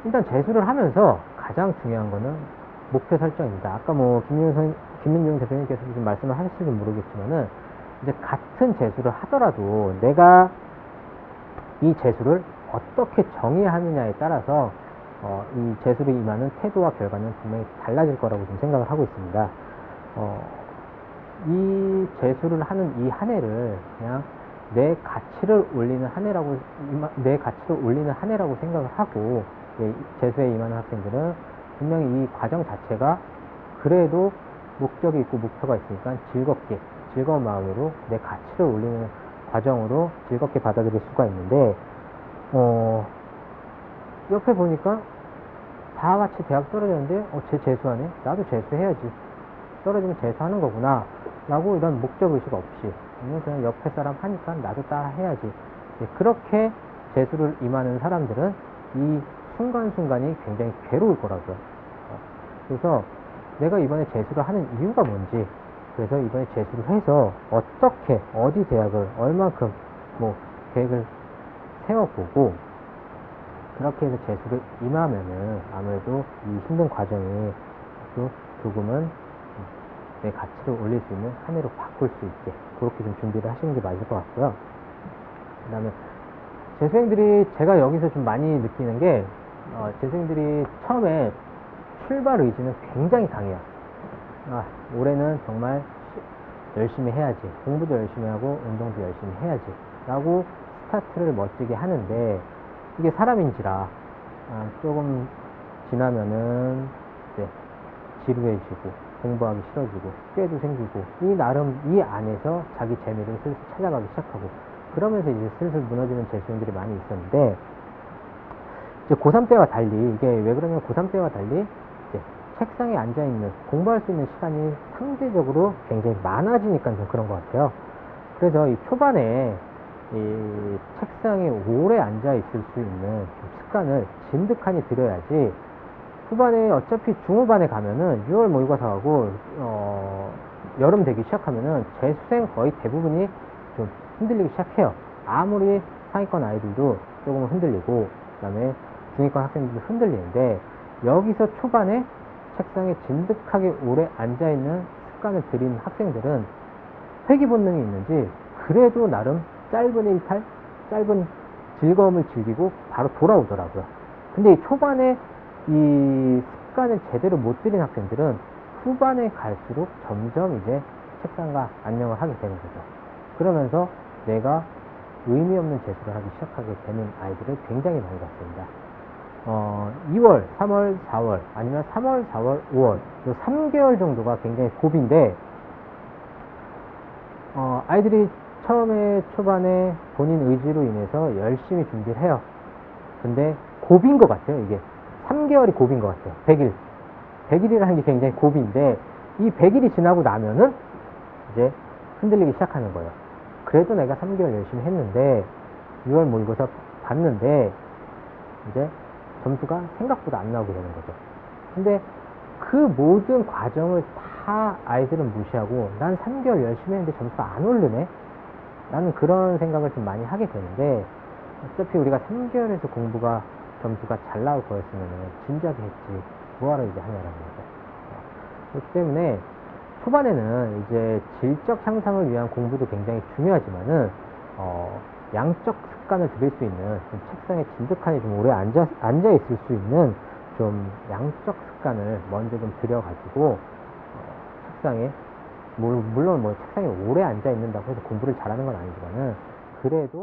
일단 재수를 하면서 가장 중요한 거는 목표 설정입니다. 아까 뭐 김민중 대표님께서도 좀 말씀을 하실지 모르겠지만은 이제 같은 재수를 하더라도 내가 이 재수를 어떻게 정의하느냐에 따라서 이 재수를 임하는 태도와 결과는 분명히 달라질 거라고 좀 생각을 하고 있습니다. 이 재수를 하는 이 한 해를 그냥 내 가치를 올리는 한 해라고 생각을 하고 재수에 임하는 학생들은 분명히 이 과정 자체가 그래도 목적이 있고 목표가 있으니까 즐거운 마음으로 내 가치를 올리는 과정으로 즐겁게 받아들일 수가 있는데 옆에 보니까 다 같이 대학 떨어졌는데 쟤 재수하네? 나도 재수해야지. 떨어지면 재수하는 거구나 라고 이런 목적의식 없이 그냥 옆에 사람 하니까 나도 따라 해야지. 그렇게 재수를 임하는 사람들은 이 순간순간이 굉장히 괴로울 거라고요. 그래서 내가 이번에 재수를 하는 이유가 뭔지, 그래서 이번에 재수를 해서 어떻게 어디 대학을 얼만큼 뭐 계획을 세워보고 그렇게 해서 재수를 임하면은 아무래도 이 힘든 과정이 또 조금은 내 가치를 올릴 수 있는 한 해로 바꿀 수 있게 그렇게 좀 준비를 하시는 게 맞을 것 같고요. 그 다음에 재수생들이 제가 여기서 좀 많이 느끼는 게 재수생들이 처음에 출발 의지는 굉장히 강해요. 올해는 정말 열심히 해야지, 공부도 열심히 하고 운동도 열심히 해야지 라고 스타트를 멋지게 하는데 이게 사람인지라 조금 지나면은 이제 지루해지고 공부하기 싫어지고 꾀도 생기고 이 안에서 자기 재미를 슬슬 찾아가기 시작하고 그러면서 이제 슬슬 무너지는 재수생들이 많이 있었는데 이제 고3 때와 달리 이게 왜 그러냐면 고3 때와 달리 이제 책상에 앉아있는 공부할 수 있는 시간이 상대적으로 굉장히 많아지니까 좀 그런 것 같아요. 그래서 이 초반에 이 책상에 오래 앉아 있을 수 있는 습관을 진득하니 들여야지 후반에 어차피 중후반에 가면은 6월 모의고사하고 여름 되기 시작하면은 재수생 거의 대부분이 좀 흔들리기 시작해요. 아무리 상위권 아이들도 조금 흔들리고 그다음에 중위권 학생들도 흔들리는데 여기서 초반에 책상에 진득하게 오래 앉아있는 습관을 들인 학생들은 회귀 본능이 있는지 그래도 나름 짧은 일탈, 짧은 즐거움을 즐기고 바로 돌아오더라고요. 근데 이 초반에 이 습관을 제대로 못 들인 학생들은 후반에 갈수록 점점 이제 책상과 안녕을 하게 되는 거죠. 그러면서 내가 의미 없는 재수를 하기 시작하게 되는 아이들을 굉장히 많이 봤습니다. 2월, 3월, 4월 아니면 3월, 4월, 5월 요 3개월 정도가 굉장히 고비인데 아이들이 처음에 초반에 본인 의지로 인해서 열심히 준비를 해요. 근데 고비인 것 같아요. 이게 3개월이 고비인 것 같아요. 100일 100일이라는 게 굉장히 고비인데 이 100일이 지나고 나면은 이제 흔들리기 시작하는 거예요. 그래도 내가 3개월 열심히 했는데 6월 모의고사 봤는데 이제 점수가 생각보다 안 나오게 되는 거죠. 근데 그 모든 과정을 다 아이들은 무시하고 난 3개월 열심히 했는데 점수가 안 오르네? 라는 그런 생각을 좀 많이 하게 되는데 어차피 우리가 3개월에서 공부가 점수가 잘 나올 거였으면 진작에 했지 뭐하러 이제 하냐라는 거죠. 그렇기 때문에 초반에는 이제 질적 향상을 위한 공부도 굉장히 중요하지만은 양적 습관을 들일 수 있는 좀 책상에 진득하니 좀 오래 앉아 있을 수 있는 좀 양적 습관을 먼저 좀 들여가지고 책상에 물론 뭐 책상에 오래 앉아 있는다고 해서 공부를 잘하는 건 아니지만은 그래도